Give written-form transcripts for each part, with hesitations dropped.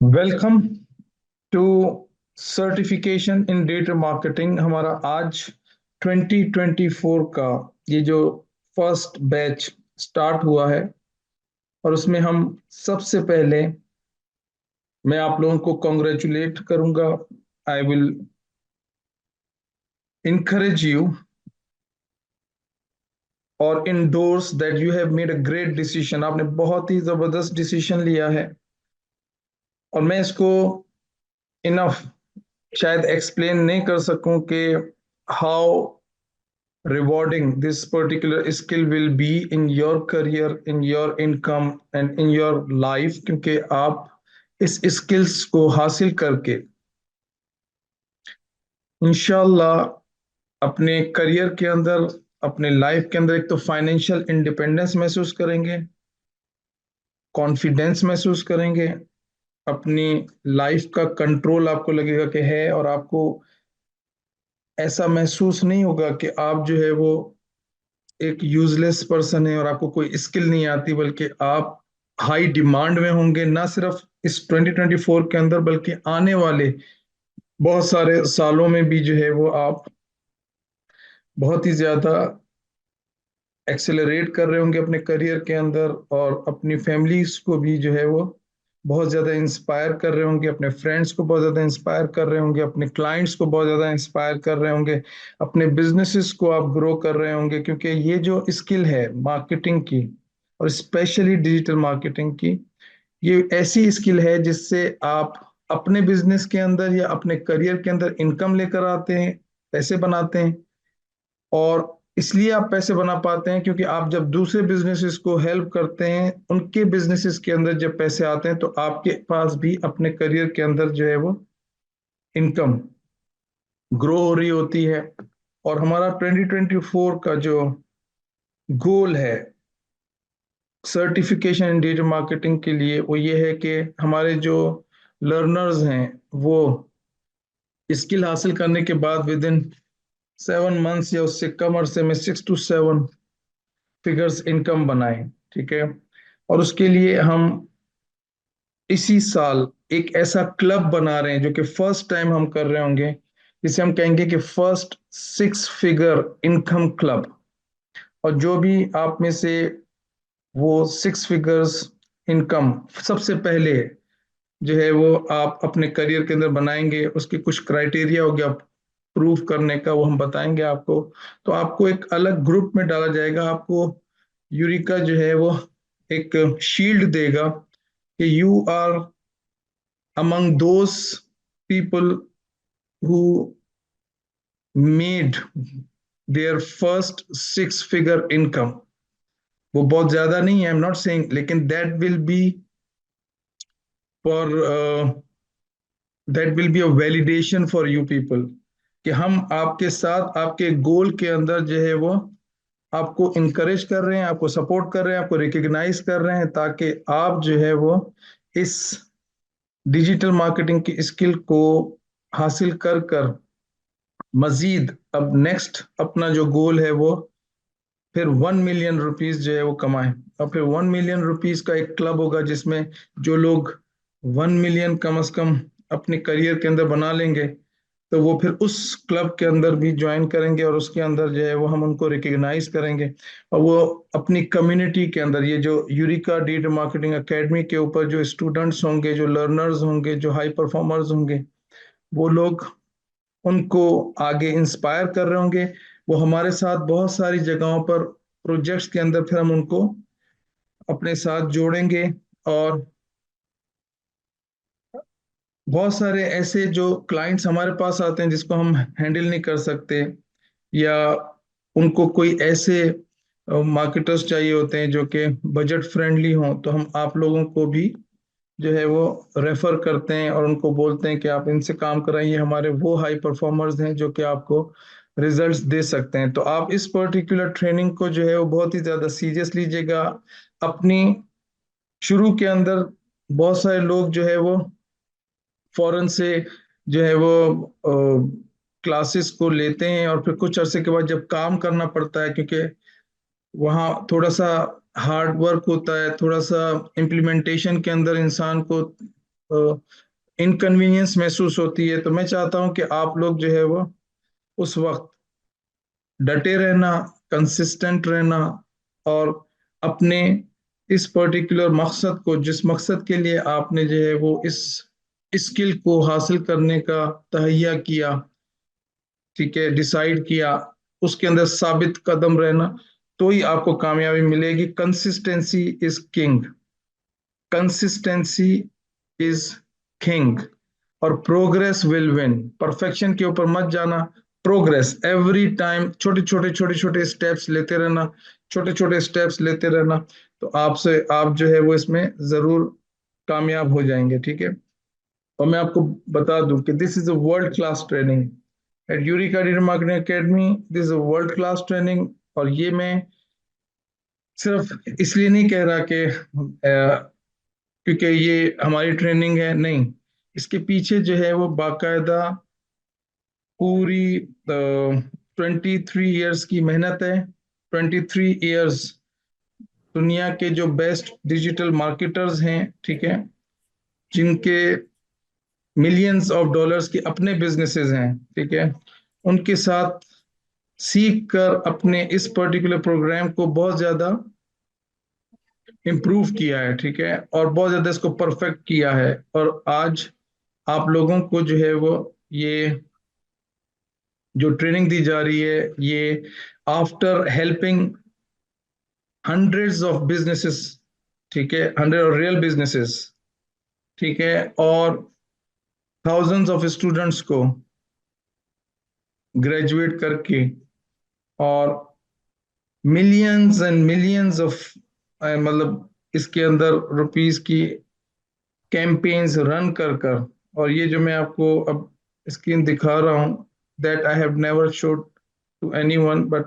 Welcome to certification in digital marketing. हमारा आज 2024 का ये जो फर्स्ट बैच स्टार्ट हुआ है, और उसमें हम सबसे पहले मैं आप लोगों को कॉन्ग्रेचुलेट करूंगा। आई विल encourage you और endorse that you have made a great decision. आपने बहुत ही जबरदस्त डिसीजन लिया है, और मैं इसको इनफ शायद एक्सप्लेन नहीं कर सकूं कि how rewarding this particular skill will be in your career, in your income and in your life, क्योंकि आप इस स्किल्स को हासिल करके इंशाल्लाह अपने करियर के अंदर, अपने लाइफ के अंदर एक तो फाइनेंशियल इंडिपेंडेंस महसूस करेंगे, कॉन्फिडेंस महसूस करेंगे, अपनी लाइफ का कंट्रोल आपको लगेगा कि है, और आपको ऐसा महसूस नहीं होगा कि आप जो है वो एक यूजलेस पर्सन है और आपको कोई स्किल नहीं आती, बल्कि आप हाई डिमांड में होंगे, ना सिर्फ इस 2024 के अंदर बल्कि आने वाले बहुत सारे सालों में भी जो है वो आप बहुत ही ज्यादा एक्सेलरेट कर रहे होंगे अपने करियर के अंदर, और अपनी फैमिलीज को भी जो है वो बहुत ज्यादा इंस्पायर कर रहे होंगे, अपने फ्रेंड्स को बहुत ज्यादा इंस्पायर कर रहे होंगे, अपने क्लाइंट्स को बहुत ज्यादा इंस्पायर कर रहे होंगे, अपने बिजनेसेस को आप ग्रो कर रहे होंगे, क्योंकि ये जो स्किल है मार्केटिंग की, और स्पेशली डिजिटल मार्केटिंग की, ये ऐसी स्किल है जिससे आप अपने बिजनेस के अंदर या अपने करियर के अंदर इनकम लेकर आते हैं, पैसे बनाते हैं। और इसलिए आप पैसे बना पाते हैं क्योंकि आप जब दूसरे बिजनेसेस को हेल्प करते हैं, उनके बिजनेसेस के अंदर जब पैसे आते हैं, तो आपके पास भी अपने करियर के अंदर जो है वो इनकम ग्रो हो रही होती है। और हमारा 2024 का जो गोल है सर्टिफिकेशन इन डिजिटल मार्केटिंग के लिए, वो ये है कि हमारे जो लर्नर्स हैं वो स्किल हासिल करने के बाद विद इन 7 मंथ्स या उससे कम अरसे में 6 to 7 फिगर्स इनकम बनाएं। ठीक है, और उसके लिए हम इसी साल एक ऐसा क्लब बना रहे हैं जो कि फर्स्ट टाइम हम कर रहे होंगे, जिसे हम कहेंगे कि फर्स्ट 6 फिगर इनकम क्लब। और जो भी आप में से वो 6 फिगर्स इनकम सबसे पहले जो है वो आप अपने करियर के अंदर बनाएंगे, उसके कुछ क्राइटेरिया हो गया प्रूफ करने का, वो हम बताएंगे आपको। तो आपको एक अलग ग्रुप में डाला जाएगा, आपको यूरिका जो है वो एक शील्ड देगा कि you are among those people who made their first 6 figure income। वो बहुत ज्यादा नहीं है, आई एम नॉट सेइंग, लेकिन for that will be a validation for you people, कि हम आपके साथ आपके गोल के अंदर जो है वो आपको इनकरेज कर रहे हैं, आपको सपोर्ट कर रहे हैं, आपको रिकग्नाइज कर रहे हैं, ताकि आप जो है वो इस डिजिटल मार्केटिंग की स्किल को हासिल कर कर मजीद अब नेक्स्ट अपना जो गोल है वो फिर 1 मिलियन रुपीज जो है वो कमाएं। और फिर 1 मिलियन रुपीज का एक क्लब होगा जिसमें जो लोग 1 मिलियन कम से कम अपने करियर के अंदर बना लेंगे, तो वो फिर उस क्लब के अंदर भी ज्वाइन करेंगे, और उसके अंदर जो है वो हम उनको रिकग्नाइज करेंगे। और वो अपनी कम्युनिटी के अंदर ये जो यूरिका डिजिटल मार्केटिंग एकेडमी के ऊपर जो स्टूडेंट्स होंगे, जो लर्नर्स होंगे, जो हाई परफॉर्मर्स होंगे, वो लोग उनको आगे इंस्पायर कर रहे होंगे। वो हमारे साथ बहुत सारी जगहों पर प्रोजेक्ट्स के अंदर फिर हम उनको अपने साथ जोड़ेंगे, और बहुत सारे ऐसे जो क्लाइंट्स हमारे पास आते हैं जिसको हम हैंडल नहीं कर सकते, या उनको कोई ऐसे मार्केटर्स चाहिए होते हैं जो कि बजट फ्रेंडली हों, तो हम आप लोगों को भी जो है वो रेफर करते हैं और उनको बोलते हैं कि आप इनसे काम कराइए, हमारे वो हाई परफॉर्मर्स हैं जो कि आपको रिजल्ट्स दे सकते हैं। तो आप इस पर्टिकुलर ट्रेनिंग को जो है वो बहुत ही ज़्यादा सीरियस लीजिएगा। अपनी शुरू के अंदर बहुत सारे लोग जो है वो फौरन से जो है वो क्लासेस को लेते हैं, और फिर कुछ अरसे के बाद जब काम करना पड़ता है, क्योंकि वहाँ थोड़ा सा हार्ड वर्क होता है, थोड़ा सा इम्प्लीमेंटेशन के अंदर इंसान को इनकन्वीनियंस महसूस होती है। तो मैं चाहता हूं कि आप लोग जो है वो उस वक्त डटे रहना, कंसिस्टेंट रहना, और अपने इस पर्टिकुलर मकसद को, जिस मकसद के लिए आपने जो है वो इस स्किल को हासिल करने का तहैया किया, ठीक है, डिसाइड किया, उसके अंदर साबित कदम रहना, तो ही आपको कामयाबी मिलेगी। Consistency is king, consistency is king, और प्रोग्रेस विल विन। परफेक्शन के ऊपर मत जाना, प्रोग्रेस एवरी टाइम, छोटे छोटे छोटे छोटे स्टेप्स लेते रहना, छोटे छोटे स्टेप्स लेते रहना, तो आपसे आप जो है वो इसमें जरूर कामयाब हो जाएंगे, ठीक है। और मैं आपको बता दूं कि this is a world class training at Eureka digital marketing academy. This is a world class training, और ये मैं सिर्फ इसलिए नहीं कह रहा कि क्योंकि ये हमारी ट्रेनिंग है, नहीं। इसके पीछे जो है वो बाकायदा पूरी 23 ईयर्स की मेहनत है। 23 ईयर्स दुनिया के जो बेस्ट डिजिटल मार्केटर्स हैं, ठीक है, जिनके मिलियंस ऑफ डॉलर्स के अपने बिजनेसेस हैं, ठीक है, उनके साथ सीख कर अपने इस पर्टिकुलर प्रोग्राम को बहुत ज्यादा इम्प्रूव किया है, ठीक है, और बहुत ज्यादा इसको परफेक्ट किया है। और आज आप लोगों को जो है वो ये जो ट्रेनिंग दी जा रही है, ये after helping hundreds of businesses, ठीक है, हंड्रेड और रियल बिजनेसेस, ठीक है, और थाउजेंड्स ऑफ स्टूडेंट्स को ग्रेजुएट करके, और मिलियंस एंड मिलियंस ऑफ मतलब इसके अंदर रुपीस की कैंपेन्स रन कर कर, और ये जो मैं आपको अब स्क्रीन दिखा रहा हूँ, that I have never showed to anyone, but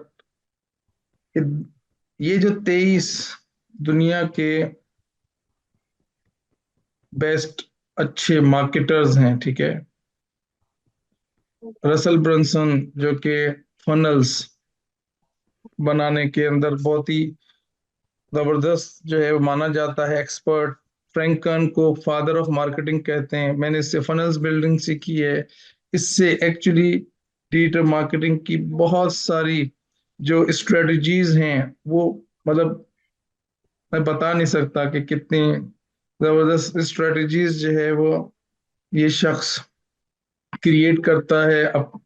ये जो 23 दुनिया के बेस्ट अच्छे मार्केटर्स हैं, ठीक है, रसल ब्रंसन जो कि फनल्स बनाने के अंदर बहुत ही जबरदस्त जो है वो माना जाता है, एक्सपर्ट। फ्रैंकन को फादर ऑफ मार्केटिंग कहते हैं। मैंने इससे फनल्स बिल्डिंग सीखी है। इससे एक्चुअली डिजिटल मार्केटिंग की बहुत सारी जो स्ट्रेटजीज हैं वो, मतलब मैं बता नहीं सकता कि कितनी जबरदस्त स्ट्रेटजीज जो है वो ये शख्स क्रिएट करता है,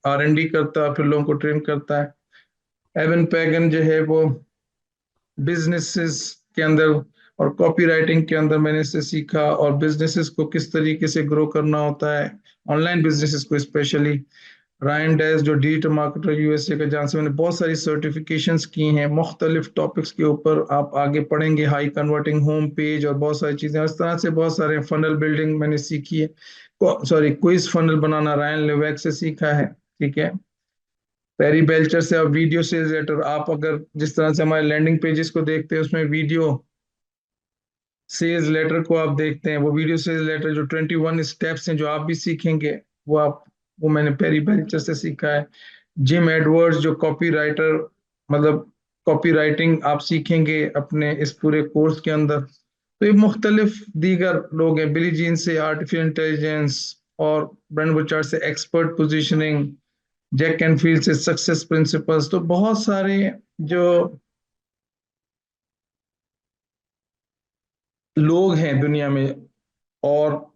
R&D करता है, फिर लोगों को ट्रेन करता है। एवन पैगन जो है वो बिजनेसेस के अंदर और कॉपी राइटिंग के अंदर मैंने इससे सीखा, और बिजनेसेस को किस तरीके से ग्रो करना होता है, ऑनलाइन बिजनेसेस को स्पेशली। रायन डैस जो डिजिटल मार्केटर USA का, जहाँ से मैंने बहुत सारी सर्टिफिकेशंस की हैं मुख्तलिफ टॉपिक्स के ऊपर। आप आगे पढ़ेंगे, हाई कन्वर्टिंग होम पेज और बहुत सारी चीज़ें इस तरह से, बहुत सारे फनल बिल्डिंग मैंने सीखी है। सॉरी, क्विज फनल बनाना रायन लेवेक से सीखा है, ठीक है। पेरी बेल्चर से, अब वीडियो सेल्स लेटर, आप अगर जिस तरह से हमारे लैंडिंग पेजेस को देखते हैं, उसमें वीडियो सेल्स लेटर को आप देखते हैं, वो वीडियो सेल्स लेटर जो 21 स्टेप्स हैं जो आप भी सीखेंगे, वो मैंने पेरी बेल्चर से सीखा है। जिम एडवर्ड्स जो कॉपी राइटर, मतलब कॉपी राइटिंग आप सीखेंगे अपने इस पूरे कोर्स के अंदर। तो ये मुख्तलिफ दीगर लोग हैं, बिली जीन से आर्टिफिशियल इंटेलिजेंस, और ब्रेंड बुचार्ड से expert positioning, Jack Canfield से सक्सेस प्रिंसिपल्स। तो बहुत सारे जो लोग हैं दुनिया में, और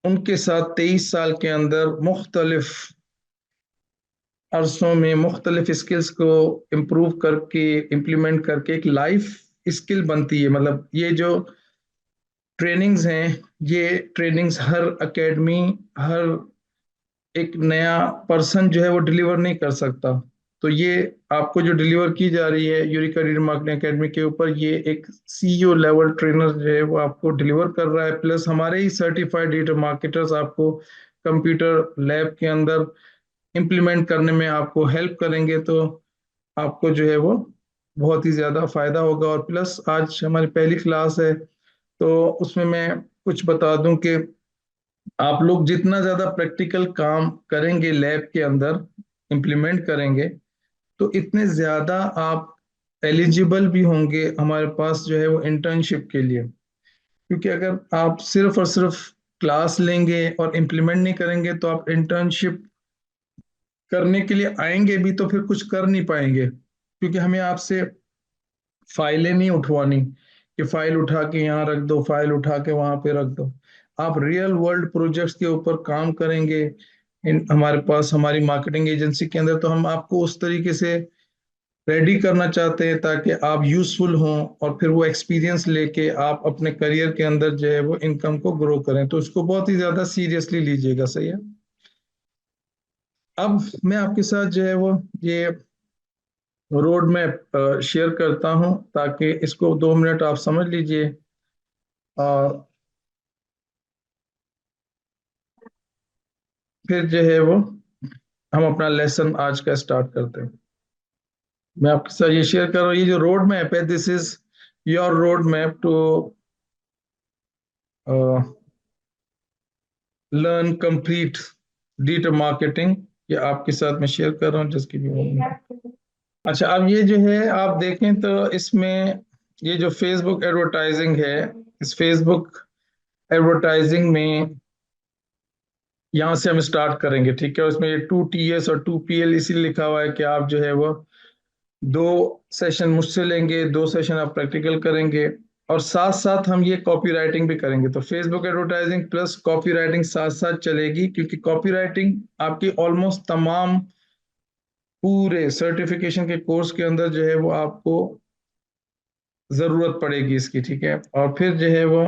उनके साथ 23 साल के अंदर मुख्तलिफ अरसों में मुख्तलिफ स्किल्स को इम्प्रूव करके, इम्प्लीमेंट करके एक लाइफ स्किल बनती है। मतलब ये जो ट्रेनिंग्स हैं, ये ट्रेनिंग्स हर एकेडमी, हर एक नया पर्सन जो है वो डिलीवर नहीं कर सकता। तो ये आपको जो डिलीवर की जा रही है यूरिका डिजिटल मार्केटिंग एकेडमी के ऊपर, ये एक CEO लेवल ट्रेनर जो है वो आपको डिलीवर कर रहा है, प्लस हमारे ही सर्टिफाइड डिजिटल मार्केटर्स आपको कंप्यूटर लैब के अंदर इम्प्लीमेंट करने में आपको हेल्प करेंगे। तो आपको जो है वो बहुत ही ज्यादा फायदा होगा। और प्लस आज हमारी पहली क्लास है, तो उसमें मैं कुछ बता दूं कि आप लोग जितना ज्यादा प्रैक्टिकल काम करेंगे लैब के अंदर, इम्प्लीमेंट करेंगे, तो इतने ज्यादा आप एलिजिबल भी होंगे हमारे पास जो है वो इंटर्नशिप के लिए। क्योंकि अगर आप सिर्फ और सिर्फ क्लास लेंगे और इम्प्लीमेंट नहीं करेंगे तो आप इंटर्नशिप करने के लिए आएंगे भी तो फिर कुछ कर नहीं पाएंगे, क्योंकि हमें आपसे फाइलें नहीं उठवानी कि फाइल उठा के यहाँ रख दो, फाइल उठा के वहां पे रख दो। आप रियल वर्ल्ड प्रोजेक्ट्स के ऊपर काम करेंगे इन हमारे पास हमारी मार्केटिंग एजेंसी के अंदर, तो हम आपको उस तरीके से रेडी करना चाहते हैं ताकि आप यूजफुल हों और फिर वो एक्सपीरियंस लेके आप अपने करियर के अंदर जो है वो इनकम को ग्रो करें। तो उसको बहुत ही ज्यादा सीरियसली लीजिएगा, सही है। अब मैं आपके साथ जो है वो ये रोड मैप शेयर करता हूं ताकि इसको 2 मिनट आप समझ लीजिए और फिर जो है वो हम अपना लेसन आज का स्टार्ट करते हैं। मैं आपके साथ ये शेयर कर रहा हूँ, ये जो रोड मैप है, this is your road map to learn complete digital marketing. ये आपके साथ मैं शेयर कर रहा हूँ जिसकी भी। अच्छा, अब ये जो है आप देखें तो इसमें ये जो फेसबुक एडवर्टाइजिंग है, इस फेसबुक एडवर्टाइजिंग में यहाँ से हम स्टार्ट करेंगे, ठीक है। उसमें ये 2 TS और 2 PL इसीलिए लिखा हुआ है कि आप जो है वो 2 सेशन मुझसे लेंगे, 2 सेशन आप प्रैक्टिकल करेंगे और साथ साथ हम ये कॉपी राइटिंग भी करेंगे। तो Facebook advertising plus copy writing साथ साथ चलेगी, क्योंकि कॉपी राइटिंग आपकी ऑलमोस्ट तमाम पूरे सर्टिफिकेशन के कोर्स के अंदर जो है वो आपको जरूरत पड़ेगी इसकी, ठीक है। और फिर जो है वो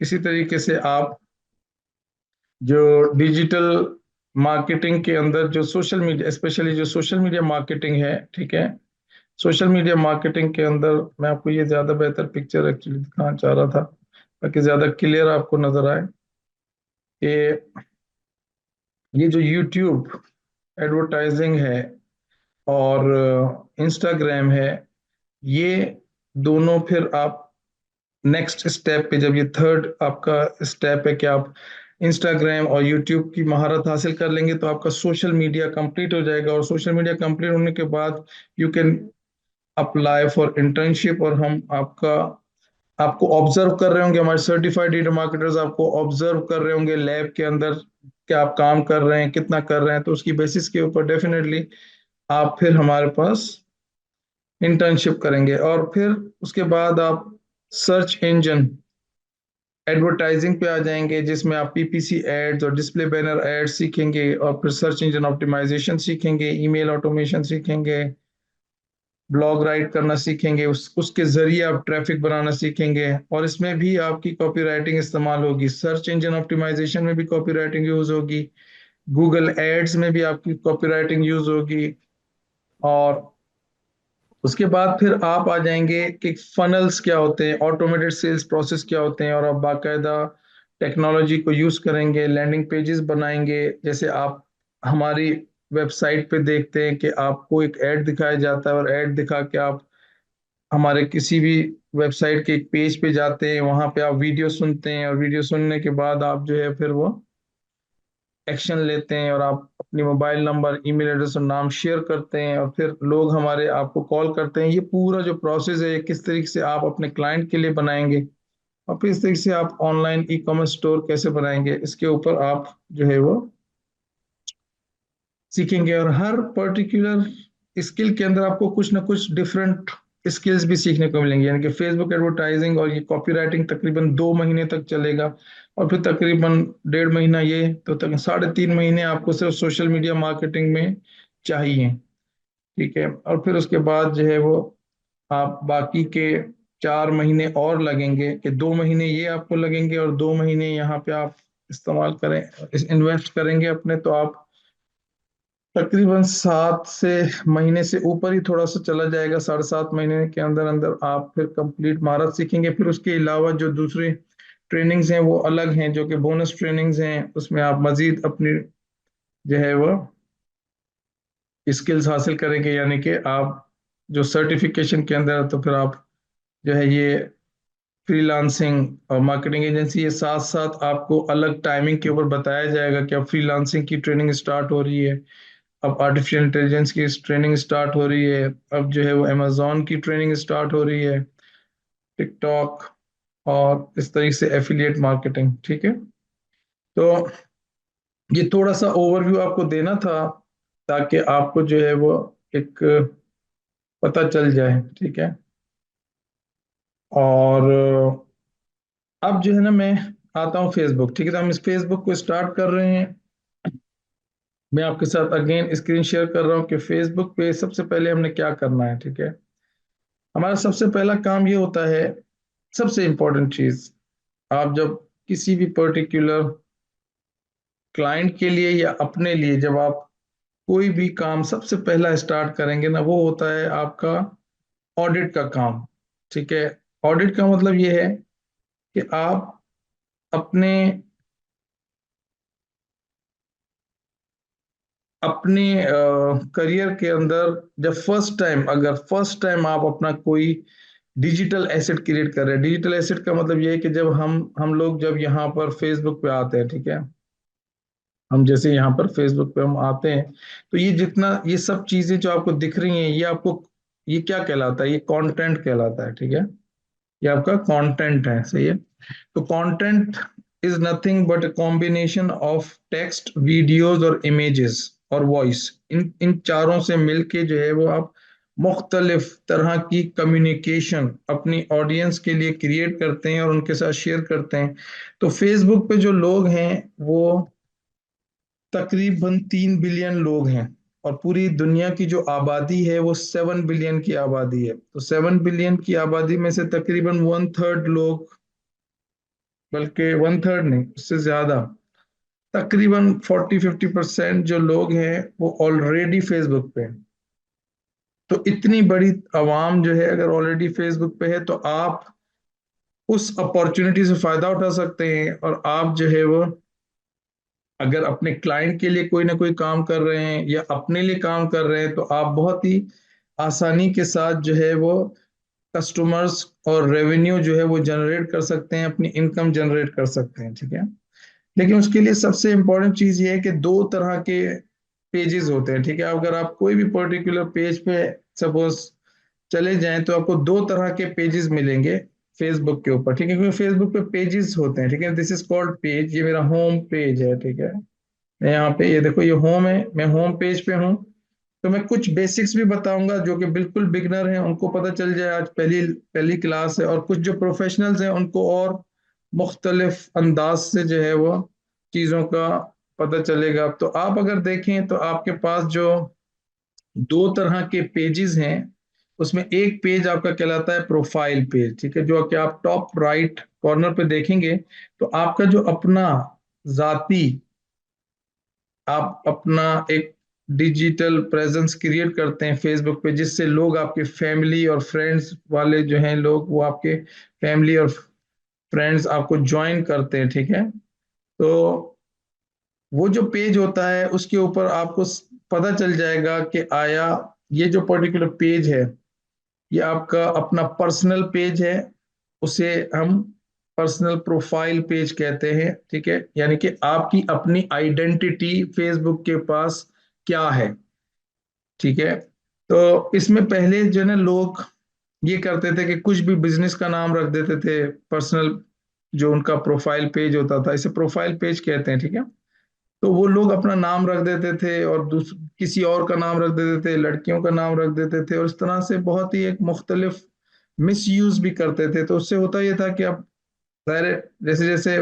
इसी तरीके से आप जो डिजिटल मार्केटिंग के अंदर जो सोशल मीडिया, स्पेशली जो सोशल मीडिया मार्केटिंग है, ठीक है। सोशल मीडिया मार्केटिंग के अंदर मैं आपको ये ज्यादा बेहतर पिक्चर एक्चुअली दिखाना चाह रहा था ताकि ज्यादा क्लियर आपको नजर आए कि ये जो यूट्यूब एडवर्टाइजिंग है और इंस्टाग्राम है, ये दोनों फिर आप नेक्स्ट स्टेप पे, जब ये थर्ड आपका स्टेप है कि आप इंस्टाग्राम और यूट्यूब की महारत हासिल कर लेंगे तो आपका सोशल मीडिया कंप्लीट हो जाएगा। और सोशल मीडिया कंप्लीट होने के बाद you can apply for internship, और हम आपको ऑब्जर्व कर रहे होंगे, हमारे सर्टिफाइड डिजिटल मार्केटर्स आपको ऑब्जर्व कर रहे होंगे लैब के अंदर कि आप काम कर रहे हैं, कितना कर रहे हैं। तो उसकी बेसिस के ऊपर डेफिनेटली आप फिर हमारे पास इंटर्नशिप करेंगे। और फिर उसके बाद आप सर्च इंजन एडवर्टाइजिंग पे आ जाएंगे, जिसमें आप PPC एड्स और डिस्प्ले बैनर एड्स सीखेंगे और फिर सर्च इंजन ऑप्टिमाइजेशन सीखेंगे, ईमेल ऑटोमेशन सीखेंगे, ब्लॉग राइट करना सीखेंगे, उसके जरिए आप ट्रैफिक बनाना सीखेंगे। और इसमें भी आपकी कॉपी राइटिंग इस्तेमाल होगी, सर्च इंजन ऑप्टिमाइजेशन में भी कॉपी राइटिंग यूज होगी, गूगल एड्स में भी आपकी कॉपी राइटिंग यूज होगी। और उसके बाद फिर आप आ जाएंगे कि फनल्स क्या होते हैं, ऑटोमेटेड सेल्स प्रोसेस क्या होते हैं, और आप बाकायदा टेक्नोलॉजी को यूज करेंगे, लैंडिंग पेजेस बनाएंगे। जैसे आप हमारी वेबसाइट पे देखते हैं कि आपको एक ऐड दिखाया जाता है और ऐड दिखा के आप हमारे किसी भी वेबसाइट के एक पेज पे जाते हैं, वहां पे आप वीडियो सुनते हैं और वीडियो सुनने के बाद आप जो है फिर वो एक्शन लेते हैं और आप अपनी मोबाइल नंबर, ईमेल एड्रेस और नाम शेयर करते हैं और फिर लोग हमारे आपको कॉल करते हैं। ये पूरा जो प्रोसेस है, किस तरीके से आप अपने क्लाइंट के लिए बनाएंगे और फिर इस तरीके से आप ऑनलाइन ई कॉमर्स स्टोर कैसे बनाएंगे, इसके ऊपर आप जो है वो सीखेंगे। और हर पर्टिकुलर स्किल के अंदर आपको कुछ ना कुछ डिफरेंट स्किल्स भी सीखने को मिलेंगे। यानी कि फेसबुक एडवर्टाइजिंग और ये कॉपी राइटिंग तकरीबन 2 महीने तक चलेगा और फिर तकरीबन 1.5 महीना ये, तो तक 3.5 महीने आपको सिर्फ सोशल मीडिया मार्केटिंग में चाहिए, ठीक है। और फिर उसके बाद जो है वो आप बाकी के 4 महीने और लगेंगे कि 2 महीने ये आपको लगेंगे और 2 महीने यहाँ पे आप इस्तेमाल करें, इन्वेस्ट करेंगे अपने, तो आप तकरीबन 7 से महीने से ऊपर ही थोड़ा सा चला जाएगा। 7.5 महीने के अंदर अंदर आप फिर कंप्लीट महारत सीखेंगे। फिर उसके अलावा जो दूसरी ट्रेनिंग्स हैं वो अलग हैं, जो कि बोनस ट्रेनिंग्स हैं, उसमें आप मजीद अपनी जो है वो स्किल्स हासिल करेंगे। यानी कि आप जो सर्टिफिकेशन के अंदर, तो फिर आप जो है ये फ्रीलांसिंग और मार्केटिंग एजेंसी, ये साथ साथ आपको अलग टाइमिंग के ऊपर बताया जाएगा कि अब फ्रीलांसिंग की ट्रेनिंग स्टार्ट हो रही है, अब आर्टिफिशियल इंटेलिजेंस की ट्रेनिंग स्टार्ट हो रही है, अब जो है वो अमेजोन की ट्रेनिंग स्टार्ट हो रही है, टिकटॉक और इस तरीके से एफिलिएट मार्केटिंग, ठीक है। तो ये थोड़ा सा ओवरव्यू आपको देना था, ताकि आपको जो है वो एक पता चल जाए, ठीक है। और अब जो है ना, मैं आता हूँ फेसबुक, ठीक है। तो हम इस फेसबुक को स्टार्ट कर रहे हैं। मैं आपके साथ अगेन स्क्रीन शेयर कर रहा हूँ कि फेसबुक पे सबसे पहले हमने क्या करना है, ठीक है। हमारा सबसे पहला काम ये होता है, सबसे इंपॉर्टेंट चीज, आप जब किसी भी पर्टिकुलर क्लाइंट के लिए या अपने लिए जब आप कोई भी काम सबसे पहला स्टार्ट करेंगे ना, वो होता है आपका ऑडिट का काम, ठीक है। ऑडिट का मतलब ये है कि आप अपने अपने करियर के अंदर जब फर्स्ट टाइम आप अपना कोई डिजिटल एसेट क्रिएट कर रहे हैं। डिजिटल एसेट का मतलब ये है कि जब हम लोग जब यहाँ पर फेसबुक पे आते हैं, ठीक है। हम जैसे यहाँ पर फेसबुक पे हम आते हैं, तो ये जितना ये सब चीजें जो आपको दिख रही हैं, ये आपको, ये क्या कहलाता है, ये कंटेंट कहलाता है, ठीक है। ये आपका कंटेंट है, सही है। तो content is nothing but a combination of text, videos और इमेजेस और वॉइस। इन इन चारों से मिलके जो है वो आप मुख्तलिफ तरह की कम्युनिकेशन अपनी ऑडियंस के लिए क्रिएट करते हैं और उनके साथ शेयर करते हैं। तो फेसबुक पे जो लोग हैं वो तकरीबन 3 बिलियन लोग हैं, और पूरी दुनिया की जो आबादी है वो 7 बिलियन की आबादी है। तो 7 बिलियन की आबादी में से तकरीबन 1/3 लोग, बल्कि 1/3 नहीं, उससे ज्यादा, तकरीबन 40-50% जो लोग हैं वो ऑलरेडी फेसबुक पे हैं। तो इतनी बड़ी आवाम जो है अगर ऑलरेडी फेसबुक पे है, तो आप उस अपॉर्चुनिटी से फायदा उठा सकते हैं। और आप जो है वो अगर अपने क्लाइंट के लिए कोई ना कोई काम कर रहे हैं या अपने लिए काम कर रहे हैं, तो आप बहुत ही आसानी के साथ जो है वो कस्टमर्स और रेवेन्यू जो है वो जनरेट कर सकते हैं, अपनी इनकम जनरेट कर सकते हैं, ठीक है। लेकिन उसके लिए सबसे इंपॉर्टेंट चीज ये है कि दो तरह के पेजेस होते हैं, ठीक है। अगर आप कोई भी पर्टिकुलर पेज पे सपोज चले जाएं, तो आपको दो तरह के पेजेस मिलेंगे फेसबुक के ऊपर, ठीक है। क्योंकि फेसबुक पे पेजेस होते हैं, ठीक है। दिस इज कॉल्ड पेज, ये मेरा होम पेज है, ठीक है। मैं यहाँ पे, ये देखो, ये होम है, मैं होम पेज पे हूँ। तो मैं कुछ बेसिक्स भी बताऊंगा जो कि बिल्कुल बिगनर हैं उनको पता चल जाए, आज पहली पहली क्लास है। और कुछ जो प्रोफेशनल्स हैं उनको और मुख्तलिफ अंदाज से जो है वो चीज़ों का पता चलेगा। तो आप अगर देखें तो आपके पास जो दो तरह के पेजेस हैं, उसमें एक पेज आपका कहलाता है प्रोफाइल पेज, ठीक है। जो कि आप टॉप राइट कॉर्नर पे देखेंगे, तो आपका जो अपना जाती, आप अपना एक डिजिटल प्रेजेंस क्रिएट करते हैं फेसबुक पे, जिससे लोग आपके फैमिली और फ्रेंड्स वाले जो हैं लोग, वो आपके फैमिली और फ्रेंड्स आपको ज्वाइन करते हैं, ठीक है। तो वो जो पेज होता है उसके ऊपर आपको पता चल जाएगा कि आया ये जो पर्टिकुलर पेज है, ये आपका अपना पर्सनल पेज है। उसे हम पर्सनल प्रोफाइल पेज कहते हैं, ठीक है। यानी कि आपकी अपनी आइडेंटिटी फेसबुक के पास क्या है, ठीक है। तो इसमें पहले जो है ना, लोग ये करते थे कि कुछ भी बिजनेस का नाम रख देते थे पर्सनल, जो उनका प्रोफाइल पेज होता था, इसे प्रोफाइल पेज कहते हैं, ठीक है। तो वो लोग अपना नाम रख देते थे और किसी और का नाम रख देते थे, लड़कियों का नाम रख देते थे, और इस तरह से बहुत ही एक मुख्तलिफ मिस यूज भी करते थे। तो उससे होता ये था कि अब ज़ाहिर है, जैसे जैसे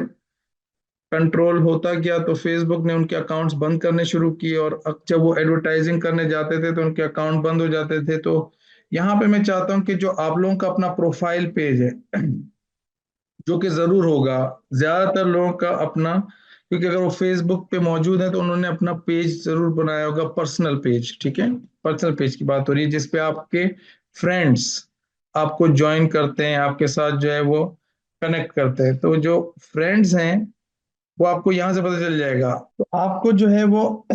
कंट्रोल होता गया, तो फेसबुक ने उनके अकाउंट्स बंद करने शुरू किए, और अब जब वो एडवर्टाइजिंग करने जाते थे तो उनके अकाउंट बंद हो जाते थे। तो यहाँ पे मैं चाहता हूँ कि जो आप लोगों का अपना प्रोफाइल पेज है, जो कि जरूर होगा, ज्यादातर लोगों का अपना, क्योंकि अगर वो फेसबुक पे मौजूद है तो उन्होंने अपना पेज जरूर बनाया होगा, पर्सनल पेज, ठीक है। पर्सनल पेज की बात हो रही है, जिसपे आपके फ्रेंड्स आपको ज्वाइन करते हैं, आपके साथ जो है वो कनेक्ट करते हैं। तो जो फ्रेंड्स हैं वो आपको यहाँ से पता चल जाएगा। तो आपको जो है वो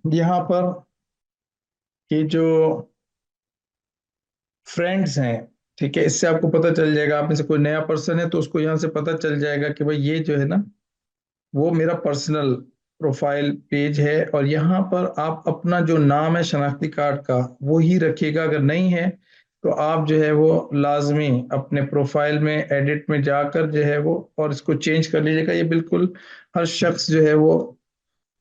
यहाँ पर कि जो फ्रेंड्स हैं, ठीक है, इससे आपको पता चल जाएगा। आप में से कोई नया पर्सन है तो उसको यहाँ से पता चल जाएगा कि भाई ये जो है ना, वो मेरा पर्सनल प्रोफाइल पेज है। और यहाँ पर आप अपना जो नाम है शनाख्ती कार्ड का, वो ही रखिएगा। अगर नहीं है तो आप जो है वो लाजमी अपने प्रोफाइल में एडिट में जाकर जो है वो और इसको चेंज कर लीजिएगा। ये बिल्कुल हर शख्स जो है वो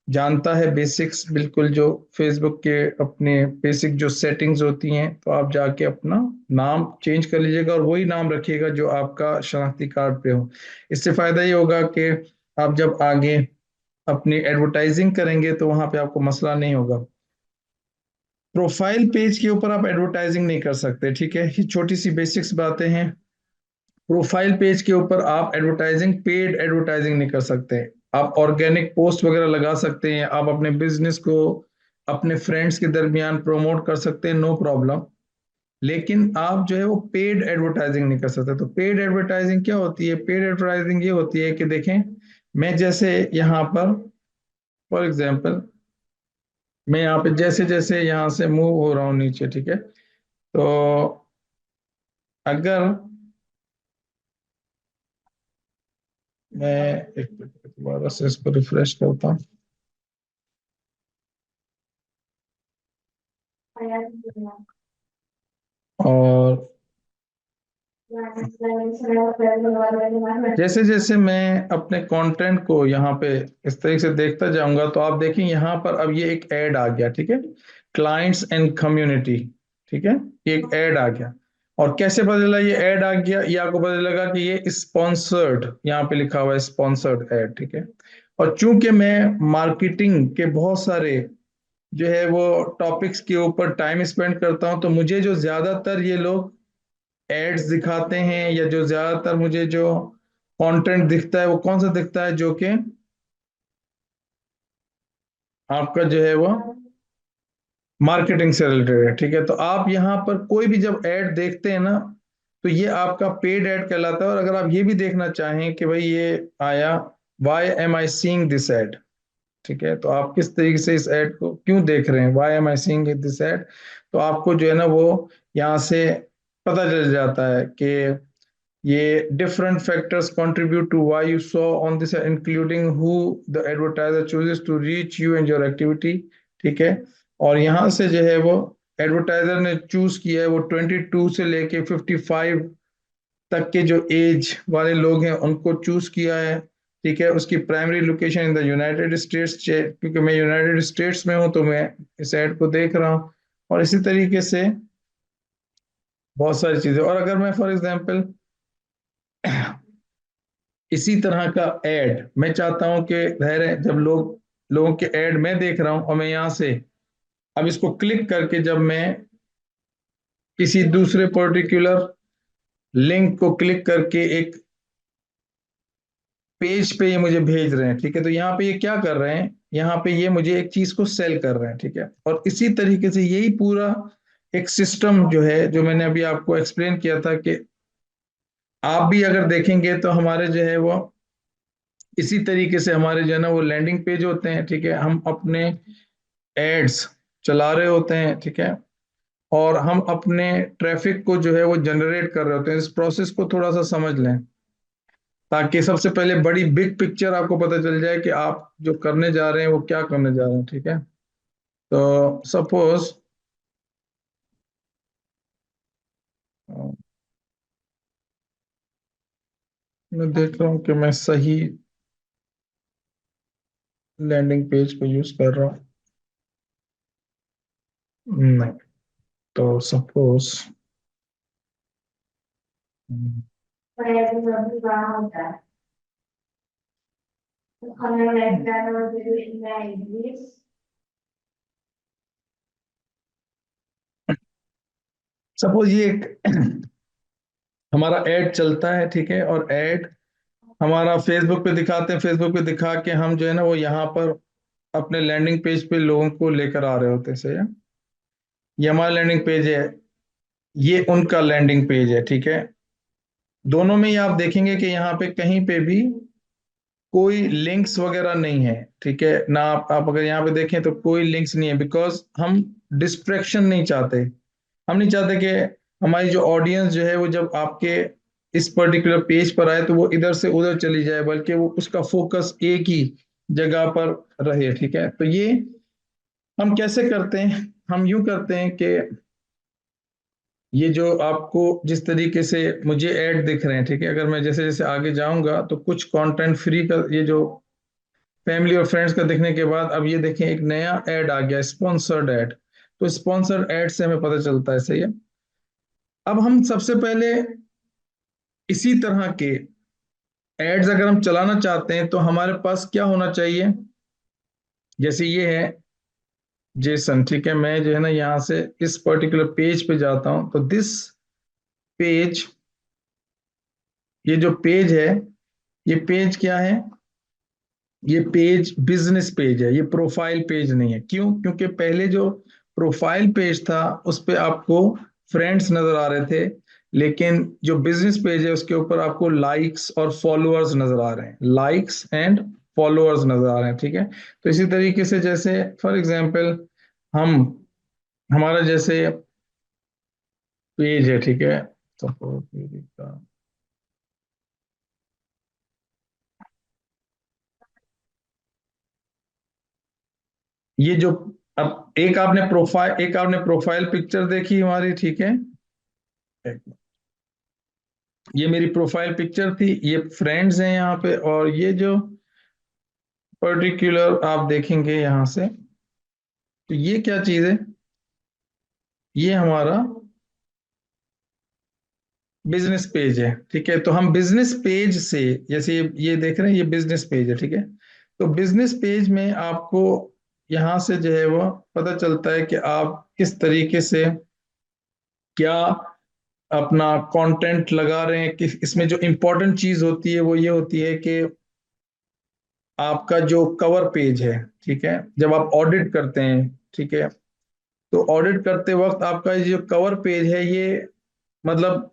जानता है, बेसिक्स बिल्कुल जो फेसबुक के अपने बेसिक जो सेटिंग्स होती हैं। तो आप जाके अपना नाम चेंज कर लीजिएगा और वही नाम रखिएगा जो आपका शनाख्ती कार्ड पे हो। इससे फायदा ये होगा कि आप जब आगे अपनी एडवर्टाइजिंग करेंगे तो वहां पे आपको मसला नहीं होगा। प्रोफाइल पेज के ऊपर आप एडवर्टाइजिंग नहीं कर सकते, ठीक है, ये छोटी सी बेसिक्स बातें हैं। प्रोफाइल पेज के ऊपर आप एडवर्टाइजिंग, पेड एडवर्टाइजिंग नहीं कर सकते। आप ऑर्गेनिक पोस्ट वगैरह लगा सकते हैं, आप अपने बिजनेस को अपने फ्रेंड्स के दरमियान प्रमोट कर सकते हैं, नो प्रॉब्लम। लेकिन आप जो है वो पेड एडवर्टाइजिंग नहीं कर सकते। तो पेड एडवर्टाइजिंग क्या होती है? पेड एडवर्टाइजिंग ये होती है कि देखें, मैं जैसे यहाँ पर फॉर एग्जांपल, मैं यहाँ पे जैसे जैसे यहाँ से मूव हो रहा हूँ नीचे, ठीक है, तो अगर मैं एक मिनट दोबारा से इसको रिफ्रेश करता हूँ। और जैसे जैसे मैं अपने कंटेंट को यहाँ पे इस तरीके से देखता जाऊंगा तो आप देखें यहाँ पर अब ये एक ऐड आ गया, ठीक है, क्लाइंट्स एंड कम्युनिटी, ठीक है, ये एक ऐड आ गया। और कैसे पता चला ये ऐड आ गया? ये आपको पता लगा कि ये स्पॉन्सर्ड, यहाँ पे लिखा हुआ है स्पॉन्सर्ड ऐड, ठीक है। और चूंकि मैं मार्केटिंग के बहुत सारे जो है वो टॉपिक्स के ऊपर टाइम स्पेंड करता हूं, तो मुझे जो ज्यादातर ये लोग एड्स दिखाते हैं या जो ज्यादातर मुझे जो कंटेंट दिखता है वो कौन सा दिखता है? जो कि आपका जो है वो मार्केटिंग से रिलेटेड है, ठीक है। तो आप यहाँ पर कोई भी जब ऐड देखते हैं ना, तो ये आपका पेड ऐड कहलाता है। और अगर आप ये भी देखना चाहें कि भाई ये आया, why am I seeing this ad, ठीक है, तो आप किस तरीके से इस ऐड को क्यों देख रहे हैं, why am I seeing this ad, तो आपको जो है ना वो यहाँ से पता चल जाता है कि ये different factors contribute to why you saw on this, including who the advertiser chooses to reach you and your activity, ठीक है। और यहाँ से जो है वो एडवर्टाइजर ने चूज किया है वो 22 से लेके 55 तक के जो एज वाले लोग हैं उनको चूज किया है, ठीक है। उसकी primary location in the United states, क्योंकि मैं यूनाइटेड स्टेट्स में हूँ तो मैं इस ऐड को देख रहा हूँ। और इसी तरीके से बहुत सारी चीजें। और अगर मैं फॉर एग्जांपल इसी तरह का ऐड मैं चाहता हूं कि जाहिर है जब लोगों के ऐड मैं देख रहा हूं और मैं यहां से अब इसको क्लिक करके जब मैं किसी दूसरे पर्टिकुलर लिंक को क्लिक करके एक पेज पे ये मुझे भेज रहे हैं, ठीक है, तो यहाँ पे ये क्या कर रहे हैं? यहाँ पे ये मुझे एक चीज को सेल कर रहे हैं, ठीक है। और इसी तरीके से यही पूरा एक सिस्टम जो है, जो मैंने अभी आपको एक्सप्लेन किया था कि आप भी अगर देखेंगे तो हमारे जो है वो इसी तरीके से हमारे जो है ना वो लैंडिंग पेज होते हैं, ठीक है। हम अपने एड्स चला रहे होते हैं, ठीक है, और हम अपने ट्रैफिक को जो है वो जनरेट कर रहे होते हैं। इस प्रोसेस को थोड़ा सा समझ लें ताकि सबसे पहले बड़ी बिग पिक्चर आपको पता चल जाए कि आप जो करने जा रहे हैं वो क्या करने जा रहे हैं, ठीक है। तो सपोज मैं देख रहा हूँ कि मैं सही लैंडिंग पेज को यूज कर रहा हूँ, नहीं, तो सपोज सपोज ये एक हमारा ऐड चलता है, ठीक है, और ऐड हमारा फेसबुक पे दिखाते हैं, फेसबुक पे दिखा के हम जो है ना वो यहाँ पर अपने लैंडिंग पेज पे लोगों को लेकर आ रहे होते हैं, सही है। ये हमारा लैंडिंग पेज है, ये उनका लैंडिंग पेज है, ठीक है। दोनों में ही आप देखेंगे कि यहाँ पे कहीं पे भी कोई लिंक्स वगैरह नहीं है, ठीक है ना। आप अगर यहाँ पे देखें तो कोई लिंक्स नहीं है, बिकॉज हम डिस्ट्रैक्शन नहीं चाहते। हम नहीं चाहते कि हमारी जो ऑडियंस जो है वो जब आपके इस पर्टिकुलर पेज पर आए तो वो इधर से उधर चली जाए, बल्कि वो उसका फोकस एक ही जगह पर रहे, ठीक है। तो ये हम कैसे करते हैं? हम यूं करते हैं कि ये जो आपको जिस तरीके से मुझे ऐड दिख रहे हैं, ठीक है, अगर मैं जैसे जैसे आगे जाऊंगा तो कुछ कंटेंट फ्री का, ये जो फैमिली और फ्रेंड्स का दिखने के बाद अब ये देखें एक नया ऐड आ गया, स्पॉन्सर्ड ऐड। तो स्पॉन्सर्ड ऐड से हमें पता चलता है, सही है। अब हम सबसे पहले इसी तरह के एड्स अगर हम चलाना चाहते हैं तो हमारे पास क्या होना चाहिए। जैसे ये है जेसन, ठीक है, मैं जो है ना यहाँ से इस पर्टिकुलर पेज पे जाता हूं तो दिस पेज, ये जो पेज है, ये पेज क्या है, ये पेज बिजनेस पेज है, ये प्रोफाइल पेज नहीं है। क्यों? क्योंकि पहले जो प्रोफाइल पेज था उस पे आपको फ्रेंड्स नजर आ रहे थे, लेकिन जो बिजनेस पेज है उसके ऊपर आपको लाइक्स और फॉलोअर्स नजर आ रहे हैं, लाइक्स एंड फॉलोअर्स नजर आ रहे हैं, ठीक है। तो इसी तरीके से जैसे फॉर एग्जांपल हम, हमारा जैसे पेज है, ठीक है, सपोज ये जो, अब एक आपने प्रोफाइल पिक्चर देखी हमारी, ठीक है, ये मेरी प्रोफाइल पिक्चर थी, ये फ्रेंड्स हैं यहाँ पे, और ये जो पर्टिकुलर आप देखेंगे यहाँ से, तो ये क्या चीज है, ये हमारा बिजनेस पेज है, ठीक है। तो हम बिजनेस पेज से, जैसे ये देख रहे हैं, ये बिजनेस पेज है, ठीक है। तो बिजनेस पेज में आपको यहाँ से जो है वो पता चलता है कि आप किस तरीके से क्या अपना कंटेंट लगा रहे हैं। कि इसमें जो इम्पोर्टेंट चीज होती है वो ये होती है कि आपका जो कवर पेज है, ठीक है, जब आप ऑडिट करते हैं, ठीक है, तो ऑडिट करते वक्त आपका ये जो कवर पेज है ये मतलब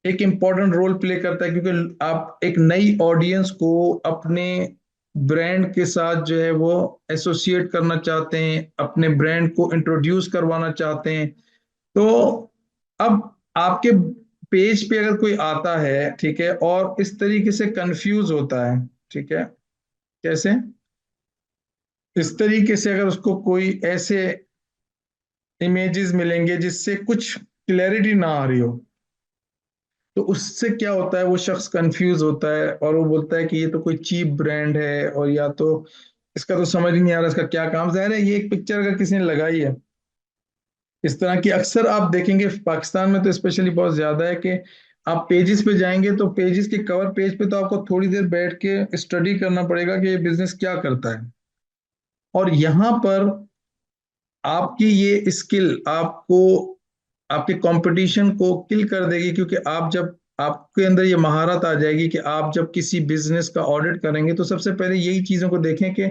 एक इम्पॉर्टेंट रोल प्ले करता है, क्योंकि आप एक नई ऑडियंस को अपने ब्रांड के साथ जो है वो एसोसिएट करना चाहते हैं, अपने ब्रांड को इंट्रोड्यूस करवाना चाहते हैं। तो अब आपके पेज पे अगर कोई आता है, ठीक है, और इस तरीके से कंफ्यूज होता है, ठीक है, कैसे, इस तरीके से अगर उसको कोई ऐसे इमेजेस मिलेंगे जिससे कुछ क्लैरिटी ना आ रही हो, तो उससे क्या होता है, वो शख्स कंफ्यूज होता है और वो बोलता है कि ये तो कोई चीप ब्रांड है, और या तो इसका तो समझ ही नहीं आ रहा इसका क्या काम। ज़ाहिर है ये एक पिक्चर अगर किसी ने लगाई है इस तरह की, अक्सर आप देखेंगे पाकिस्तान में तो स्पेशली बहुत ज्यादा है कि आप पेजेस पे जाएंगे तो पेजेस के कवर पेज पे तो आपको थोड़ी देर बैठ के स्टडी करना पड़ेगा कि ये बिजनेस क्या करता है। और यहाँ पर आपकी ये स्किल आपको आपके कंपटीशन को किल कर देगी, क्योंकि आप जब आपके अंदर ये महारत आ जाएगी कि आप जब किसी बिजनेस का ऑडिट करेंगे तो सबसे पहले यही चीजों को देखें कि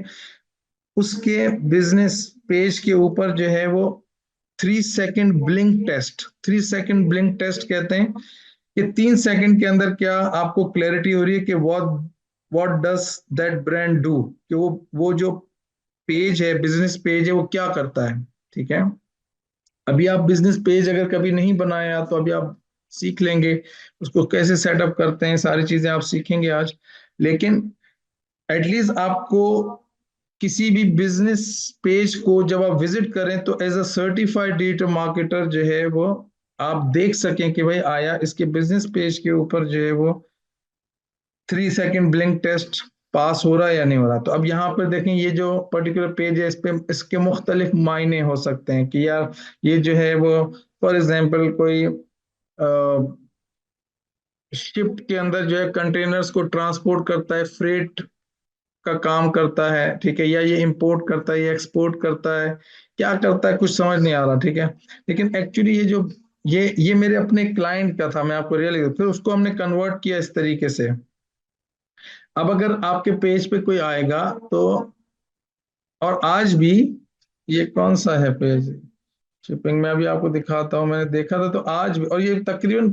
उसके बिजनेस पेज के ऊपर जो है वो 3 second blink test, 3 second blink test कहते हैं कि 3 सेकेंड के अंदर क्या आपको क्लैरिटी हो रही है कि what does that brand do, कि वो जो पेज है, बिजनेस पेज है, वो क्या करता है, ठीक है। अभी आप बिजनेस पेज अगर कभी नहीं बनाया तो अभी आप सीख लेंगे उसको कैसे सेटअप करते हैं, सारी चीजें आप सीखेंगे आज। लेकिन एटलीस्ट आपको किसी भी बिजनेस पेज को जब आप विजिट करें तो as a certified digital marketer जो है वो आप देख सकें कि भाई आया इसके बिजनेस पेज के ऊपर जो है वो 3 सेकेंड ब्लिंक टेस्ट पास हो रहा है या नहीं हो रहा। तो अब यहाँ पर देखें ये जो पर्टिकुलर पेज है इस पे इसके मुख्तलिफ मायने हो सकते हैं कि यार ये जो है वो फॉर एग्जांपल कोई शिप के अंदर जो है कंटेनर्स को ट्रांसपोर्ट करता है, फ्रेट का काम करता है, ठीक है, या ये इंपोर्ट करता है या एक्सपोर्ट करता है, क्या करता है कुछ समझ नहीं आ रहा, ठीक है। लेकिन एक्चुअली ये जो ये मेरे अपने क्लाइंट का था, मैं आपको रियली, फिर उसको हमने कन्वर्ट किया इस तरीके से। अब अगर आपके पेज पे कोई आएगा तो, और आज भी, ये कौन सा है पेज, शिपिंग में अभी आपको दिखाता हूँ, मैंने देखा था तो आज भी, और ये तकरीबन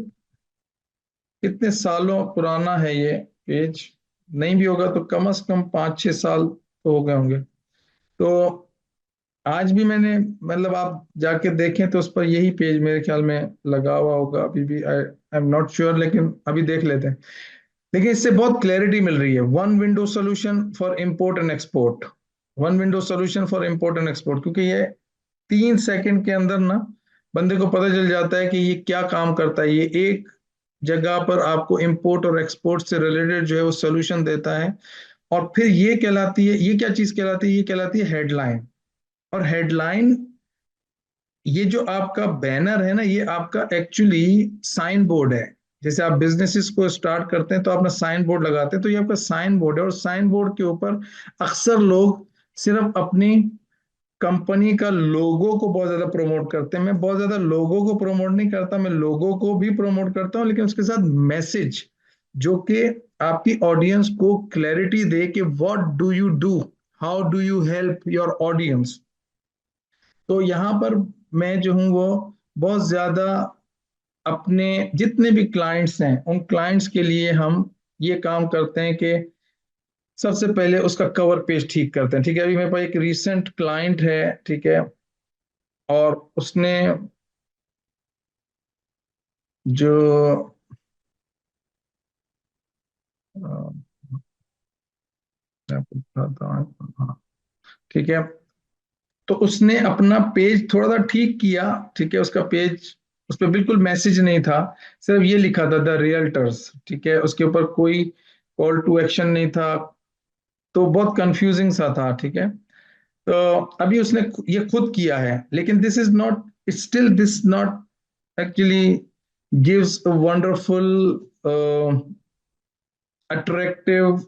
कितने सालों पुराना है ये पेज, नहीं भी होगा तो कम से कम 5-6 साल तो हो गए होंगे। तो आज भी मैंने, मतलब आप जाके देखें तो उस पर यही पेज मेरे ख्याल में लगा हुआ होगा अभी भी, आई एम नॉट श्योर, लेकिन अभी देख लेते हैं। लेकिन इससे बहुत क्लैरिटी मिल रही है, one window solution for import and export, one window solution for import and export, क्योंकि ये 3 सेकंड के अंदर ना बंदे को पता चल जाता है कि ये क्या काम करता है, ये एक जगह पर आपको इंपोर्ट और एक्सपोर्ट से रिलेटेड जो है वो सोल्यूशन देता है। और फिर ये कहलाती है, ये क्या चीज कहलाती है, ये कहलाती है हेडलाइन। और हेडलाइन, ये जो आपका बैनर है ना, ये आपका एक्चुअली साइन बोर्ड है। जैसे आप बिजनेसेस को स्टार्ट करते हैं तो अपना साइन बोर्ड लगाते हैं, तो ये आपका साइन बोर्ड है। और साइन बोर्ड के ऊपर अक्सर लोग सिर्फ अपनी कंपनी का लोगो को बहुत ज्यादा प्रमोट करते हैं। मैं बहुत ज्यादा लोगो को प्रमोट नहीं करता, मैं लोगो को भी प्रमोट करता हूं, लेकिन उसके साथ मैसेज जो कि आपकी ऑडियंस को क्लैरिटी दे कि what do you do, how do you help your audience. तो यहाँ पर मैं जो हूँ वो बहुत ज्यादा अपने जितने भी क्लाइंट्स हैं उन क्लाइंट्स के लिए हम ये काम करते हैं कि सबसे पहले उसका कवर पेज ठीक करते हैं। ठीक है, अभी मेरे पास एक रीसेंट क्लाइंट है, ठीक है, और उसने जो मैं आपको बताता हूँ, हाँ, ठीक है, तो उसने अपना पेज थोड़ा सा ठीक किया। ठीक है, उसका पेज, उस पर बिल्कुल मैसेज नहीं था, सिर्फ ये लिखा था द रियल्टर्स। ठीक है, उसके ऊपर कोई कॉल टू एक्शन नहीं था, तो बहुत कंफ्यूजिंग सा था। ठीक है, तो अभी उसने ये खुद किया है, लेकिन this is not, still this not actually gives a wonderful attractive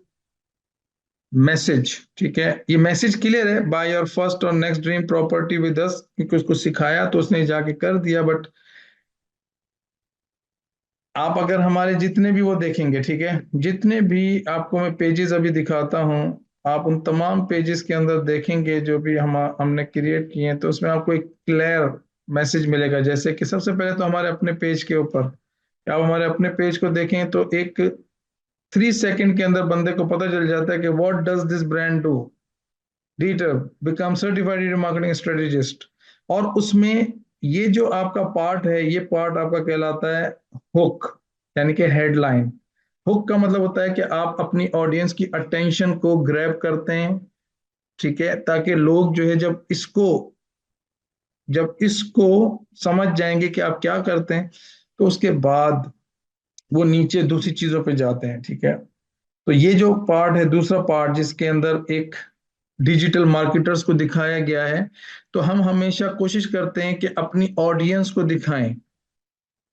message. ठीक है, ये मैसेज क्लियर है, बाय योर फर्स्ट और next dream property with us, क्योंकि उसको सिखाया तो उसने जाके कर दिया। बट आप अगर हमारे जितने भी वो देखेंगे, ठीक है, जितने भी आपको मैं पेजेस अभी दिखाता हूं, आप उन तमाम पेजेस के अंदर देखेंगे जो भी हमने क्रिएट किए हैं, तो उसमें आपको एक क्लियर मैसेज मिलेगा। जैसे कि सबसे पहले तो हमारे अपने पेज के ऊपर, आप हमारे अपने पेज को देखें तो एक 3 सेकंड के अंदर बंदे को पता चल जाता है कि what does this brand do, डीटर become certified digital marketing strategist. और उसमें ये जो आपका पार्ट है, ये पार्ट आपका कहलाता है हुक, यानी कि हेडलाइन। हुक का मतलब होता है कि आप अपनी ऑडियंस की अटेंशन को ग्रैब करते हैं, ठीक है, ताकि लोग जो है जब इसको समझ जाएंगे कि आप क्या करते हैं, तो उसके बाद वो नीचे दूसरी चीजों पे जाते हैं। ठीक है, तो ये जो पार्ट है, दूसरा पार्ट जिसके अंदर एक डिजिटल मार्केटर्स को दिखाया गया है, तो हम हमेशा कोशिश करते हैं कि अपनी ऑडियंस को दिखाएं।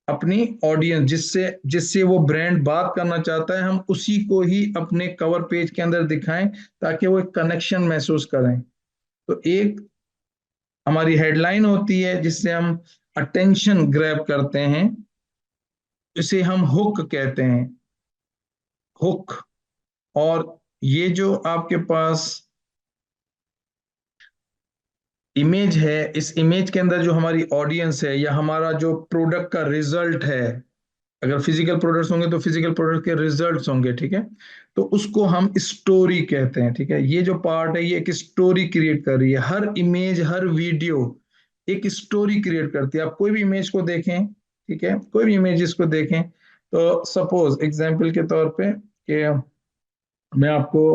अपनी ऑडियंस जिससे जिससे वो ब्रांड बात करना चाहता है, हम उसी को ही अपने कवर पेज के अंदर दिखाएं, ताकि वो एक कनेक्शन महसूस करें। तो एक हमारी हेडलाइन होती है जिससे हम अटेंशन ग्रैब करते हैं, इसे हम हुक कहते हैं, हुक। और ये जो आपके पास इमेज है, इस इमेज के अंदर जो हमारी ऑडियंस है या हमारा जो प्रोडक्ट का रिजल्ट है, अगर फिजिकल प्रोडक्ट्स होंगे तो फिजिकल प्रोडक्ट के रिजल्ट्स होंगे। ठीक है, तो उसको हम स्टोरी कहते हैं। ठीक है, ये जो पार्ट है ये एक स्टोरी क्रिएट कर रही है। हर इमेज, हर वीडियो एक स्टोरी क्रिएट करती है। आप कोई भी इमेज को देखें, ठीक है, कोई भी इमेजेस को देखें, तो सपोज एग्जांपल के तौर पे कि मैं आपको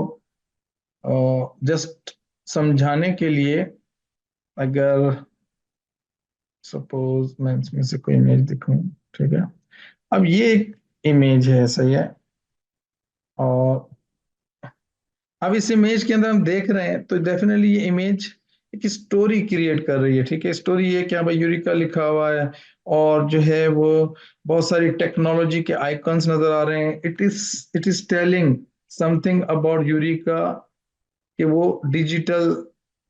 जस्ट समझाने के लिए, अगर सपोज मैं इसमें से कोई इमेज दिखाऊं, ठीक है, अब ये एक इमेज है, सही है, और अब इस इमेज के अंदर हम देख रहे हैं तो डेफिनेटली ये इमेज एक स्टोरी क्रिएट कर रही है। ठीक है, स्टोरी ये क्या भाई, यूरिका लिखा हुआ है, और जो है वो बहुत सारी टेक्नोलॉजी के आइकन्स नजर आ रहे हैं। It is telling something about Eureka, कि वो डिजिटल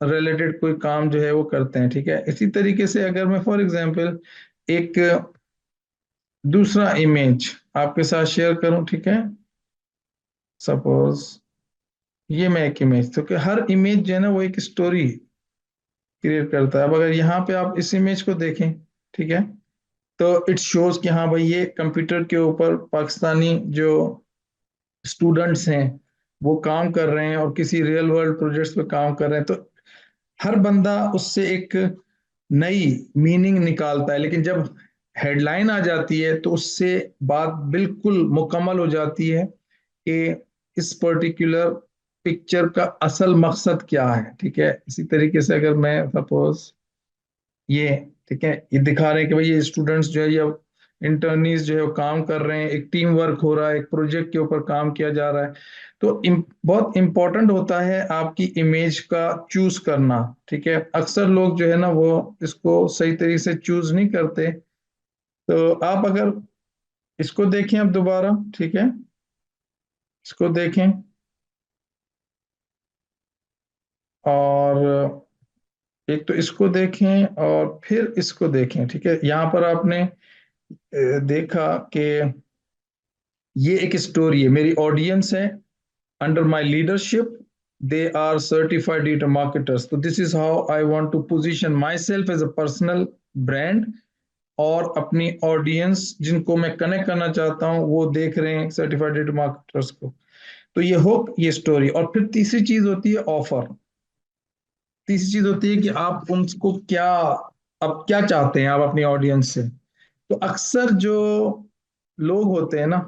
रिलेटेड कोई काम जो है वो करते हैं। ठीक है, इसी तरीके से अगर मैं फॉर एग्जांपल एक दूसरा इमेज आपके साथ शेयर करूं, ठीक है, सपोज ये मैं एक इमेज, तो कि हर इमेज जो है ना वो एक स्टोरी क्रिएट करता है। अब अगर यहाँ पे आप इस इमेज को देखें, ठीक है, तो इट शोज कि हाँ भाई ये कंप्यूटर के ऊपर पाकिस्तानी जो स्टूडेंट्स हैं वो काम कर रहे हैं और किसी रियल वर्ल्ड प्रोजेक्ट्स पे काम कर रहे हैं। तो हर बंदा उससे एक नई मीनिंग निकालता है, लेकिन जब हेडलाइन आ जाती है तो उससे बात बिल्कुल मुकम्मल हो जाती है कि इस पर्टिकुलर पिक्चर का असल मकसद क्या है। ठीक है, इसी तरीके से अगर मैं सपोज ये, ठीक है, ये दिखा रहे हैं कि भाई ये स्टूडेंट्स जो है, ये इंटर्नीज जो है वो काम कर रहे हैं, एक टीम वर्क हो रहा है, एक प्रोजेक्ट के ऊपर काम किया जा रहा है। तो बहुत इंपॉर्टेंट होता है आपकी इमेज का चूज करना। ठीक है, अक्सर लोग जो है ना वो इसको सही तरीके से चूज नहीं करते। तो आप अगर इसको देखें अब दोबारा, ठीक है, इसको देखें और एक तो इसको देखें और फिर इसको देखें। ठीक है, यहाँ पर आपने देखा कि ये एक स्टोरी है, मेरी ऑडियंस है, under my leadership they are certified digital marketers, तो this is how I want to position myself as a personal brand. और अपनी ऑडियंस जिनको मैं कनेक्ट करना चाहता हूँ वो देख रहे हैं सर्टिफाइड डिजिटल मार्केटर्स को। तो ये होप, ये स्टोरी। और फिर तीसरी चीज होती है ऑफर। तीसरी चीज होती है कि आप उनको क्या, अब क्या चाहते हैं आप अपनी ऑडियंस से। तो अक्सर जो लोग होते हैं ना,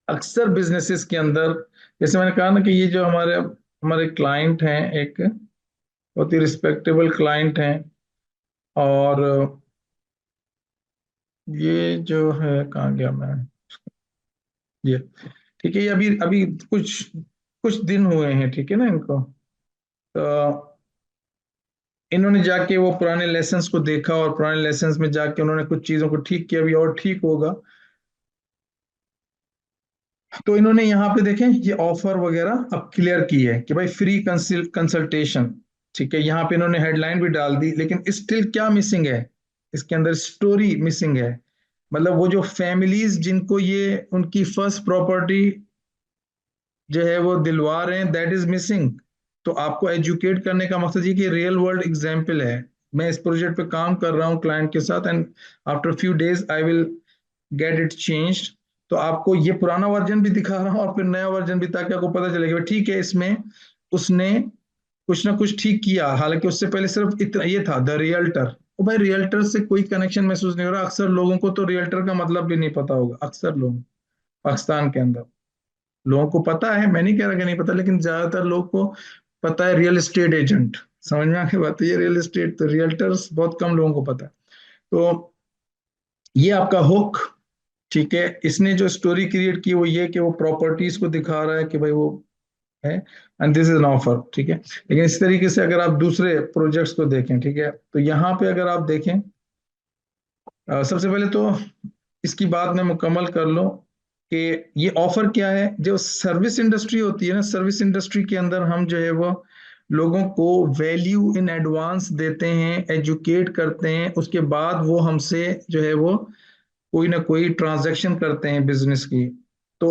अक्सर बिजनेसेस के अंदर, जैसे मैंने कहा ना कि ये जो हमारे हमारे क्लाइंट हैं, एक बहुत ही रिस्पेक्टेबल क्लाइंट हैं, और ये जो है, कहाँ गया मैं, ये ठीक है, ये अभी अभी कुछ कुछ दिन हुए हैं, ठीक है ना इनको। तो इन्होंने जाके वो पुराने लेसन्स को देखा और पुराने लेसन्स में जाके उन्होंने कुछ चीजों को ठीक किया, अभी और ठीक होगा। तो इन्होंने यहाँ पे देखें ये ऑफर वगैरह अब क्लियर की है कि भाई फ्री कंसल्टेशन। ठीक है, यहाँ पे इन्होंने हेडलाइन भी डाल दी, लेकिन स्टिल क्या मिसिंग है, इसके अंदर स्टोरी मिसिंग है। मतलब वो जो फैमिलीज जिनको ये उनकी फर्स्ट प्रॉपर्टी जो है वो दिलवा रहे हैं, दैट इज मिसिंग। तो आपको एजुकेट करने का मकसद ये कि रियल वर्ल्ड एग्जाम्पल है। मैं इस प्रोजेक्ट पे काम कर रहा हूँ क्लाइंट के साथ, and after few days I will get it changed. तो आपको ये पुराना वर्जन भी दिखा रहा हूँ और फिर नया वर्जन भी, ताकि आपको पता चले कि भाई ठीक है, इसमें उसने कुछ ना कुछ ठीक किया। हालांकि उससे पहले सिर्फ इतना ये था, द रियल्टर। तो भाई रियल्टर से कोई कनेक्शन महसूस नहीं हो रहा। अक्सर लोगों को तो रियल्टर का मतलब भी नहीं पता होगा, अक्सर लोग पाकिस्तान के अंदर। लोगों को पता है, मैं नहीं कह रहा कि नहीं पता, लेकिन ज्यादातर लोग को पता है रियल एस्टेट एजेंट। समझ में आके बात है, ये रियल एस्टेट, तो रियल्टर्स बहुत कम लोगों को पता है। तो ये आपका हुक। ठीक है, इसने जो स्टोरी क्रिएट की वो ये कि वो प्रॉपर्टीज को दिखा रहा है कि भाई वो है, and this is an offer. ठीक है, लेकिन इस तरीके से अगर आप दूसरे प्रोजेक्ट्स को देखें, ठीक है, तो यहाँ पे अगर आप देखें, सबसे पहले तो इसकी बात मैं मुकम्मल कर लूं कि ये ऑफर क्या है। जो सर्विस इंडस्ट्री होती है ना, सर्विस इंडस्ट्री के अंदर हम जो है वो लोगों को वैल्यू इन एडवांस देते हैं, एजुकेट करते हैं, उसके बाद वो हमसे जो है वो कोई ना कोई ट्रांजैक्शन करते हैं बिजनेस की। तो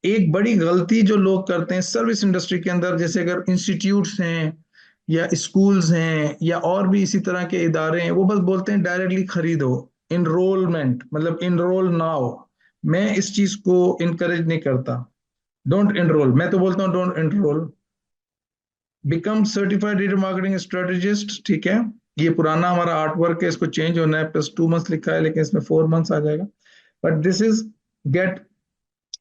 एक बड़ी गलती जो लोग करते हैं सर्विस इंडस्ट्री के अंदर, जैसे अगर इंस्टीट्यूट्स हैं या स्कूल्स हैं या और भी इसी तरह के इदारे हैं, वो बस बोलते हैं डायरेक्टली खरीदो, इनरोलमेंट, मतलब इनरोल नाउ। मैं इस चीज को इनकरेज नहीं करता। डोंट एनरोल, मैं तो बोलता हूँ don't enrol, become certified digital marketing strategist. ठीक है, ये पुराना हमारा आर्ट वर्क है, इसको चेंज होना है, +2 मंथ्स लिखा है लेकिन इसमें 4 मंथ्स आ जाएगा। बट दिस इज गेट,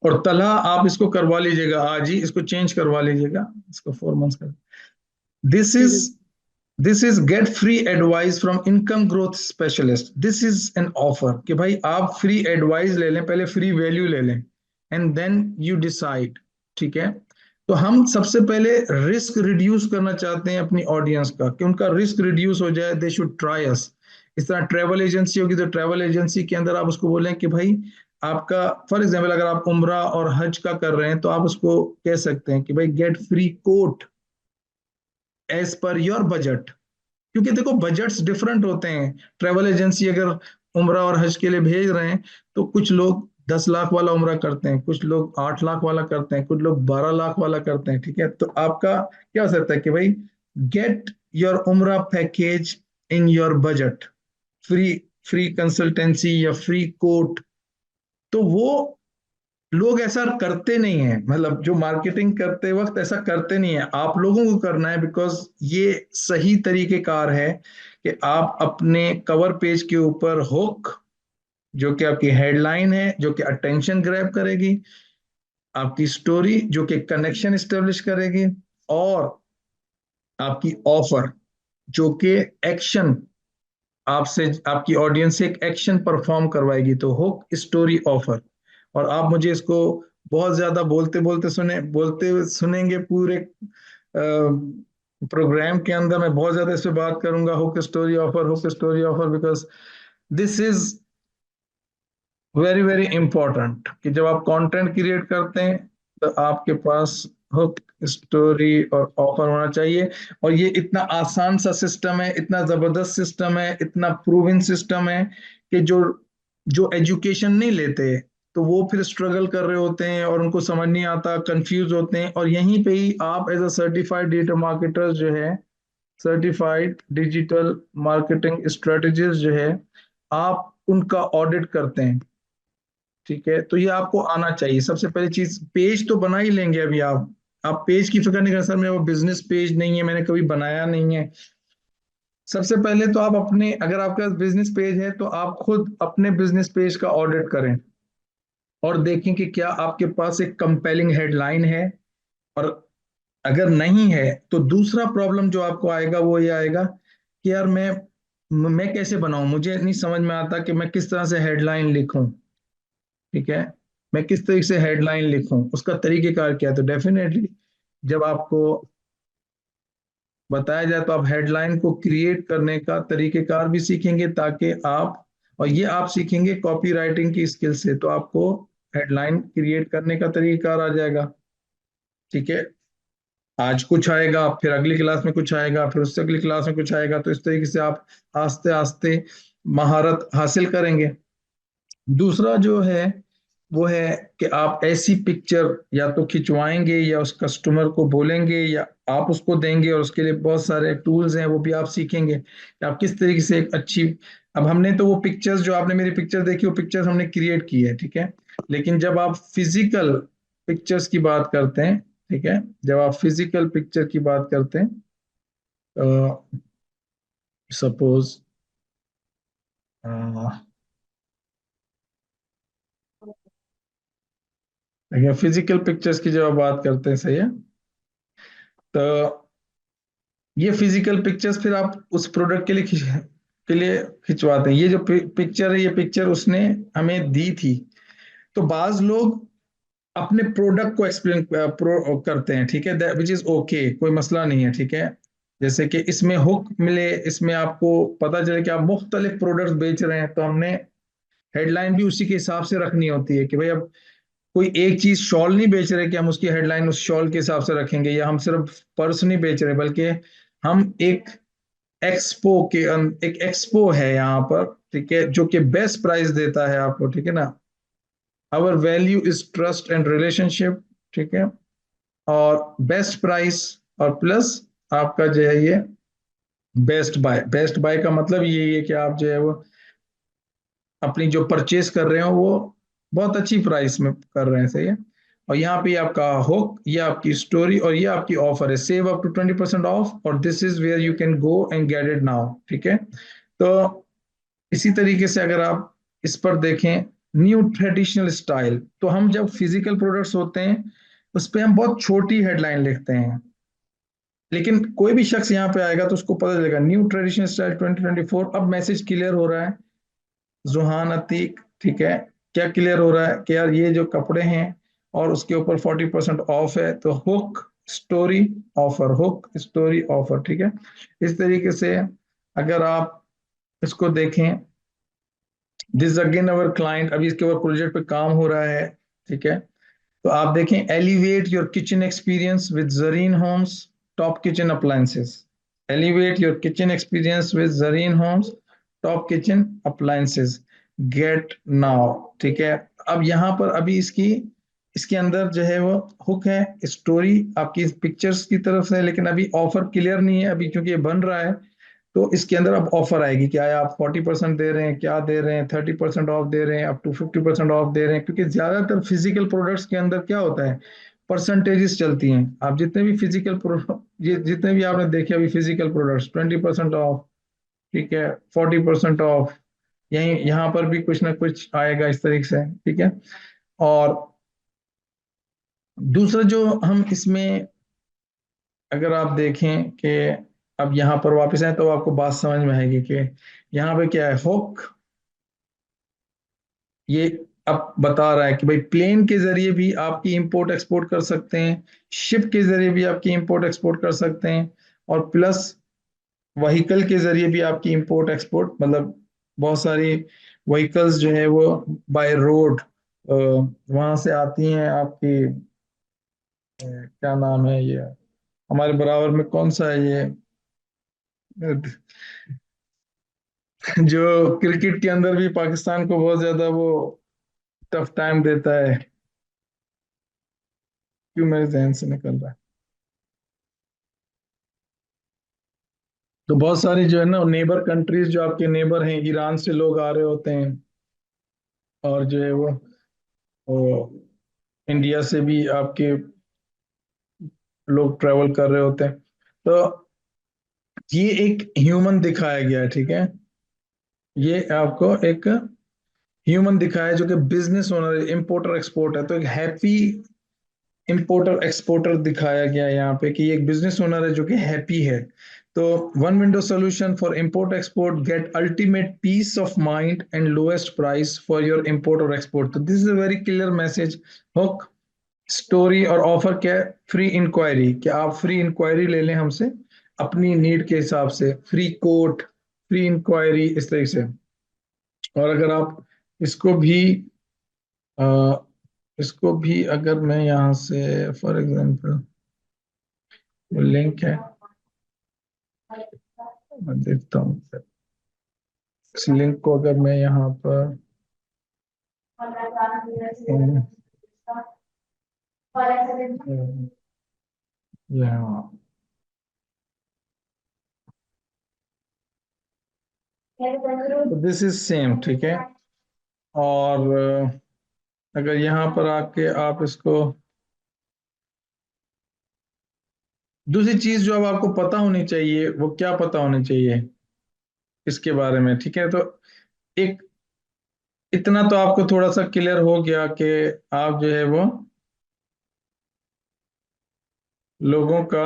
और तलहा आप इसको करवा लीजिएगा आज ही, इसको चेंज करवा लीजिएगा, इसको 4 मंथ्स कर। This is, this is get free advice from income growth specialist, this is an offer कि भाई आप फ्री एडवाइस ले लें, पहले फ्री वैल्यू ले लें, एंड देन यू डिसाइड। ठीक है, तो हम सबसे पहले रिस्क रिड्यूस करना चाहते हैं अपनी ऑडियंस का, कि उनका रिस्क रिड्यूस हो जाए, दे शुड ट्राई अस। इस तरह ट्रैवल एजेंसी होगी तो ट्रैवल एजेंसी के अंदर आप उसको बोलें कि भाई आपका, फॉर एग्जाम्पल अगर आप उम्रा और हज का कर रहे हैं तो आप उसको कह सकते हैं कि भाई get free quote as per your budget. क्योंकि देखो बजट्स डिफरेंट होते हैं। ट्रैवल एजेंसी अगर उम्रा और हज के लिए भेज रहे हैं तो कुछ लोग 10 लाख वाला उम्रा करते हैं, कुछ लोग 8 लाख वाला करते हैं, कुछ लोग 12 लाख वाला करते हैं। ठीक है, तो आपका क्या हो सकता है कि भाई गेट योर उम्रा package in your budget, free, free consultancy या फ्री कोट। तो वो लोग ऐसा करते नहीं है, मतलब जो मार्केटिंग करते वक्त ऐसा करते नहीं है, आप लोगों को करना है, बिकॉज ये सही तरीकेकार है कि आप अपने कवर पेज के ऊपर हुक, जो कि आपकी हेडलाइन है, जो कि अटेंशन ग्रैब करेगी, आपकी स्टोरी जो कि कनेक्शन स्टेब्लिश करेगी, और आपकी ऑफर जो कि एक्शन आपसे, आपकी ऑडियंस से एक एक्शन परफॉर्म करवाएगी, तो हुक स्टोरी ऑफर। और आप मुझे इसको बहुत ज्यादा बोलते हुए सुनेंगे पूरे प्रोग्राम के अंदर। मैं बहुत ज्यादा इस पे बात करूंगा, hook story offer, hook story offer, because this is very very important कि जब आप कंटेंट क्रिएट करते हैं तो आपके पास हुक स्टोरी और ऑफर होना चाहिए। और ये इतना आसान सा सिस्टम है, इतना जबरदस्त सिस्टम है, इतना प्रूवन सिस्टम है कि जो जो एजुकेशन नहीं लेते तो वो फिर स्ट्रगल कर रहे होते हैं और उनको समझ नहीं आता, कंफ्यूज होते हैं। और यहीं पे ही आप as a certified digital marketer जो है, सर्टिफाइड डिजिटल मार्केटिंग स्ट्रेटजिस्ट जो है, आप उनका ऑडिट करते हैं। ठीक है, तो ये आपको आना चाहिए। सबसे पहली चीज, पेज तो बना ही लेंगे अभी आप पेज की फिक्र नहीं कर, सर मेरा वो बिजनेस पेज नहीं है, मैंने कभी बनाया नहीं है। सबसे पहले तो आप अपने, अगर आपका बिजनेस पेज है तो आप खुद अपने बिजनेस पेज का ऑडिट करें और देखें कि क्या आपके पास एक कंपेलिंग हेडलाइन है। और अगर नहीं है तो दूसरा प्रॉब्लम जो आपको आएगा वो ये आएगा कि यार मैं कैसे बनाऊं, मुझे नहीं समझ में आता कि मैं किस तरह से हेडलाइन लिखूं। ठीक है, मैं किस तरीके से हेडलाइन लिखूं, उसका तरीकेकार क्या है। तो डेफिनेटली जब आपको बताया जाए तो आप हेडलाइन को क्रिएट करने का तरीकेकार भी सीखेंगे, ताकि आप, और ये आप सीखेंगे कॉपी राइटिंग की स्किल से, तो आपको हेडलाइन क्रिएट करने का तरीकेकार आ जाएगा। ठीक है, आज कुछ आएगा, फिर अगली क्लास में कुछ आएगा, फिर उससे अगली क्लास में कुछ आएगा, तो इस तरीके से आप आस्ते आस्ते महारत हासिल करेंगे। दूसरा जो है वो है कि आप ऐसी पिक्चर या तो खिंचवाएंगे या उस कस्टमर को बोलेंगे या आप उसको देंगे, और उसके लिए बहुत सारे टूल्स हैं वो भी आप सीखेंगे कि आप किस तरीके से एक अच्छी, अब हमने तो वो पिक्चर्स, जो आपने मेरी पिक्चर देखी वो पिक्चर्स हमने क्रिएट की है, ठीक है। लेकिन जब आप फिजिकल पिक्चर्स की बात करते हैं, ठीक है, जब आप फिजिकल पिक्चर की बात करते हैं, सपोज देखिए फिजिकल पिक्चर्स की जब आप बात करते हैं, सही है, तो ये फिजिकल पिक्चर्स फिर आप उस प्रोडक्ट के लिए खिंचवाते हैं। ये जो पिक्चर है, ये पिक्चर उसने हमें दी थी। तो बाज लोग अपने प्रोडक्ट को एक्सप्लेन करते हैं, ठीक है, विच इज ओके, कोई मसला नहीं है, ठीक है। जैसे कि इसमें हुक मिले, इसमें आपको पता चले कि आप मुख्तलिफ प्रोडक्ट्स बेच रहे हैं, तो हमने हेडलाइन भी उसी के हिसाब से रखनी होती है कि भाई अब कोई एक चीज शॉल नहीं बेच रहे कि हम उसकी हेडलाइन उस शॉल के हिसाब से रखेंगे, या हम सिर्फ पर्स नहीं बेच रहे, बल्कि हम एक एक्सपो है यहाँ पर, ठीक है, जो कि बेस्ट प्राइस देता है आपको, ठीक है ना। Our value is trust and relationship, ठीक है, और बेस्ट प्राइस, और प्लस आपका जो है ये बेस्ट बाय। बेस्ट बाय का मतलब ये है कि आप जो है वो अपनी जो परचेज कर रहे हो वो बहुत अच्छी प्राइस में कर रहे हैं, सही है। और यहाँ पे आपका हुक, ये आपकी स्टोरी, और ये आपकी ऑफर है, सेव अप टू 20% ऑफ, और this is where you can go and get it now, ठीक है। तो इसी तरीके से अगर आप इस पर देखें, न्यू ट्रेडिशनल स्टाइल, तो हम जब फिजिकल प्रोडक्ट्स होते हैं उस पर हम बहुत छोटी हेडलाइन लिखते हैं, लेकिन कोई भी शख्स यहाँ पे आएगा तो उसको पता चलेगा न्यू ट्रेडिशनल स्टाइल 2024, अब मैसेज क्लियर हो रहा है। जुहान अतीक, ठीक है, क्या क्लियर हो रहा है कि यार ये जो कपड़े हैं और उसके ऊपर 40% ऑफ है, तो hook story offer, hook story offer, ठीक है। इस तरीके से अगर आप इसको देखें, दिस अगेन अवर क्लाइंट, अभी इसके ऊपर प्रोजेक्ट पे काम हो रहा है, ठीक है। तो आप देखें, elevate your kitchen experience with Zarin Homes top kitchen appliances, elevate your kitchen experience with Zarin Homes top kitchen appliances, get now, ठीक है। अब यहाँ पर अभी इसकी, इसके अंदर जो है वो हुक है, स्टोरी आपकी पिक्चर्स की तरफ से, लेकिन अभी ऑफर क्लियर नहीं है अभी, क्योंकि ये बन रहा है। तो इसके अंदर अब ऑफर आएगी, क्या है, आप 40% दे रहे हैं, क्या दे रहे हैं, 30% ऑफ दे रहे हैं, अप टू 50% ऑफ दे रहे हैं, क्योंकि ज्यादातर फिजिकल प्रोडक्ट्स के अंदर क्या होता है, परसेंटेजेस चलती हैं। आप जितने भी फिजिकल ये जितने भी आपने देखे अभी फिजिकल प्रोडक्ट्स, 20% ऑफ, ठीक है, 40% ऑफ, यही यहाँ पर भी कुछ ना कुछ आएगा इस तरीके से, ठीक है। और दूसरा जो हम इसमें, अगर आप देखें कि अब यहाँ पर वापस आए तो आपको बात समझ में आएगी कि यहाँ पे क्या है। हुक ये अब बता रहा है कि भाई प्लेन के जरिए भी आपकी इंपोर्ट एक्सपोर्ट कर सकते हैं, शिप के जरिए भी आपकी इंपोर्ट एक्सपोर्ट कर सकते हैं, और प्लस व्हीकल के जरिए भी आपकी इंपोर्ट एक्सपोर्ट, मतलब बहुत सारी व्हीकल्स जो है वो बाय रोड वहां से आती हैं आपकी, क्या नाम है ये, हमारे बराबर में कौन सा है ये जो क्रिकेट के अंदर भी पाकिस्तान को बहुत ज्यादा वो टफ टाइम देता है, क्यों मेरे जहन से निकल रहा है। तो बहुत सारी जो है ना नेबर कंट्रीज, जो आपके नेबर हैं, ईरान से लोग आ रहे होते हैं, और जो है वो इंडिया से भी आपके लोग ट्रेवल कर रहे होते हैं। तो ये एक ह्यूमन दिखाया गया है, ठीक है। ये आपको एक ह्यूमन दिखाया है जो कि बिजनेस ओनर, इंपोर्टर एक्सपोर्टर है, तो एक हैप्पी इंपोर्टर एक्सपोर्टर दिखाया गया है यहाँ पे कि ये एक बिजनेस ओनर है जो कि हैप्पी है। तो one window solution for import export, get ultimate peace of mind and lowest price for your import और एक्सपोर्ट। तो this is a very clear message. Hook story और ऑफर क्या है? फ्री इंक्वायरी, कि आप फ्री इंक्वायरी ले लें हमसे अपनी नीड के हिसाब से, फ्री कोट, फ्री इंक्वायरी, इस तरह से। और अगर आप इसको भी अ, इसको भी अगर मैं यहाँ से फॉर एग्जांपल लिंक है, मैं देखता हूँ इस लिंक को, अगर मैं यहाँ पर यहाँ, तो दिस इज सेम, ठीक है। और अगर यहाँ पर आके आप इसको, दूसरी चीज जो अब आपको पता होनी चाहिए, वो क्या पता होनी चाहिए इसके बारे में, ठीक है। तो एक इतना तो आपको थोड़ा सा क्लियर हो गया कि आप जो है वो लोगों का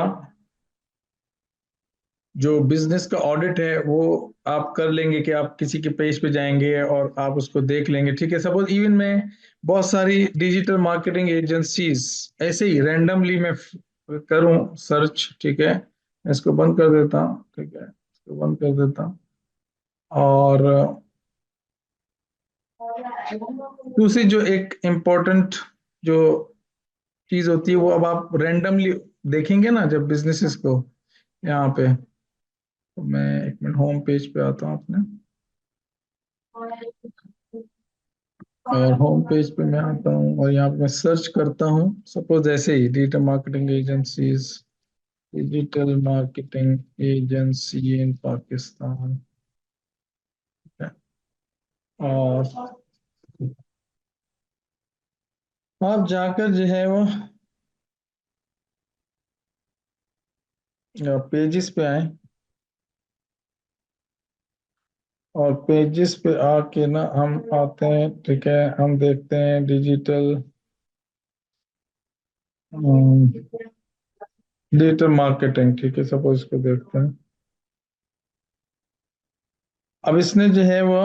जो बिजनेस का ऑडिट है वो आप कर लेंगे, कि आप किसी के पेज पे जाएंगे और आप उसको देख लेंगे, ठीक है। सपोज इवन मैं बहुत सारी डिजिटल मार्केटिंग एजेंसीज ऐसे ही रैंडमली मैं करूं सर्च, ठीक है। मैं इसको बंद कर देता हूं, ठीक है, इसको बंद कर देता हूं। और दूसरी जो एक इम्पोर्टेंट जो चीज होती है, वो अब आप रैंडमली देखेंगे ना जब बिजनेसेस को यहाँ पे, तो मैं एक मिनट होम पेज पे आता हूँ अपने, और होम पेज पे मैं आता हूँ और यहाँ पे मैं सर्च करता हूँ, सपोज ऐसे ही डिजिटल मार्केटिंग एजेंसी इन पाकिस्तान, और आप जाकर जो है वो पेजेस पे आए, और पेजेस पे आके ना हम आते हैं, ठीक है, हम देखते हैं डिजिटल डिजिटल मार्केटिंग, ठीक है, सपोज इसको देखते हैं। अब इसने जो है वो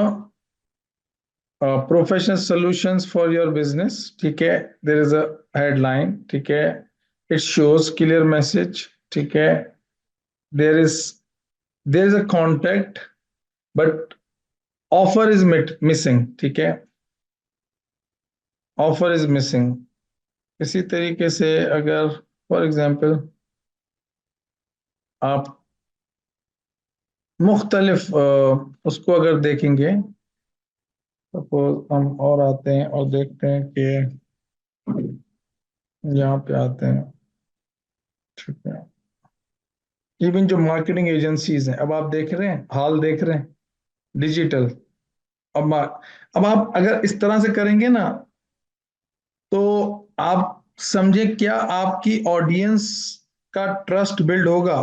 professional solutions for your business, ठीक है, देयर इज अ हेडलाइन, ठीक है, इट शोज क्लियर मैसेज, ठीक है, there is there is a contact, but offer is missing, ठीक है, ऑफर इज मिसिंग। इसी तरीके से अगर फॉर एग्जांपल आप मुख्तलिफ उसको अगर देखेंगे, सपोज हम और आते हैं और देखते हैं कि यहाँ पे आते हैं, ठीक है, इवन जो मार्केटिंग एजेंसीज हैं, अब आप देख रहे हैं, हाल देख रहे हैं डिजिटल। अब अब आप अगर इस तरह से करेंगे ना, तो आप समझे क्या आपकी ऑडियंस का ट्रस्ट बिल्ड होगा।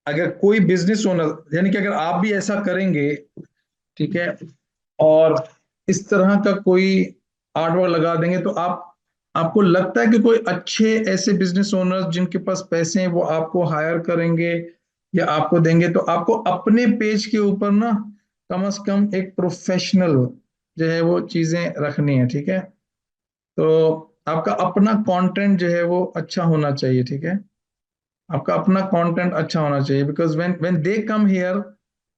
अगर कोई बिजनेस ओनर, यानी कि अगर आप भी ऐसा करेंगे, ठीक है, और इस तरह का कोई आर्ट वर्क लगा देंगे, तो आप आपको लगता है कि कोई अच्छे ऐसे बिजनेस ओनर्स जिनके पास पैसे हैं वो आपको हायर करेंगे या आपको देंगे, तो आपको अपने पेज के ऊपर ना कम से कम एक प्रोफेशनल जो है वो चीजें रखनी है, ठीक है। तो आपका अपना कंटेंट जो है वो अच्छा होना चाहिए, ठीक है। आपका अपना कंटेंट अच्छा होना चाहिए, because when when they come here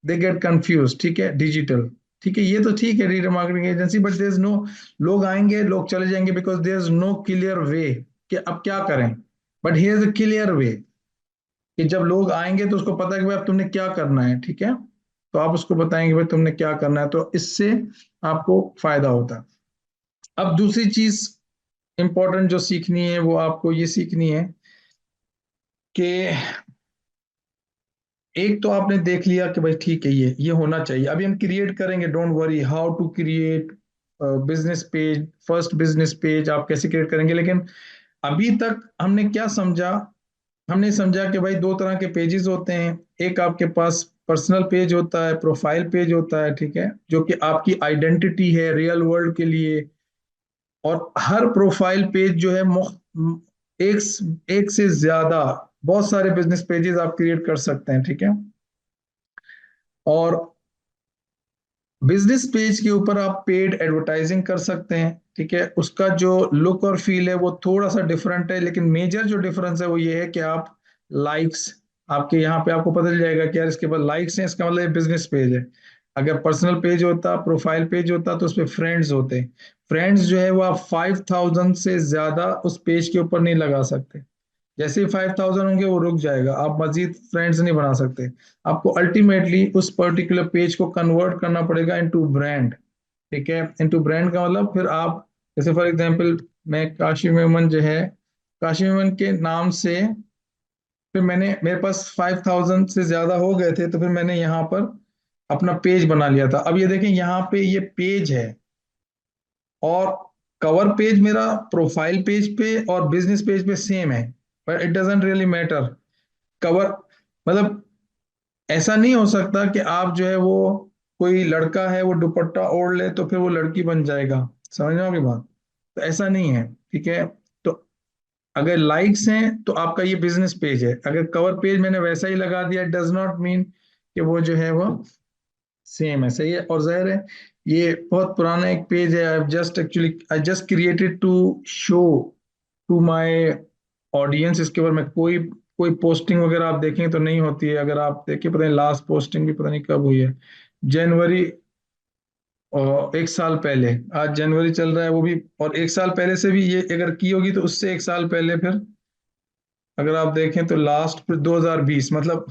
they get confuse, ठीक है, डिजिटल। ठीक है, ये तो ठीक है digital marketing agency, but there is no, लोग आएंगे लोग चले जाएंगे, because there is no clear way कि अब क्या करें। But here is a clear way कि जब लोग आएंगे तो उसको पता है कि भाई अब तुमने क्या करना है, ठीक है। तो आप उसको बताएंगे भाई तुमने क्या करना है, तो इससे आपको फायदा होता है। अब दूसरी चीज इंपॉर्टेंट जो सीखनी है वो आपको ये सीखनी है कि एक तो आपने देख लिया कि भाई ठीक है ये होना चाहिए, अभी हम क्रिएट करेंगे, don't worry how to create business page, first business page आप कैसे क्रिएट करेंगे। लेकिन अभी तक हमने क्या समझा, हमने समझा कि भाई दो तरह के पेजेस होते हैं। एक आपके पास पर्सनल पेज होता है, प्रोफाइल पेज होता है, ठीक है, जो कि आपकी आइडेंटिटी है रियल वर्ल्ड के लिए। और हर प्रोफाइल पेज जो है एक से ज्यादा बहुत सारे बिजनेस पेजेस आप क्रिएट कर सकते हैं, ठीक है। और बिजनेस पेज के ऊपर आप पेड एडवर्टाइजिंग कर सकते हैं, ठीक है। उसका जो लुक और फील है वो थोड़ा सा डिफरेंट है, लेकिन मेजर जो डिफरेंस है वो ये है कि आप लाइक्स, आपके यहाँ पे आपको पता चल जाएगा कि यार इसके बाद लाइक्स हैं, इसका मतलब बिजनेस पेज है। अगर पर्सनल पेज होता, प्रोफाइल पेज होता, तो उस पर फ्रेंड्स होते। फ्रेंड्स जो है वो आप 5,000 से ज्यादा उस पेज के ऊपर नहीं लगा सकते। जैसे ही 5,000 होंगे वो रुक जाएगा, आप मजीद फ्रेंड्स नहीं बना सकते। आपको अल्टीमेटली उस पर्टिकुलर पेज को कन्वर्ट करना पड़ेगा इनटू ब्रांड, ठीक है। इनटू ब्रांड का मतलब फिर आप, जैसे फॉर एग्जांपल मैं काशी मेमन जो है, काशी मेमन के नाम से फिर मैंने, मेरे पास 5,000 से ज्यादा हो गए थे, तो फिर मैंने यहाँ पर अपना पेज बना लिया था। अब ये देखें यहाँ पे ये पेज है, और कवर पेज मेरा प्रोफाइल पेज पे और बिजनेस पेज पे सेम है, पर it doesn't really matter. Cover मतलब ऐसा नहीं हो सकता कि आप जो है वो, कोई लड़का है वो दुपट्टा ओढ़ ले तो फिर वो लड़की बन जाएगा, समझ में आपकी बात। तो ऐसा नहीं है, ठीक है। तो अगर लाइक्स हैं तो आपका ये बिजनेस पेज है, अगर कवर पेज मैंने वैसा ही लगा दिया, डज नॉट मीन कि वो जो है वो सेम है, सही है। और जाहिर है ये बहुत पुराना एक पेज है, I just created to show to my audience. इसके ऊपर मैं कोई कोई पोस्टिंग वगैरह आप देखें तो नहीं होती है। अगर आप देखिए, पता नहीं लास्ट पोस्टिंग भी पता नहीं कब हुई है, जनवरी, और एक साल पहले, आज जनवरी चल रहा है वो भी, और एक साल पहले से भी ये अगर की होगी तो उससे एक साल पहले फिर अगर आप देखें तो लास्ट फिर 2020, मतलब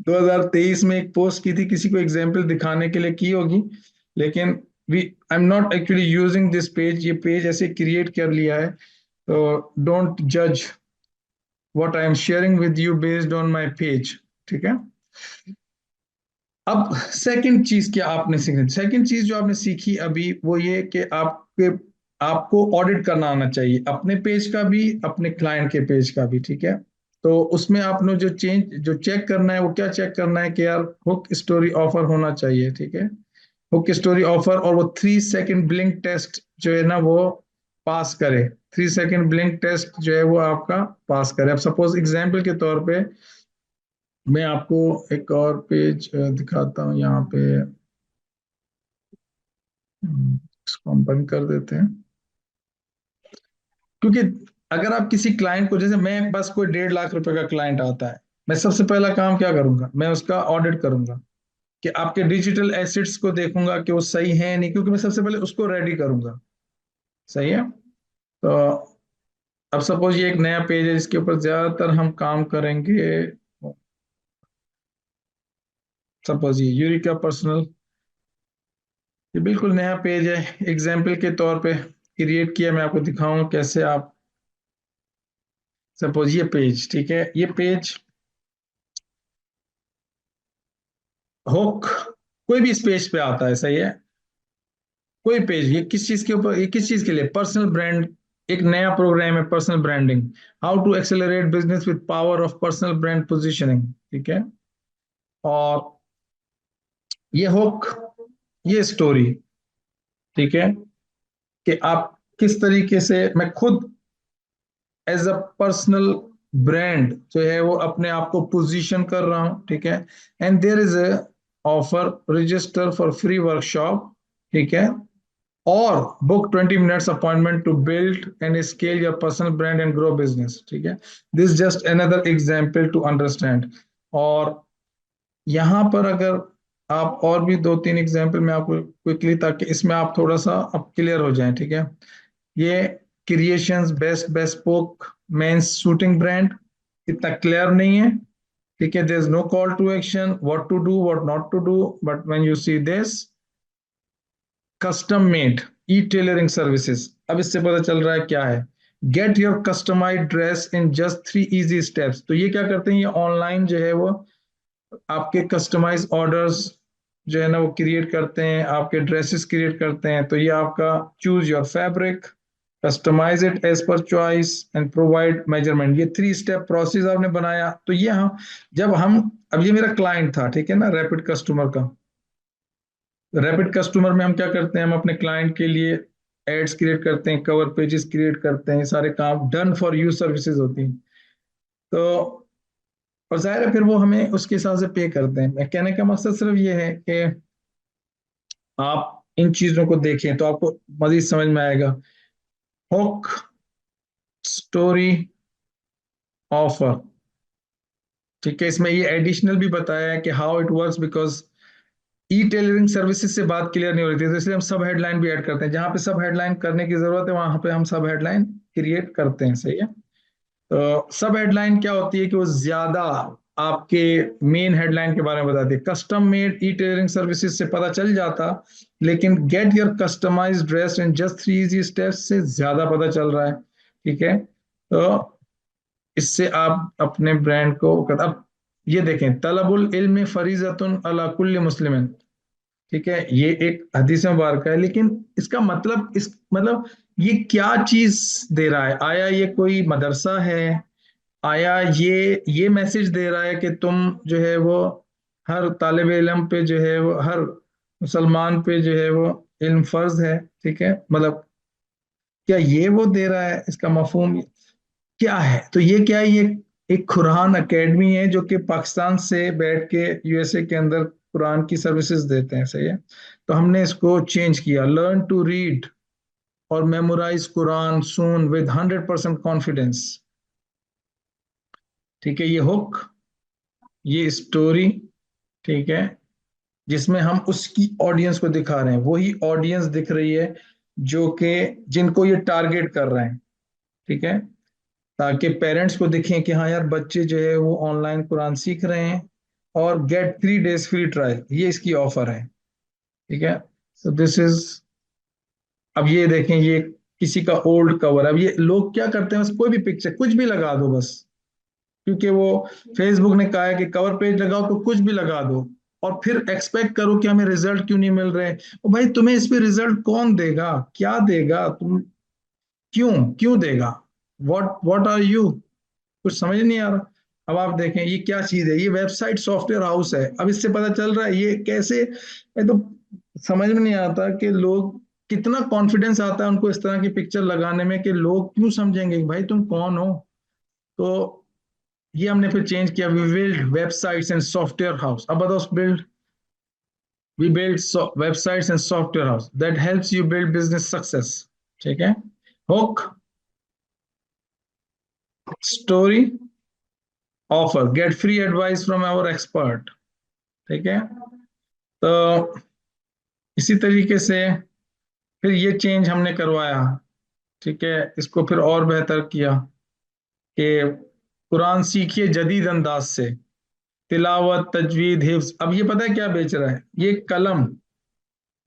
2023 में एक पोस्ट की थी, किसी को एग्जाम्पल दिखाने के लिए की होगी। लेकिन we I am not actually using this page, ये पेज ऐसे क्रिएट कर लिया है। तो डोंट जज what I am sharing with you based on my page, ठीक है। अब सेकंड चीज क्या आपने सीखी, सेकंड चीज जो आपने सीखी अभी वो ये कि आपके, आपको ऑडिट करना आना चाहिए, अपने पेज का भी अपने क्लाइंट के पेज का भी, ठीक है। तो उसमें आपने जो चेक करना है वो क्या चेक करना है कि यार हुक स्टोरी ऑफर होना चाहिए, ठीक है। हुक स्टोरी ऑफर, और वो 3 सेकंड ब्लिंक टेस्ट जो है ना वो पास करे। 3 सेकंड ब्लिंक टेस्ट जो है वो आपका पास करे। अब सपोज एग्जाम्पल के तौर पे मैं आपको एक और पेज दिखाता हूँ यहाँ पे। इसको हम बंद कर देते हैं, क्योंकि अगर आप किसी क्लाइंट को, जैसे मैं बस कोई 1.5 लाख रुपए का क्लाइंट आता है, मैं सबसे पहला काम क्या करूंगा, मैं उसका ऑडिट करूंगा कि आपके डिजिटल एसेट्स को देखूंगा कि वो सही है नहीं, क्योंकि मैं सबसे पहले उसको रेडी करूंगा, सही है। तो अब सपोज ये एक नया पेज है जिसके ऊपर ज्यादातर हम काम करेंगे। सपोज ये यूरिका पर्सनल, ये बिल्कुल नया पेज है, एग्जाम्पल के तौर पे क्रिएट किया, मैं आपको दिखाऊंगा कैसे आप, सपोज ये पेज, ठीक है, ये पेज हुक कोई भी इस पेज पे आता है, सही है। कोई पेज, ये किस चीज के ऊपर, ये किस चीज के लिए, पर्सनल ब्रांड, एक नया प्रोग्राम है personal branding, how to accelerate business with power of personal brand positioning, ठीक है। और ये हुक, ये स्टोरी, ठीक है, कि आप किस तरीके से, मैं खुद एज अ पर्सनल ब्रांड जो है वो अपने आप को पोजीशन कर रहा हूँ, ठीक है। And there is a offer, register for free workshop, ठीक है, और book 20 minutes appointment to build and scale your personal brand and grow business, ठीक है। This just another example to understand. और यहाँ पर अगर आप और भी दो तीन एग्जाम्पल मैं आपको क्विकली, ताकि इसमें आप थोड़ा सा अब क्लियर हो जाएं, ठीक है। ये creations best bespoke men's suiting brand इतना क्लियर नहीं है, ठीक है। There is no call to action, what to do what not to do, but when you see this custom made e tailoring services, अब इससे पता चल रहा है क्या है। Get your customise dress in just 3 easy steps. तो ये क्या करते हैं, ये ऑनलाइन जो है वो आपके कस्टमाइज ऑर्डर्स जो है ना वो क्रिएट करते हैं, आपके ड्रेसेस क्रिएट करते हैं। तो ये आपका choose your fabric, customise it as per choice and provide measurement, ये 3 स्टेप प्रोसेस आपने बनाया। तो ये हम जब हम अब ये मेरा क्लाइंट था, ठीक है ना, रैपिड कस्टमर का। रैपिड कस्टमर में हम क्या करते हैं, हम अपने क्लाइंट के लिए एड्स क्रिएट करते हैं, कवर पेजेस क्रिएट करते हैं, सारे काम डन फॉर यू सर्विसेज होती हैं। तो और जाहिर है फिर वो हमें उसके हिसाब से पे करते हैं। मैं कहने का मकसद सिर्फ ये है कि आप इन चीजों को देखें तो आपको मजीद समझ में आएगा। हुक, स्टोरी, ऑफर, ठीक है। इसमें ये एडिशनल भी बताया है कि how it works, because E tailoring services से बात क्लियर नहीं हो रही थी, तो इसलिए हम सब हेडलाइन भी ऐड करते हैं। जहां पे सब हेडलाइन करने की जरूरत है वहां पे हम सब हेडलाइन क्रिएट करते हैं, सही है। तो सब हेडलाइन क्या होती है कि वो ज्यादा आपके मेन हेडलाइन के बारे में बताती है। Custom made e tailoring services से पता चल जाता, लेकिन get your customise dress in just 3 easy steps से ज्यादा पता चल रहा है, ठीक है। तो इससे आप अपने ब्रांड को अब ये देखें, तलबुल इल्म फरीजतुन अला कुल्ली मुस्लिमिन, ठीक है, ये एक हदीस मुबारक है। लेकिन इसका मतलब इस मतलब ये क्या चीज दे रहा है, आया ये कोई मदरसा है, आया ये मैसेज दे रहा है कि तुम जो है वो हर तालिब इल्म पे जो है वो हर मुसलमान पे जो है वो इल्म फर्ज है, ठीक है। मतलब क्या ये वो दे रहा है, इसका मफहूम क्या है। तो ये क्या है, ये एक कुरान एकेडमी है जो कि पाकिस्तान से बैठ के यूएसए के अंदर कुरान की सर्विसेज देते हैं, सही है। तो हमने इसको चेंज किया, लर्न टू रीड और memorise Quran soon with 100% confidence, ठीक है। ये हुक, ये स्टोरी, ठीक है, जिसमें हम उसकी ऑडियंस को दिखा रहे हैं, वही ऑडियंस दिख रही है जो कि जिनको ये टारगेट कर रहे हैं, ठीक है। ताकि पेरेंट्स को दिखें कि हाँ यार बच्चे जो है वो ऑनलाइन कुरान सीख रहे हैं, और गेट 3 days फ्री ट्रायल, ये इसकी ऑफर है, ठीक है। सो दिस इज, अब ये देखें, ये किसी का ओल्ड कवर। अब ये लोग क्या करते हैं, बस कोई भी पिक्चर कुछ भी लगा दो बस, क्योंकि वो फेसबुक ने कहा है कि कवर पेज लगाओ तो कुछ भी लगा दो, और फिर एक्सपेक्ट करो कि हमें रिजल्ट क्यों नहीं मिल रहे। और भाई तुम्हें इस पे रिजल्ट कौन देगा, क्या देगा, तुम क्यों क्यों देगा, व्हाट आर यू, कुछ समझ नहीं आ रहा। अब आप देखें ये क्या चीज है, ये वेबसाइट सॉफ्टवेयर हाउस है। अब इससे पता चल रहा है ये कैसे, मैं तो समझ में नहीं आता कि लोग कितना कॉन्फिडेंस आता है उनको इस तरह की पिक्चर लगाने में, कि लोग क्यों समझेंगे कि भाई तुम कौन हो। तो ये हमने फिर चेंज किया, we build websites and software house. अब बताओ, build we build websites and software house that helps you build business success, ठीक है। Hook, story, offer, get free advice from our expert, ठीक है। तो इसी तरीके से फिर ये चेंज हमने करवाया, ठीक है, इसको फिर और बेहतर किया कि कुरान सीखिए जदीद अंदाज से, तिलावत, तजवीद, हिफ्ज। अब ये पता है क्या बेच रहा है, ये कलम,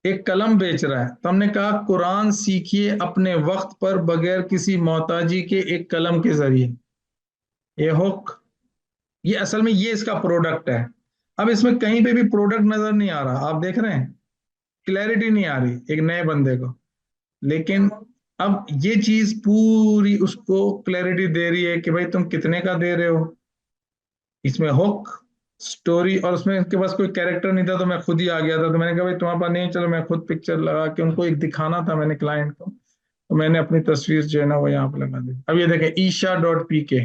एक कलम बेच रहा है। तो हमने कहा कुरान सीखिए अपने वक्त पर बगैर किसी मोहताजी के, एक कलम के जरिए। ये हुक, ये असल में ये इसका प्रोडक्ट है। अब इसमें कहीं पे भी प्रोडक्ट नजर नहीं आ रहा, आप देख रहे हैं, क्लैरिटी नहीं आ रही एक नए बंदे को। लेकिन अब ये चीज पूरी उसको क्लैरिटी दे रही है कि भाई तुम कितने का दे रहे हो। इसमें हुक, स्टोरी, और उसमें इसके पास कोई कैरेक्टर नहीं था तो मैं खुद ही आ गया था। तो मैंने कहा भाई तुम्हारे पास नहीं, चलो मैं खुद पिक्चर लगा के उनको एक दिखाना था मैंने क्लाइंट को, तो मैंने अपनी तस्वीर जो है ना वो यहाँ पे लगा दी। अब ये देखें, ईशा डॉट पी के,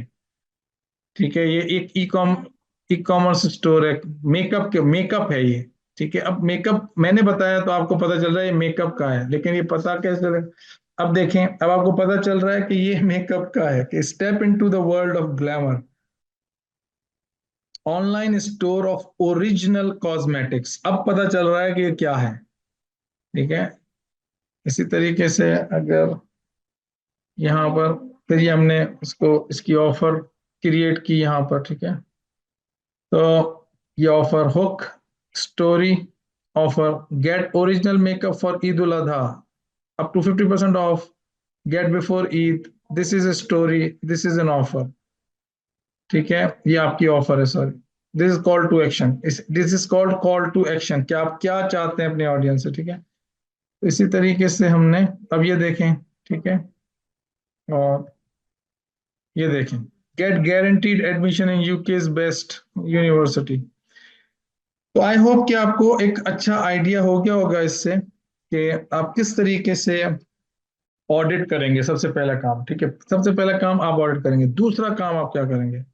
ठीक है, ये एक ई कॉमर्स स्टोर है, मेकअप के मेकअप है ये। ठीक है, अब मेकअप मैंने बताया तो आपको पता चल रहा है ये मेकअप का है, लेकिन ये पता कैसे चले? अब देखें, अब आपको पता चल रहा है कि ये मेकअप का है, कि step into the world of glamour, online store of original cosmetics. अब पता चल रहा है कि ये क्या है। ठीक है, इसी तरीके से अगर यहाँ पर फिर ये हमने इसको इसकी ऑफर क्रिएट की यहाँ पर। ठीक है, तो ये offer hook story offer, get original makeup for Eid ul Adha up to 50% off, get before Eid, this is a story, this is an offer. ठीक है, ये आपकी ऑफर है, sorry. This is call to action, this is called call to action, क्या आप क्या चाहते हैं अपने ऑडियंस से। ठीक है, तो इसी तरीके से हमने, अब ये देखें। ठीक है, और ये देखें, get guaranteed admission in UK's best university. तो आई होप कि आपको एक अच्छा आइडिया हो गया होगा इससे, कि आप किस तरीके से ऑडिट करेंगे। सबसे पहला काम, ठीक है, सबसे पहला काम आप ऑडिट करेंगे। दूसरा काम आप क्या करेंगे?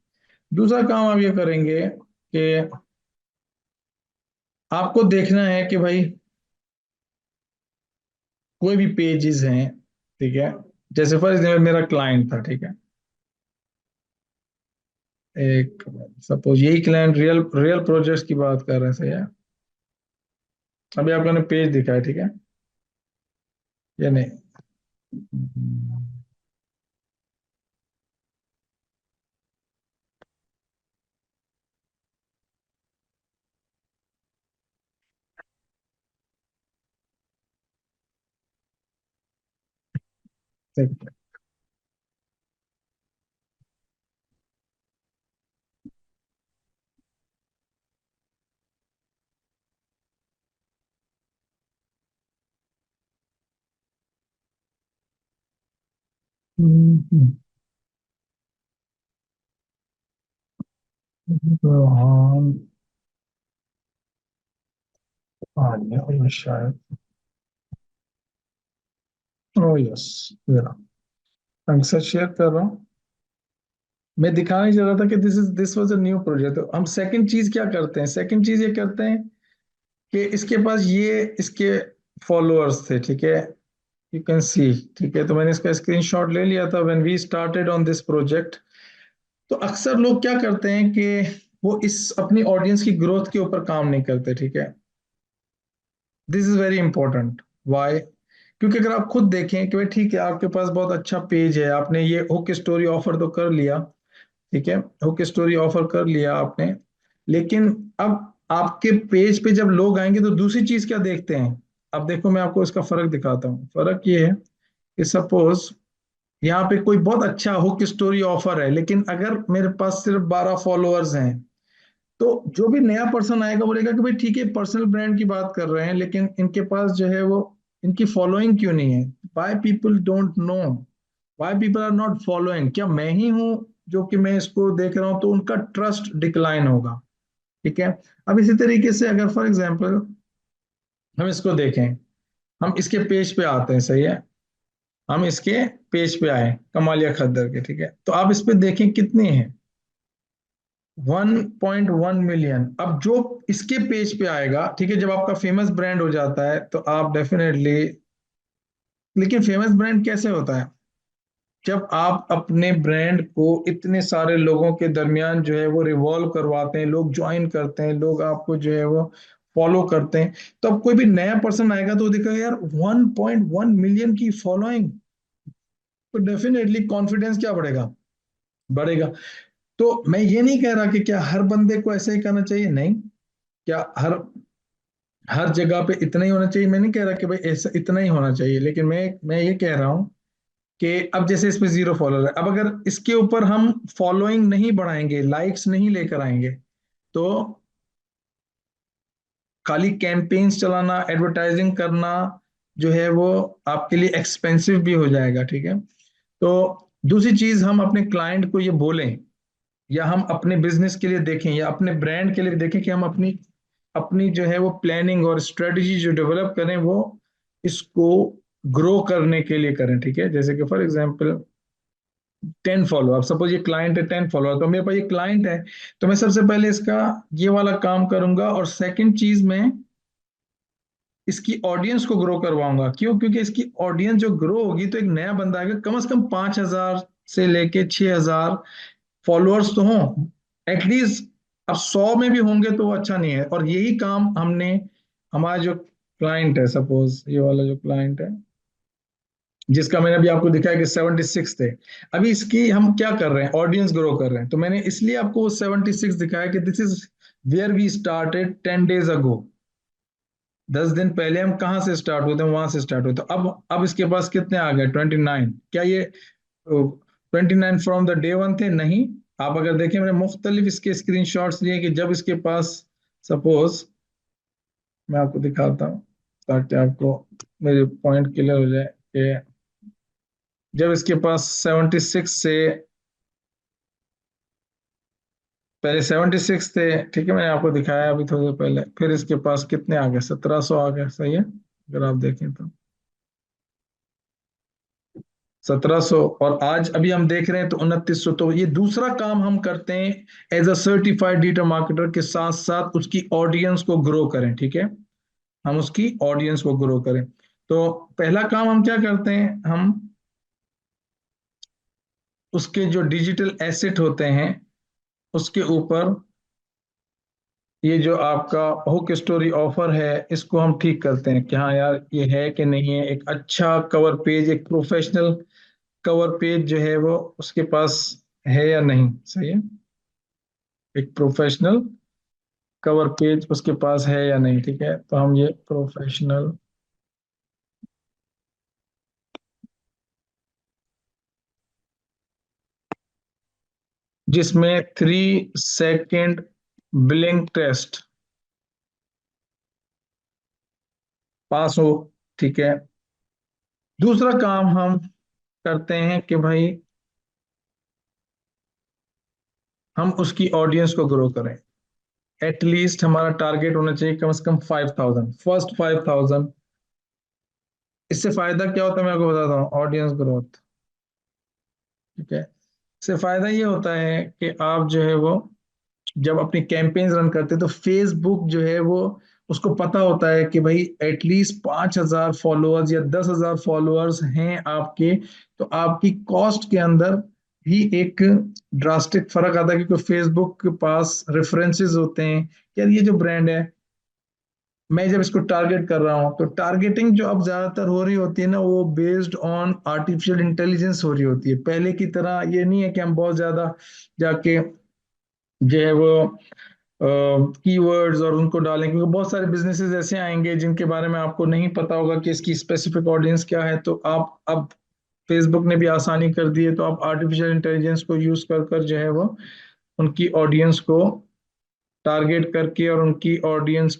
दूसरा काम आप ये करेंगे कि आपको देखना है कि भाई कोई भी पेजेस हैं, ठीक है, जैसे फॉर एग्जाम्पल मेरा क्लाइंट था। ठीक है, एक सपोज यही क्लाइंट रियल रियल प्रोजेक्ट्स की बात कर रहे थे यार, अभी आपको ने पेज दिखा है। ठीक है, या नहीं? ठीक है। रोहान आर्या, ये शायद, ओ यस, ये रहा। ढंग से शेयर कर रहा हूँ। मैं दिखाने चाह रहा था कि this was a new project. तो हम सेकंड चीज क्या करते हैं? सेकंड चीज ये करते हैं कि इसके पास ये इसके फॉलोअर्स थे। ठीक है, यू कैन सी। ठीक है, तो मैंने इसका स्क्रीनशॉट ले लिया था when we started on this project. तो अक्सर लोग क्या करते हैं कि वो इस अपनी ऑडियंस की ग्रोथ के ऊपर काम नहीं करते। ठीक है, this is very important. Why? क्योंकि अगर आप खुद देखें कि भाई ठीक है, आपके पास बहुत अच्छा पेज है, आपने ये हुक स्टोरी ऑफर तो कर लिया। ठीक है, हुक स्टोरी ऑफर कर लिया आपने, लेकिन अब आपके पेज पे जब लोग आएंगे तो दूसरी चीज क्या देखते हैं? अब देखो, मैं आपको इसका फर्क दिखाता हूँ। फर्क ये है कि सपोज यहाँ पे कोई बहुत अच्छा हुक स्टोरी ऑफर है, लेकिन अगर मेरे पास सिर्फ 12 फॉलोअर्स हैं, तो जो भी नया पर्सन आएगा बोलेगा कि भाई ठीक है, पर्सनल ब्रांड की बात कर रहे हैं, लेकिन इनके पास जो है वो, इनकी फॉलोइंग क्यों नहीं है? Why people don't know, why people are not following? क्या मैं ही हूं जो कि मैं इसको देख रहा हूं? तो उनका ट्रस्ट डिक्लाइन होगा। ठीक है, अब इसी तरीके से अगर फॉर एग्जाम्पल हम इसको देखें, हम इसके पेज पे आते हैं, सही है, हम इसके पेज पे आए कमालिया खद्दर के। ठीक है, तो आप इस पे देखें कितने हैं, 1.1 मिलियन। अब जो इसके पेज पे आएगा, ठीक है, जब आपका फेमस ब्रांड हो जाता है तो आप डेफिनेटली, लेकिन फेमस ब्रांड कैसे होता है? जब आप अपने ब्रांड को इतने सारे लोगों के दरमियान जो है वो रिवॉल्व करवाते हैं, लोग ज्वाइन करते हैं, लोग आपको जो है वो फॉलो करते हैं, तो अब कोई भी नया पर्सन आएगा तो वो देखेगा यार 1.1 मिलियन की फॉलोइंग, तो डेफिनेटली कॉन्फिडेंस क्या बढ़ेगा? बढ़ेगा। तो मैं ये नहीं कह रहा कि क्या हर बंदे को ऐसा ही करना चाहिए, नहीं। क्या हर हर जगह पे इतना ही होना चाहिए? मैं नहीं कह रहा कि भाई ऐसा इतना ही होना चाहिए, लेकिन मैं ये कह रहा हूँ कि अब जैसे इस पे 0 फॉलोअर है, अब अगर इसके ऊपर हम फॉलोइंग नहीं बढ़ाएंगे, लाइक्स नहीं लेकर आएंगे, तो खाली कैंपेन्स चलाना, एडवर्टाइजिंग करना जो है वो आपके लिए एक्सपेंसिव भी हो जाएगा। ठीक है, तो दूसरी चीज, हम अपने क्लाइंट को ये बोलें, या हम अपने बिजनेस के लिए देखें, या अपने ब्रांड के लिए देखें कि हम अपनी अपनी जो है वो प्लानिंग और स्ट्रेटजी जो डेवलप करें, वो इसको ग्रो करने के लिए करें। ठीक है, जैसे कि फॉर एग्जांपल 10 फॉलोअर, सपोज ये क्लाइंट है 10 फॉलोअर, तो मेरे पास ये क्लाइंट है, तो मैं सबसे पहले इसका ये वाला काम करूंगा, और सेकंड चीज मैं इसकी ऑडियंस को ग्रो करवाऊंगा। क्यों? क्योंकि इसकी ऑडियंस जो ग्रो होगी तो एक नया बंदा आएगा, कम से कम 5,000 से लेके 6,000 फॉलोअर्स तो हों एटलीस्ट। अब 100 में भी होंगे तो वो अच्छा नहीं है। और यही काम हमने, हमारा जो क्लाइंट है, सपोज ये वाला जो क्लाइंट है जिसका मैंने अभी आपको दिखाया कि 76 थे, अभी इसकी हम क्या कर रहे हैं, ऑडियंस ग्रो कर रहे हैं। तो मैंने इसलिए आपको वो 76 दिखाया कि this is where we started 10 days ago. 10 दिन पहले हम कहाँ से स्टार्ट होते हैं, वहां से स्टार्ट होते हैं। अब इसके पास कितने आ गए, 29। क्या ये 29 फ्रॉम द डे वन थे? नहीं। आप अगर देखें, मैंने मुख्तलिफ इसके स्क्रीनशॉट्स लिए कि जब इसके पास, सपोज मैं आपको दिखाता हूँ ताकि आपको मेरे पॉइंट क्लियर हो जाए कि जब इसके पास 76 से, पहले 76 थे, ठीक है, मैंने आपको दिखाया अभी थोड़ी देर पहले, फिर इसके पास कितने आ गए, 1,700 आ गए, सही है अगर आप देखें तो 1,700। और आज अभी हम देख रहे हैं तो 2,900। तो ये दूसरा काम हम करते हैं as a certified digital marketer के साथ साथ उसकी ऑडियंस को ग्रो करें, ठीक है, हम उसकी ऑडियंस को ग्रो करें। तो पहला काम हम क्या करते हैं, हम उसके जो डिजिटल एसेट होते हैं उसके ऊपर ये जो आपका हुक स्टोरी ऑफर है इसको हम ठीक करते हैं कि हाँ यार ये है कि नहीं है। एक अच्छा कवर पेज, एक प्रोफेशनल कवर पेज जो है वो उसके पास है या नहीं, सही है, एक प्रोफेशनल कवर पेज उसके पास है या नहीं, ठीक है। तो हम ये प्रोफेशनल, जिसमें 3 सेकेंड ब्लिंक टेस्ट पास हो, ठीक है। दूसरा काम हम करते हैं कि भाई हम उसकी ऑडियंस को ग्रो करें। एटलीस्ट हमारा टारगेट होना चाहिए कम से कम 5,000, फर्स्ट 5,000। इससे फायदा क्या होता है मैं आपको बताता हूँ, ऑडियंस ग्रोथ, ठीक है। इससे फायदा ये होता है कि आप जो है वो जब अपनी कैंपेन्स रन करते हैं तो फेसबुक जो है वो, उसको पता होता है कि भाई एटलीस्ट 5,000 फॉलोअर्स या 10,000 फॉलोअर्स हैं आपके, तो आपकी कॉस्ट के अंदर भी एक ड्रास्टिक फर्क आता है, क्योंकि फेसबुक के पास रेफरेंसेस होते हैं कि यार ये जो ब्रांड है, मैं जब इसको टारगेट कर रहा हूँ तो टारगेटिंग जो अब ज्यादातर हो रही होती है ना, वो बेस्ड ऑन आर्टिफिशियल इंटेलिजेंस हो रही होती है। पहले की तरह ये नहीं है कि हम बहुत ज्यादा जाके जो है वो कीवर्ड्स और उनको डालें, क्योंकि बहुत सारे बिजनेसेस ऐसे आएंगे जिनके बारे में आपको नहीं पता होगा कि इसकी स्पेसिफिक ऑडियंस क्या है। तो आप अब फेसबुक ने भी आसानी कर दी है, तो आप आर्टिफिशियल इंटेलिजेंस को यूज कर कर जो है वो उनकी ऑडियंस को टारगेट करके और उनकी ऑडियंस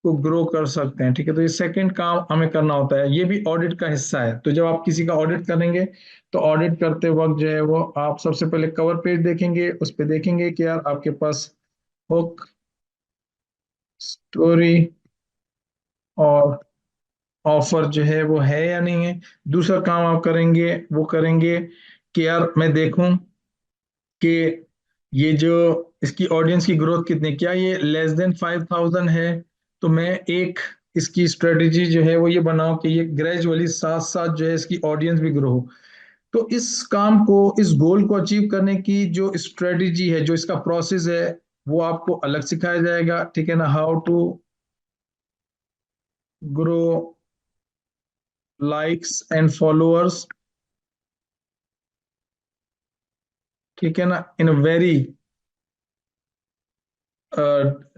को ग्रो कर सकते हैं, ठीक है। तो ये सेकंड काम हमें करना होता है, ये भी ऑडिट का हिस्सा है। तो जब आप किसी का ऑडिट करेंगे तो ऑडिट करते वक्त जो है वो आप सबसे पहले कवर पेज देखेंगे, उस पर देखेंगे कि यार आपके पास हुक स्टोरी और ऑफर जो है वो है या नहीं है। दूसरा काम आप करेंगे वो करेंगे कि यार मैं देखूं कि ये जो इसकी ऑडियंस की ग्रोथ कितनी, क्या ये लेस देन 5,000 है, तो मैं एक इसकी स्ट्रेटेजी जो है वो ये बनाऊं कि ये ग्रेजुअली साथ साथ जो है इसकी ऑडियंस भी ग्रो हो। तो इस काम को, इस गोल को अचीव करने की जो स्ट्रेटेजी है, जो इसका प्रोसेस है, वो आपको अलग सिखाया जाएगा, ठीक है ना, how to grow likes and followers, ठीक है ना, in a very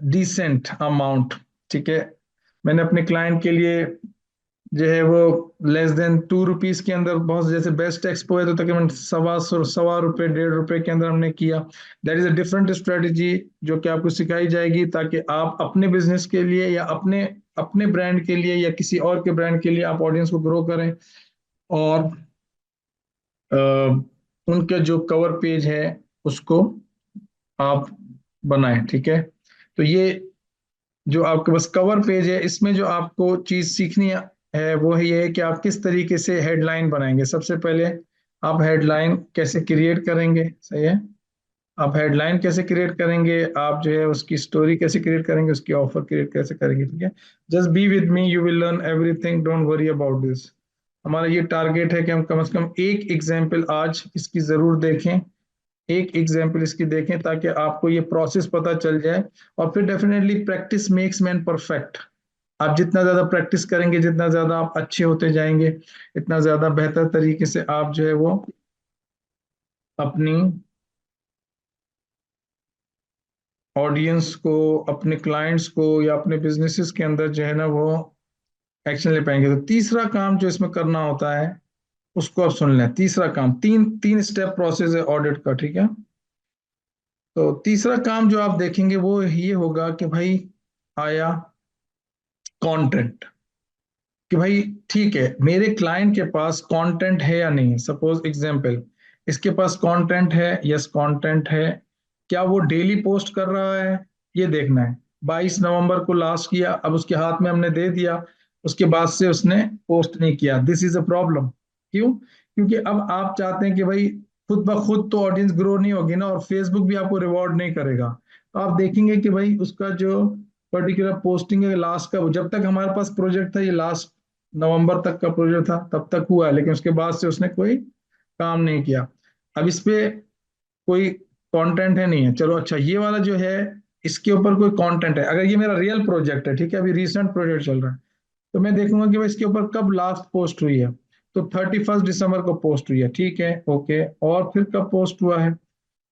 decent amount, ठीक है। मैंने अपने क्लाइंट के लिए जो है वो लेस देन 2 रुपीज के अंदर, बहुत जैसे बेस्ट एक्सपो है तो तकरीबन 1.25 1.25 रुपए 1.5 रुपए के अंदर हमने किया। That is a different strategy जो कि आपको सिखाई जाएगी ताकि आप अपने बिजनेस के लिए या अपने अपने ब्रांड के लिए या किसी और के ब्रांड के लिए आप ऑडियंस को ग्रो करें, और अ, उनके जो कवर पेज है उसको आप बनाएं, ठीक है। तो ये जो आपके पास कवर पेज है इसमें जो आपको चीज सीखनी है वो है ये कि आप किस तरीके से हेडलाइन बनाएंगे। सबसे पहले आप हेडलाइन कैसे क्रिएट करेंगे, सही है। आप हेडलाइन कैसे क्रिएट करेंगे, आप जो है उसकी स्टोरी कैसे क्रिएट करेंगे, उसकी ऑफर क्रिएट कैसे करेंगे, ठीक है। Just be with me, you will learn everything, don't worry about this. हमारा ये टारगेट है कि हम कम से कम एक एग्जाम्पल आज इसकी जरूर देखें, एक एग्जाम्पल इसकी देखें, ताकि आपको ये प्रोसेस पता चल जाए। और फिर definitely practice makes man perfect. आप जितना ज्यादा प्रैक्टिस करेंगे, जितना ज्यादा आप अच्छे होते जाएंगे, इतना ज्यादा बेहतर तरीके से आप जो है वो अपनी ऑडियंस को, अपने क्लाइंट्स को या अपने बिजनेसेस के अंदर जो है ना वो एक्शन ले पाएंगे। तो तीसरा काम जो इसमें करना होता है उसको आप सुन लें। तीसरा काम, तीन तीन स्टेप प्रोसेस है ऑडिट का, ठीक है। तो तीसरा काम जो आप देखेंगे वो ये होगा कि भाई आया कंटेंट, कि भाई ठीक है मेरे क्लाइंट के पास कंटेंट है या नहीं। सपोज एग्जांपल, इसके पास कंटेंट है, यस कंटेंट है। क्या वो डेली पोस्ट कर रहा है, ये देखना है। 22 नवंबर को लास्ट किया, अब उसके हाथ में हमने दे दिया, उसके बाद से उसने पोस्ट नहीं किया। This is a problem. क्यों? क्योंकि अब आप चाहते हैं कि भाई खुद ब खुद तो ऑडियंस ग्रो नहीं होगी ना, और फेसबुक भी आपको रिवॉर्ड नहीं करेगा। तो आप देखेंगे कि भाई उसका जो पर्टिकुलर पोस्टिंग है लास्ट का, जब तक हमारे पास प्रोजेक्ट था ये लास्ट नवंबर तक का प्रोजेक्ट था तब तक हुआ है, लेकिन उसके बाद से उसने कोई काम नहीं किया। अब इस पे कोई कंटेंट है नहीं है, चलो अच्छा ये वाला जो है इसके ऊपर कोई कंटेंट है। अगर ये मेरा रियल प्रोजेक्ट है, ठीक है, अभी रिसेंट प्रोजेक्ट चल रहा है, तो मैं देखूंगा कि भाई इसके ऊपर कब लास्ट पोस्ट हुई है। तो 31 दिसंबर को पोस्ट हुई है, ठीक है, ओके। और फिर कब पोस्ट हुआ है,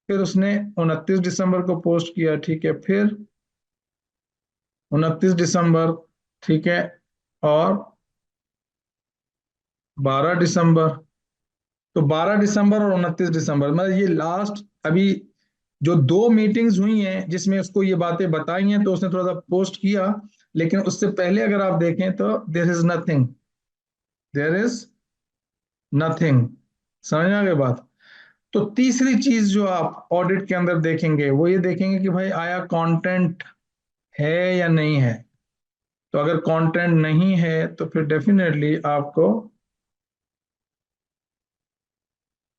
फिर उसने 29 दिसंबर को पोस्ट किया, ठीक है, फिर 29 दिसंबर, ठीक है, और 12 दिसंबर। तो 12 दिसंबर और 29 दिसंबर, मतलब ये लास्ट अभी जो दो मीटिंग्स हुई हैं जिसमें उसको ये बातें बताई हैं, तो उसने थोड़ा सा पोस्ट किया। लेकिन उससे पहले अगर आप देखें तो there is nothing, there is nothing. समझ में आ गई बात? तो तीसरी चीज जो आप ऑडिट के अंदर देखेंगे वो ये देखेंगे कि भाई आया कंटेंट है या नहीं है। तो अगर कंटेंट नहीं है तो फिर डेफिनेटली आपको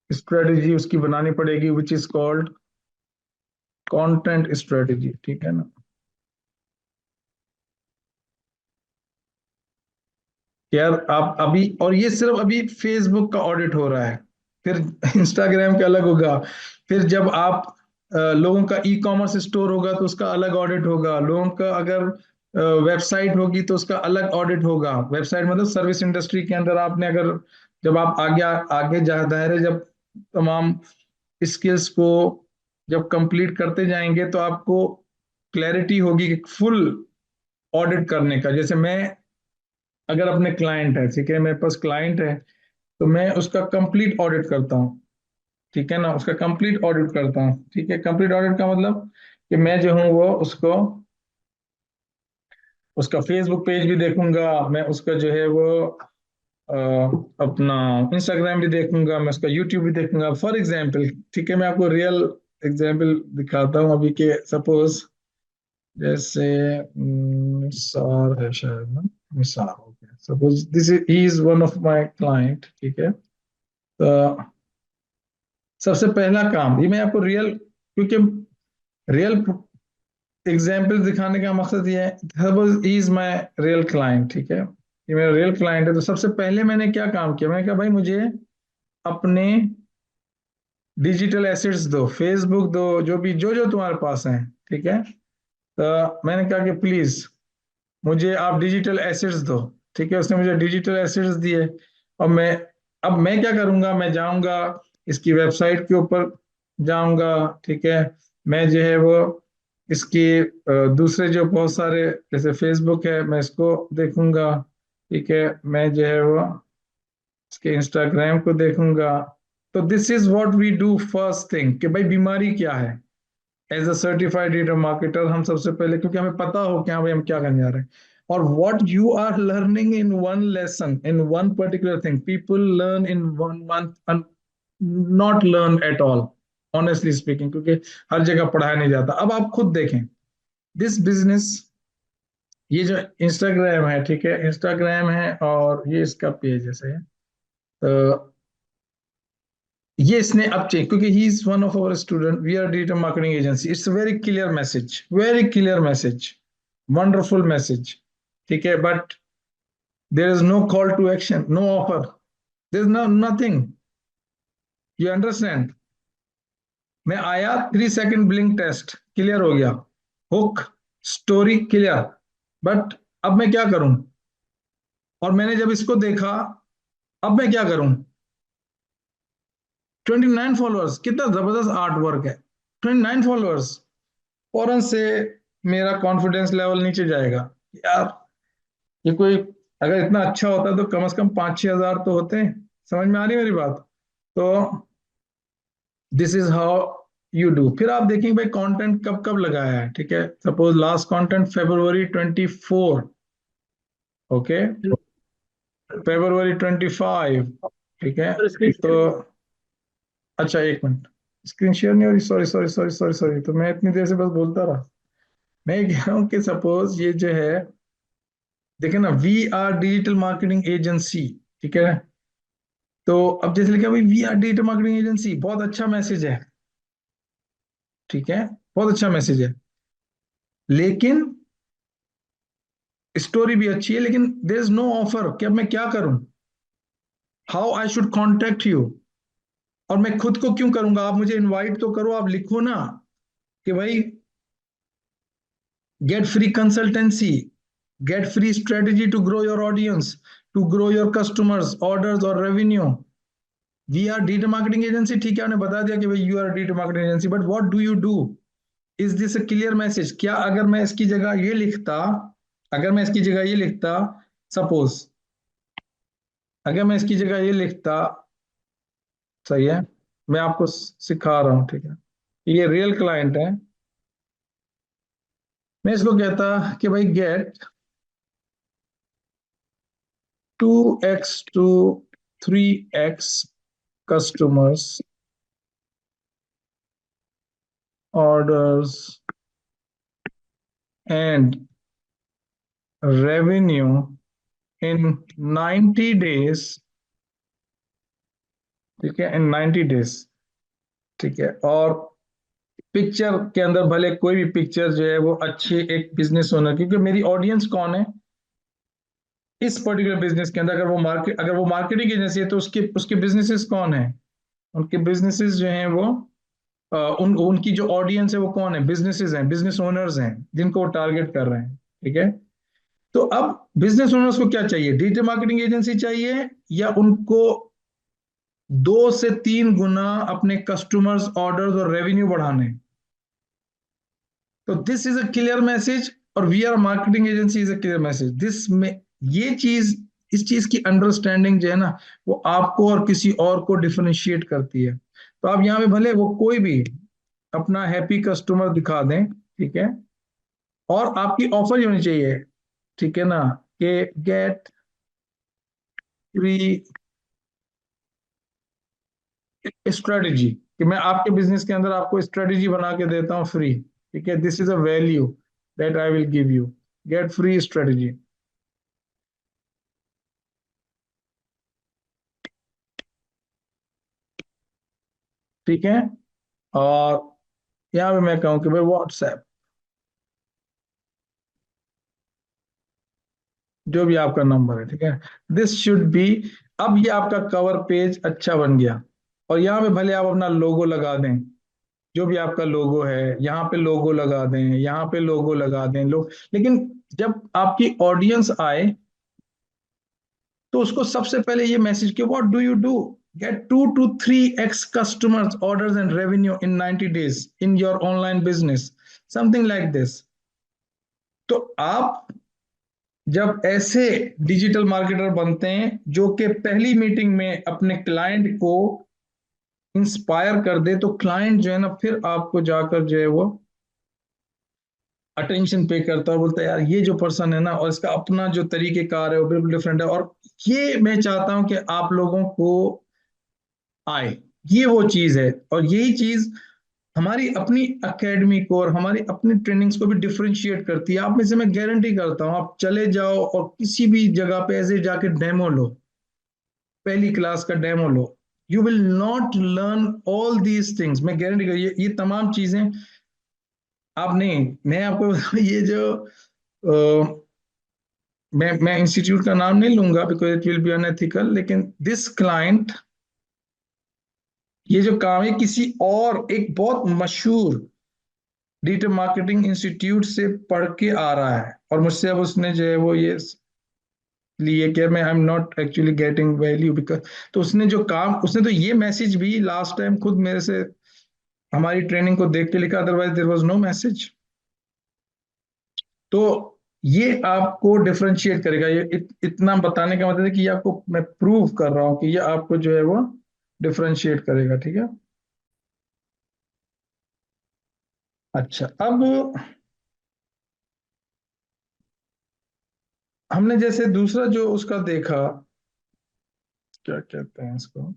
स्ट्रेटेजी उसकी बनानी पड़ेगी, which is called content strategy, ठीक है ना। यार आप अभी, और ये सिर्फ अभी फेसबुक का ऑडिट हो रहा है, फिर इंस्टाग्राम का अलग होगा। फिर जब आप लोगों का ई कॉमर्स स्टोर होगा तो उसका अलग ऑडिट होगा। लोगों का अगर वेबसाइट होगी तो उसका अलग ऑडिट होगा। वेबसाइट मतलब सर्विस इंडस्ट्री के अंदर आपने अगर, जब आप आगे आगे जा दायरे, जब तमाम स्किल्स को जब कंप्लीट करते जाएंगे तो आपको क्लैरिटी होगी कि फुल ऑडिट करने का। जैसे मैं अगर अपने क्लाइंट है, ठीक है, मेरे पास क्लाइंट है, तो मैं उसका कंप्लीट ऑडिट करता हूँ, ठीक है ना, उसका कंप्लीट ऑडिट करता हूँ, ठीक है। कंप्लीट ऑडिट का मतलब कि मैं जो हूँ वो उसको, उसका फेसबुक पेज भी देखूंगा, मैं उसका जो है वो अ, अपना इंस्टाग्राम भी देखूंगा, मैं उसका यूट्यूब भी देखूंगा, फॉर एग्जाम्पल, ठीक है। मैं आपको रियल एग्जाम्पल दिखाता हूँ अभी के। सपोज जैसे मिसार है शायद ना, मिसार हो गया। Suppose this is he is one of my client, ठीक है। तो सबसे पहला काम ये मैं आपको रियल, क्योंकि रियल एग्जाम्पल दिखाने का मकसद ये है। Suppose he is my real client, ठीक है, ये मेरा रियल क्लाइंट है। तो सबसे पहले मैंने क्या काम किया, मैंने कहा भाई मुझे अपने डिजिटल एसेट्स दो, फेसबुक दो, जो भी जो जो तुम्हारे पास है, ठीक है। तो मैंने कहा कि प्लीज मुझे आप डिजिटल एसेट्स दो, ठीक है। उसने मुझे डिजिटल एसेट्स दिए। और मैं, अब मैं क्या करूंगा, मैं जाऊंगा इसकी वेबसाइट के ऊपर जाऊंगा, ठीक है। मैं जो है वो इसकी दूसरे जो बहुत सारे, जैसे फेसबुक है, मैं इसको देखूंगा, ठीक है। मैं जो है वो इसके इंस्टाग्राम को देखूंगा। तो this is what we do first thing, कि भाई बीमारी क्या है। As a certified digital marketer हम सबसे पहले, क्योंकि हमें पता हो क्या भाई हम क्या करने जा रहे हैं। और what you are learning in one lesson, in one particular thing, people learn in 1 month, not learn at all, honestly speaking, क्योंकि हर जगह पढ़ाया नहीं जाता। अब आप खुद देखें दिस बिजनेस, ये जो इंस्टाग्राम है, ठीक है, इंस्टाग्राम है और ये इसका पेज जैसे है। तो ये इसने अब चेक, क्योंकि he is one of our student, we are digital marketing agency, it's very clear message, very clear message, wonderful message, ठीक है, but there is no call to action, no offer, there is no nothing, you understand. मैं आया, 3 second blink test clear हो गया, hook story clear, but अब मैं क्या करूं? और मैंने जब इसको देखा, अब मैं क्या करूं? 29 फॉलोअर्स, कितना जबरदस्त आर्ट वर्क है, 29 फॉलोअर्स, फौरन से मेरा कॉन्फिडेंस लेवल नीचे जाएगा यार। ये कोई अगर इतना अच्छा होता तो कम से कम 5-6 हजार तो होते हैं। समझ में आ रही है मेरी बात? तो this is how you do. फिर आप देखेंगे भाई कंटेंट कब कब लगाया है, ठीक है, suppose last content February 24, okay, February 25, ठीक है। तो अच्छा, एक मिनट, स्क्रीन शेयर नहीं हो रही, sorry sorry sorry sorry sorry, तो मैं इतनी देर से बस बोलता रहा। मैं ये कह रहा हूँ कि सपोज ये जो है, देखे ना, we are digital marketing agency, ठीक है। तो अब जैसे लिखा भाई we are digital marketing agency, बहुत अच्छा मैसेज है, ठीक है, बहुत अच्छा मैसेज है, लेकिन स्टोरी भी अच्छी है, लेकिन देयर इज नो ऑफर, कि अब मैं क्या करूं? How I should contact you? और मैं खुद को क्यों करूंगा? आप मुझे इनवाइट तो करो, आप लिखो ना कि भाई get free consultancy, get free strategy to grow your audience, to grow your customers, orders और revenue. We are digital marketing agency, ठीक है, आपने बता दिया कि भाई you are digital marketing agency, but what do you do? Is this a clear message? क्या अगर मैं इसकी जगह ये लिखता, अगर मैं इसकी जगह ये लिखता, सपोज अगर मैं इसकी जगह ये लिखता, सही है, मैं आपको सिखा रहा हूं, ठीक है, ये रियल क्लाइंट है, मैं इसको कहता कि भाई gate 2x to 3x customers, orders and revenue in 90 days, ठीक है, इन 90 डेज, ठीक है। और पिक्चर के अंदर भले कोई भी पिक्चर जो है वो अच्छी, एक बिजनेस ओनर, क्योंकि मेरी ऑडियंस कौन है इस पर्टिकुलर बिजनेस के अंदर, अगर वो मार्केटिंग एजेंसी है तो उसके उसके बिजनेसेस कौन है, उनके बिजनेसेस जो हैं वो उनकी जो ऑडियंस है वो कौन है, बिजनेसेस हैं, बिजनेस ओनर्स हैं, जिनको वो टारगेट कर रहे हैं, ठीक है। तो अब बिजनेस ओनर्स को क्या चाहिए? डिजिटल मार्केटिंग एजेंसी चाहिए, या उनको 2 से 3 गुना अपने कस्टमर्स, ऑर्डर्स और रेवेन्यू बढ़ाने? तो this is a clear message, और we are marketing agency is a clear message, this में ये चीज, इस चीज की अंडरस्टैंडिंग जो है ना, वो आपको और किसी और को डिफरेंशिएट करती है। तो आप यहाँ पे भले वो कोई भी अपना हैप्पी कस्टमर दिखा दें, ठीक है, और आपकी ऑफर ही होनी चाहिए, ठीक है ना, कि गेट फ्री स्ट्रेटेजी, कि मैं आपके बिजनेस के अंदर आपको स्ट्रेटेजी बना के देता हूँ फ्री, ठीक है, this is a value that I will give you, gate free strategy, ठीक है। और यहाँ पे मैं कहूँ कि भाई व्हाट्सएप, जो भी आपका नंबर है, ठीक है, दिस शुड बी, अब ये आपका कवर पेज अच्छा बन गया, और यहाँ पे भले आप अपना लोगो लगा दें, जो भी आपका लोगो है, यहाँ पे लोगो लगा दें, यहाँ पे लोगो लगा दें लोग, लेकिन जब आपकी ऑडियंस आए तो उसको सबसे पहले ये मैसेज कि what do you do, get 2 to 3x customers, orders and revenue in 90 days in your online business, something like this। तो आप जब ऐसे डिजिटल मार्केटर बनते हैं जो कि पहली मीटिंग में अपने क्लाइंट को इंस्पायर कर दे, तो क्लाइंट जो है ना फिर आपको जाकर जो है वो अटेंशन पे करता है, बोलता है यार ये जो पर्सन है ना, और इसका अपना जो तरीकेकार है वो बिल्कुल डिफरेंट है, और ये मैं चाहता हूं कि आप लोगों को आए, ये वो चीज है। और यही चीज हमारी अपनी एकेडमी को और हमारी अपनी ट्रेनिंग्स को भी डिफरेंशिएट करती है। आप में से मैं गारंटी करता हूं, आप चले जाओ और किसी भी जगह पे ऐसे जाके डेमो लो, पहली क्लास का demo low, you will not learn all these things, मैं गारंटी कर, ये तमाम चीजें आप नहीं, मैं आपको बताऊं, ये जो मैं इंस्टीट्यूट का नाम नहीं लूंगा because it will be unethical, लेकिन दिस क्लाइंट, ये जो काम है किसी और एक बहुत मशहूर डिजिटल मार्केटिंग इंस्टीट्यूट से पढ़ के आ रहा है, और मुझसे अब उसने जो है वो ये लिए कि मैं आई am not actually getting value because, तो उसने जो काम, उसने तो ये मैसेज भी लास्ट टाइम खुद मेरे से हमारी ट्रेनिंग को देख के लिखा, otherwise there was no message. तो ये आपको डिफरेंशिएट करेगा, ये इतना बताने का मतलब है कि ये आपको मैं प्रूव कर रहा हूं कि ये आपको जो है वो डिफरेंशिएट करेगा, ठीक है। अच्छा, अब हमने जैसे दूसरा जो उसका देखा, क्या कहते हैं इसको,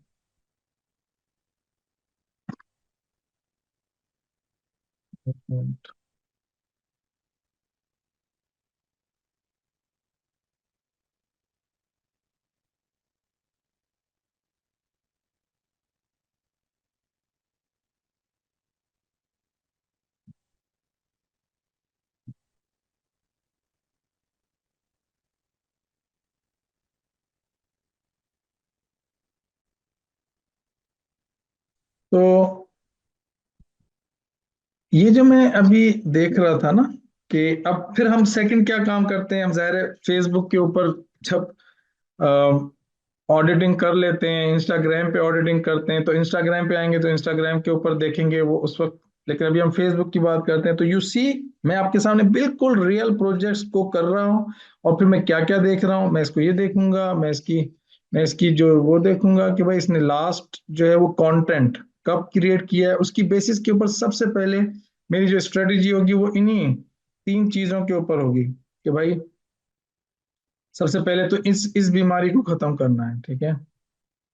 तो ये जो मैं अभी देख रहा था ना, कि अब फिर हम सेकंड क्या काम करते हैं, हम जाहिर है फेसबुक के ऊपर जब ऑडिटिंग कर लेते हैं, इंस्टाग्राम पे ऑडिटिंग करते हैं, तो इंस्टाग्राम पे आएंगे तो इंस्टाग्राम के ऊपर देखेंगे वो उस वक्त, लेकिन अभी हम फेसबुक की बात करते हैं, तो यू सी, मैं आपके सामने बिल्कुल रियल प्रोजेक्ट्स को कर रहा हूँ, और फिर मैं क्या क्या देख रहा हूँ, मैं इसको ये देखूंगा, मैं इसकी जो वो देखूंगा कि भाई इसने लास्ट जो है वो कंटेंट कब क्रिएट किया है, उसकी बेसिस के ऊपर सबसे पहले मेरी जो स्ट्रेटेजी होगी वो इन्हीं तीन चीजों के ऊपर होगी, कि भाई सबसे पहले तो इस बीमारी को खत्म करना है, ठीक है।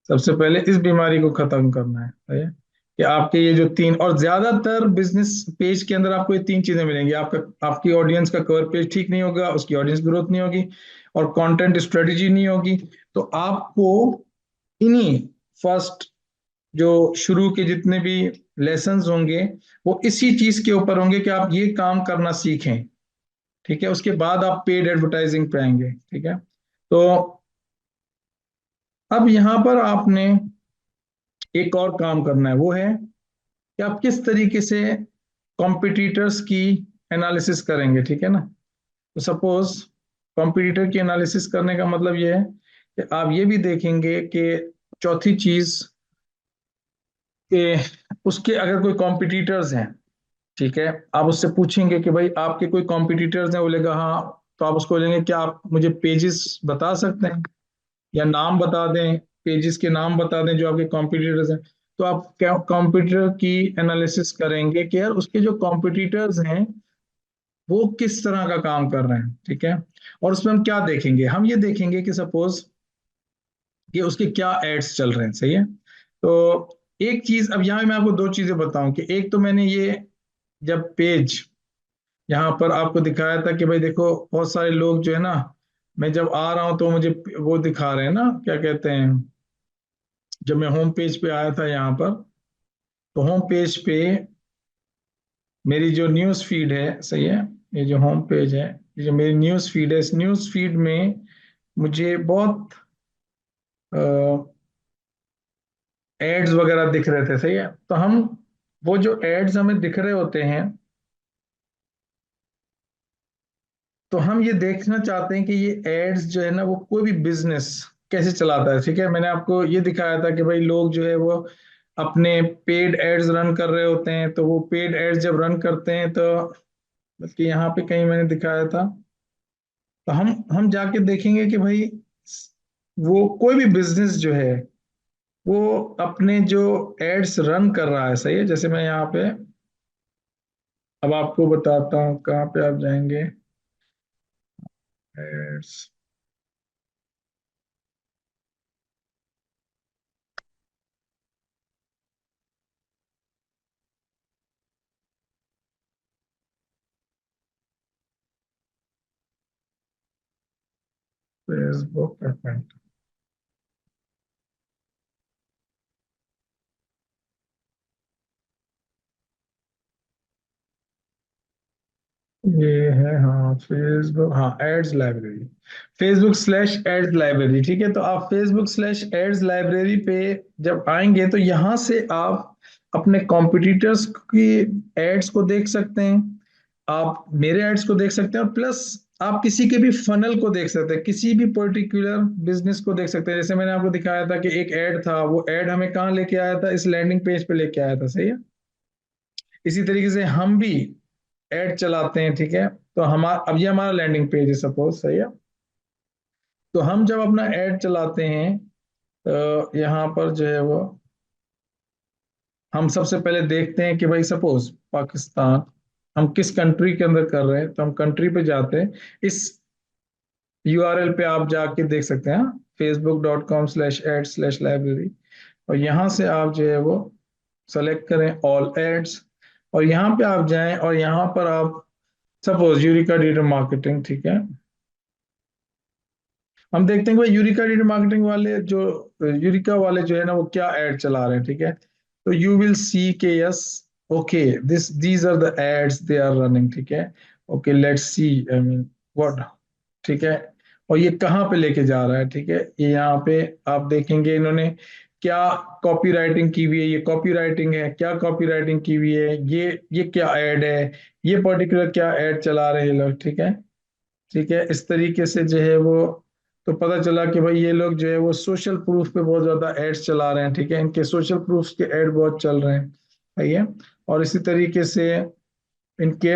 सबसे पहले इस बीमारी को खत्म करना है, सही है? कि आपके ये जो तीन, और ज्यादातर बिजनेस पेज के अंदर आपको ये तीन चीजें मिलेंगी, आपका आपकी ऑडियंस का कवर पेज ठीक नहीं होगा, उसकी ऑडियंस ग्रोथ नहीं होगी, और कंटेंट स्ट्रेटेजी नहीं होगी। तो आपको इन्हीं फर्स्ट जो शुरू के जितने भी लेसन्स होंगे वो इसी चीज के ऊपर होंगे कि आप ये काम करना सीखें, ठीक है। उसके बाद आप पेड एडवर्टाइजिंग पे आएंगे, ठीक है। तो अब यहां पर आपने एक और काम करना है, वो है कि आप किस तरीके से कॉम्पिटिटर्स की एनालिसिस करेंगे, ठीक है ना। तो सपोज कॉम्पिटिटर की एनालिसिस करने का मतलब ये है कि आप ये भी देखेंगे कि चौथी चीज कि उसके अगर कोई कॉम्पिटिटर्स हैं, ठीक है, आप उससे पूछेंगे कि भाई आपके कोई कॉम्पिटिटर्स हैं, बोलेगा हाँ, तो आप उसको बोलेंगे क्या आप मुझे पेजेस बता सकते हैं, या नाम बता दें, पेजेस के नाम बता दें जो आपके कॉम्पिटिटर्स हैं। तो आप कॉम्पिटिटर की एनालिसिस करेंगे कि यार उसके जो कॉम्पिटिटर्स हैं वो किस तरह का काम कर रहे हैं, ठीक है। और उसमें हम क्या देखेंगे, हम ये देखेंगे कि सपोज कि उसके क्या एड्स चल रहे हैं, सही है। तो एक चीज, अब यहाँ मैं आपको दो चीजें बताऊं, कि एक तो मैंने ये जब पेज यहाँ पर आपको दिखाया था कि भाई देखो बहुत सारे लोग जो है ना, मैं जब आ रहा हूं तो मुझे वो दिखा रहे हैं ना, क्या कहते हैं, जब मैं होम पेज पे आया था यहाँ पर, तो होम पेज पे मेरी जो न्यूज़ फीड है, सही है, ये जो होम पेज है, ये जो मेरी न्यूज़ फीड है, इस न्यूज़ फीड में मुझे बहुत एड्स वगैरह दिख रहे थे, सही है। तो हम वो जो एड्स हमें दिख रहे होते हैं, तो हम ये देखना चाहते हैं कि ये एड्स जो है ना वो कोई भी बिजनेस कैसे चलाता है, ठीक है। मैंने आपको ये दिखाया था कि भाई लोग जो है वो अपने पेड एड्स रन कर रहे होते हैं, तो वो पेड एड्स जब रन करते हैं तो, बल्कि यहाँ पे कहीं मैंने दिखाया था, तो हम जाके देखेंगे कि भाई वो कोई भी बिजनेस जो है वो अपने जो एड्स रन कर रहा है, सही है। जैसे मैं यहाँ पे अब आपको बताता हूँ, कहाँ पे आप जाएंगे, एड्स, फेसबुक अकाउंट, ये है, हाँ, फेसबुक, हाँ, एड्स लाइब्रेरी, Facebook/एड्स लाइब्रेरी। ठीक है, तो आप Facebook/एड्स लाइब्रेरी पे जब आएंगे तो यहाँ से आप अपने कॉम्पिटिटर्स की एड्स को देख सकते हैं, आप मेरे एड्स को देख सकते हैं, और प्लस आप किसी के भी फनल को देख सकते हैं, किसी भी पर्टिकुलर बिजनेस को देख सकते हैं। जैसे मैंने आपको दिखाया था कि एक ऐड था, वो ऐड हमें कहाँ लेके आया था, इस लैंडिंग पेज पे लेके आया था, सही है। इसी तरीके से हम भी ऐड चलाते हैं, ठीक है। तो हमारा, अब ये हमारा लैंडिंग पेज है सपोज, सही है। तो हम जब अपना ऐड चलाते हैं तो यहाँ पर जो है वो हम सबसे पहले देखते हैं कि भाई सपोज पाकिस्तान, हम किस कंट्री के अंदर कर रहे हैं, तो हम कंट्री पे जाते हैं। इस यूआरएल पे आप जाके देख सकते हैं, facebook.com/ad/library, और यहाँ से आप जो है वो सेलेक्ट करें ऑल एड्स, और यहाँ पे आप जाएं और यहाँ पर आप सपोज यूरिका डिजिटल मार्केटिंग, ठीक है। हम देखते हैं कि भाई यूरिका डिजिटल मार्केटिंग वाले जो, यूरिका वाले जो है ना, वो क्या ऐड चला रहे हैं, ठीक है। तो यू विल सी के yes, okay, this these are the ads they are running, ठीक है। Okay, let's see, I mean what, ठीक है। और ये कहाँ पे लेके जा रहा है, ठीक है, ये यहाँ पे आप देखेंगे इन्होंने क्या कॉपी राइटिंग की हुई है, ये कॉपी राइटिंग है, क्या कॉपी राइटिंग की हुई है, ये क्या ऐड है, ये पर्टिकुलर क्या ऐड चला रहे हैं लोग, ठीक है। ठीक है, इस तरीके से जो है वो, तो पता चला कि भाई ये लोग जो है वो सोशल प्रूफ पे बहुत ज्यादा एड्स चला रहे हैं, ठीक है, इनके सोशल प्रूफ के एड बहुत चल रहे हैं, सही है। और इसी तरीके से इनके,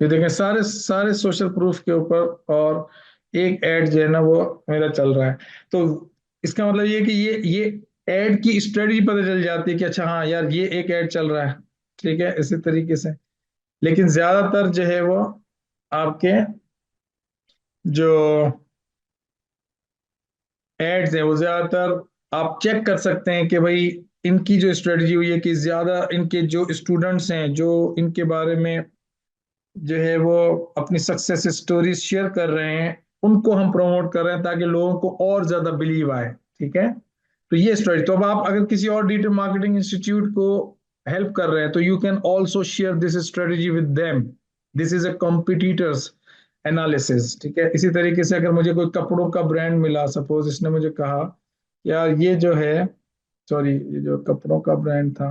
ये देखें, सारे सारे सोशल प्रूफ के ऊपर, और एक ऐड जो है ना वो मेरा चल रहा है। तो इसका मतलब ये कि ये ऐड की स्ट्रेटजी पता चल जाती है कि अच्छा हाँ यार, ये एक ऐड चल रहा है, ठीक है, इसी तरीके से। लेकिन ज्यादातर जो है वो आपके जो एड्स हैं वो ज्यादातर आप चेक कर सकते हैं कि भाई इनकी जो स्ट्रेटजी हुई है कि ज्यादा इनके जो स्टूडेंट्स हैं जो इनके बारे में जो है वो अपनी सक्सेस स्टोरीज शेयर कर रहे हैं, उनको हम प्रमोट कर रहे हैं ताकि लोगों को और ज्यादा बिलीव आए, ठीक है। तो ये स्ट्रेटजी, तो अब आप अगर किसी और डिजिटल मार्केटिंग इंस्टीट्यूट को हेल्प कर रहे हैं तो you can also share this strategy with them, this is a competitors analysis, ठीक है। इसी तरीके से अगर मुझे कोई कपड़ों का ब्रांड मिला, सपोज इसने मुझे कहा यार ये जो है, सॉरी, ये जो कपड़ों का ब्रांड था,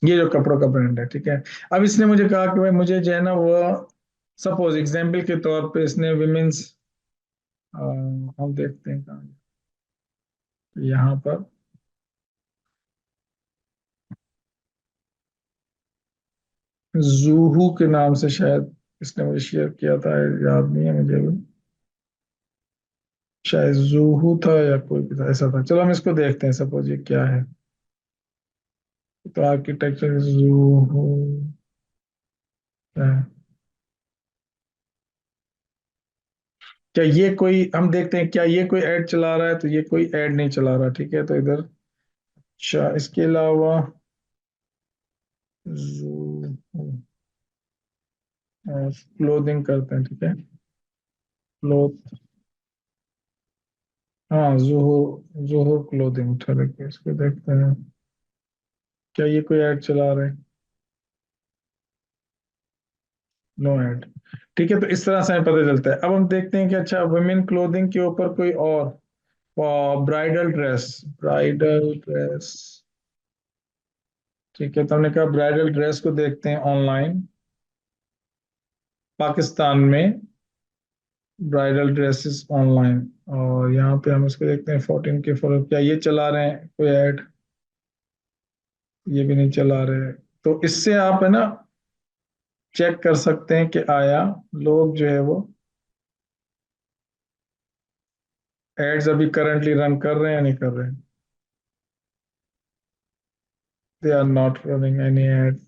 ये जो कपड़ों का ब्रांड है, ठीक है। अब इसने मुझे कहा कि भाई मुझे जो है ना वो, सपोज एग्जाम्पल के तौर पे इसने विमेंस, हम देखते हैं कहाँ, यहाँ पर जूहू के नाम से शायद इसने मुझे शेयर किया था, याद नहीं है मुझे अभी, शायद जूहू था या कोई भी था, ऐसा था। चलो हम इसको देखते हैं, सपोज ये क्या है, तो आर्किटेक्चर जूहू क्या है, क्या ये कोई, हम देखते हैं क्या ये कोई ऐड चला रहा है, तो ये कोई ऐड नहीं चला रहा, ठीक है। तो इधर, अच्छा, इसके अलावा जूहू क्लोथिंग करते हैं, ठीक है, क्लोथ, हाँ, जोहो, जोहो क्लोथिंग, ठीक है, इसको देखते हैं क्या ये कोई ऐड चला रहे हैं, नो ऐड, ठीक है। तो इस तरह से हमें पता चलता है। अब हम देखते हैं कि अच्छा वुमेन क्लोथिंग के ऊपर कोई और, ब्राइडल ड्रेस, ब्राइडल ड्रेस, ठीक है। तो हमने कहा ब्राइडल ड्रेस को देखते हैं ऑनलाइन पाकिस्तान में, ब्राइडल ड्रेसेस ऑनलाइन, और यहाँ पे हम इसको देखते हैं 14 के फॉलो, क्या ये चला रहे हैं कोई ऐड, ये भी नहीं चला रहे। तो इससे आप है ना चेक कर सकते हैं कि आया लोग जो है वो एड्स अभी करंटली रन कर रहे हैं या नहीं कर रहे हैं। They are not running any ad.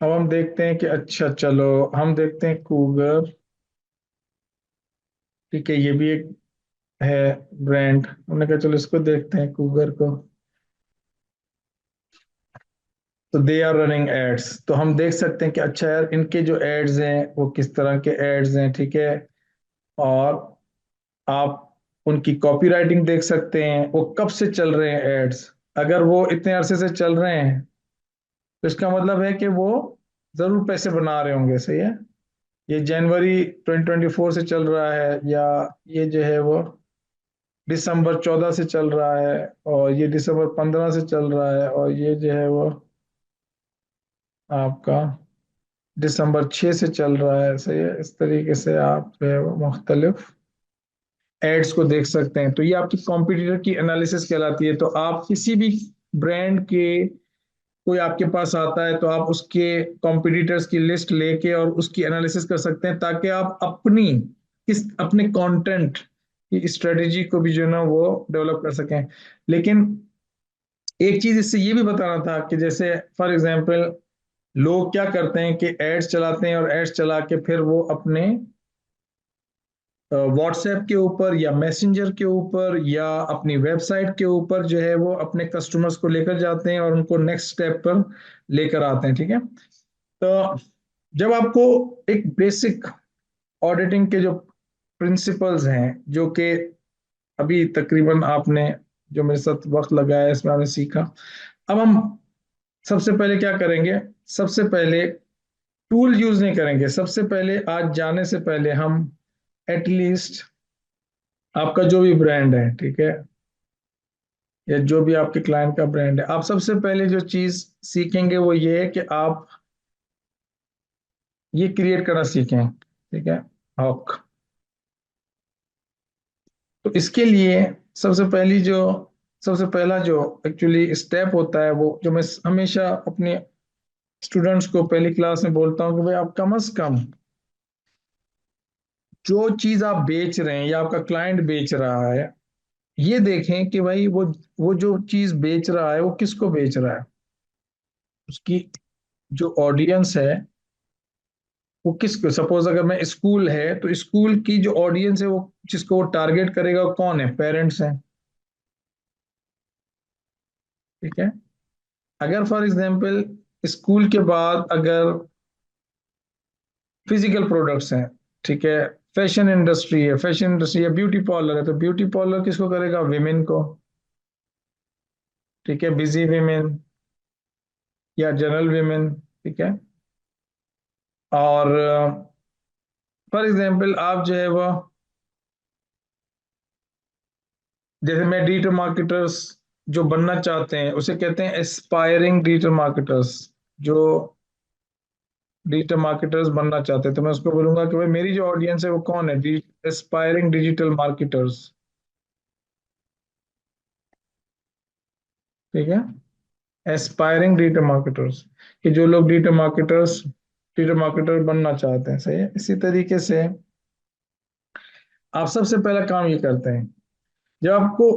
अब हम देखते हैं कि अच्छा चलो, हम देखते हैं कूगर, ठीक है, ये भी एक है ब्रांड, हमने कहा चलो इसको देखते हैं कूगर को। तो दे आर रनिंग एड्स, तो हम देख सकते हैं कि अच्छा यार इनके जो एड्स हैं वो किस तरह के एड्स हैं, ठीक है। और आप उनकी कॉपी राइटिंग देख सकते हैं, वो कब से चल रहे हैं एड्स, अगर वो इतने अरसे से चल रहे हैं तो इसका मतलब है कि वो जरूर पैसे बना रहे होंगे, सही है। ये जनवरी 2024 से चल रहा है, या ये जो है वो दिसंबर 14 से चल रहा है, और ये दिसंबर 15 से चल रहा है, और ये जो है वो आपका दिसंबर 6 से चल रहा है, सही है। इस तरीके से आप जो है वो मुख्तलिफ एड्स को देख सकते हैं। तो ये आपकी कॉम्पिटिटर की एनालिसिस कहलाती है। तो आप किसी भी ब्रांड के, कोई आपके पास आता है तो आप उसके कॉम्पिटिटर्स की लिस्ट लेके और उसकी एनालिसिस कर सकते हैं, ताकि आप अपने कंटेंट की स्ट्रेटेजी को भी जो है ना वो डेवलप कर सकें। लेकिन एक चीज इससे ये भी बताना था कि जैसे फॉर एग्जांपल लोग क्या करते हैं कि एड्स चलाते हैं, और एड्स चला के फिर वो अपने व्हाट्सएप के ऊपर या मैसेंजर के ऊपर या अपनी वेबसाइट के ऊपर जो है वो अपने कस्टमर्स को लेकर जाते हैं और उनको नेक्स्ट स्टेप पर लेकर आते हैं, ठीक है। तो जब आपको एक बेसिक ऑडिटिंग के जो प्रिंसिपल्स हैं, जो कि अभी तकरीबन आपने जो मेरे साथ वक्त लगाया है इसमें आपने सीखा। अब हम सबसे पहले क्या करेंगे, सबसे पहले टूल यूज नहीं करेंगे। सबसे पहले आज जाने से पहले हम एटलीस्ट आपका जो भी ब्रांड है, ठीक है, या जो भी आपके क्लाइंट का ब्रांड है, आप सबसे पहले जो चीज सीखेंगे वो ये है कि आप ये क्रिएट करना सीखें, ठीक है, हॉक। तो इसके लिए सबसे पहली जो सबसे पहला जो एक्चुअली स्टेप होता है, वो जो मैं हमेशा अपने स्टूडेंट्स को पहली क्लास में बोलता हूँ कि भाई आप कम से कम जो चीज आप बेच रहे हैं या आपका क्लाइंट बेच रहा है, ये देखें कि भाई वो जो चीज बेच रहा है वो किसको बेच रहा है। उसकी जो ऑडियंस है वो किसको, सपोज अगर मैं स्कूल है तो स्कूल की जो ऑडियंस है वो जिसको वो टारगेट करेगा वो कौन है, पेरेंट्स हैं, ठीक है। अगर फॉर एग्जांपल स्कूल के बाद अगर फिजिकल प्रोडक्ट्स हैं, ठीक है, फैशन इंडस्ट्री है, फैशन इंडस्ट्री या ब्यूटी पार्लर है, तो ब्यूटी पार्लर किसको करेगा, विमेन को, ठीक है, बिजी विमेन या जनरल विमेन, ठीक है। और फॉर एग्जांपल आप जो है वो, जैसे मैं डिजिटल मार्केटर्स जो बनना चाहते हैं उसे कहते हैं एस्पायरिंग डिजिटल मार्केटर्स। जो डिजिटल मार्केटर्स बनना चाहते हैं तो मैं उसको बोलूंगा कि भाई मेरी जो ऑडियंस है वो कौन है, एस्पायरिंग डिजिटल मार्केटर्स, ठीक है, एस्पायरिंग डिजिटल मार्केटर्स, कि जो लोग डिजिटल मार्केटर बनना चाहते हैं, सही है। इसी तरीके से आप सबसे पहला काम ये करते हैं, जब आपको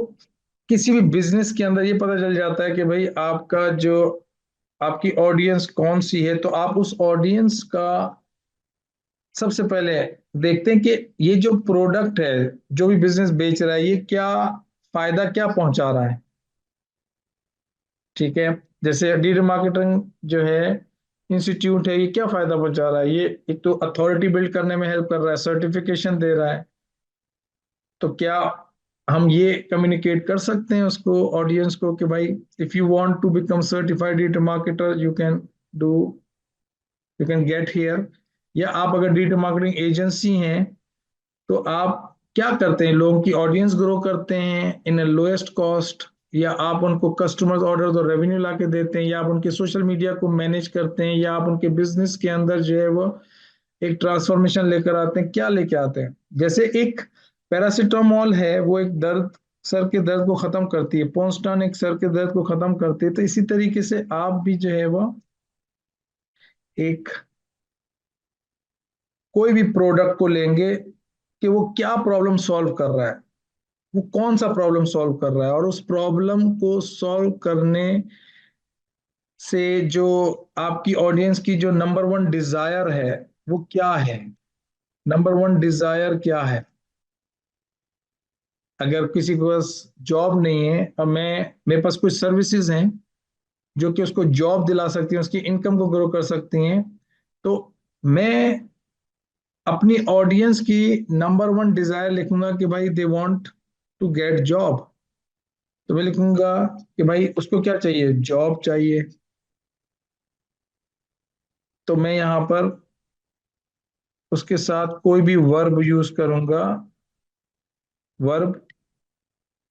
किसी भी बिजनेस के अंदर ये पता चल जाता है कि भाई आपका जो आपकी ऑडियंस कौन सी है, तो आप उस ऑडियंस का सबसे पहले देखते हैं कि ये जो प्रोडक्ट है, जो भी बिजनेस बेच रहा है, ये क्या फायदा क्या पहुंचा रहा है, ठीक है। जैसे डिजिटल मार्केटिंग जो है इंस्टीट्यूट है, ये क्या फायदा पहुंचा रहा है, ये एक तो अथॉरिटी बिल्ड करने में हेल्प कर रहा है, सर्टिफिकेशन दे रहा है। तो क्या हम ये कम्युनिकेट कर सकते हैं उसको, ऑडियंस को, कि भाई if you want to become certified digital marketer do you can get here. या आप अगर डिजिटल मार्केटिंग एजेंसी हैं तो आप क्या करते हैं, लोगों की ऑडियंस ग्रो करते हैं इन लोएस्ट कॉस्ट, या आप उनको कस्टमर्स ऑर्डर और रेवेन्यू ला के देते हैं, या आप उनके सोशल मीडिया को मैनेज करते हैं, या आप उनके बिजनेस के अंदर जो है वो एक ट्रांसफॉर्मेशन लेकर आते हैं, क्या लेके आते हैं। जैसे एक पैरासीटामोल है, वो एक दर्द, सर के दर्द को खत्म करती है, पोस्टान एक सर के दर्द को खत्म करती है, तो इसी तरीके से आप भी जो है वो एक कोई भी प्रोडक्ट को लेंगे कि वो क्या प्रॉब्लम सॉल्व कर रहा है, वो कौन सा प्रॉब्लम सॉल्व कर रहा है, और उस प्रॉब्लम को सॉल्व करने से जो आपकी ऑडियंस की जो नंबर वन डिजायर है वो क्या है, नंबर वन डिजायर क्या है। अगर किसी के पास जॉब नहीं है और मेरे पास कुछ सर्विसेज हैं जो कि उसको जॉब दिला सकती हैं, उसकी इनकम को ग्रो कर सकती हैं, तो मैं अपनी ऑडियंस की नंबर वन डिजायर लिखूंगा कि भाई they want to get job. तो मैं लिखूंगा कि भाई उसको क्या चाहिए, जॉब चाहिए, तो मैं यहां पर उसके साथ कोई भी वर्ब यूज करूंगा, वर्ब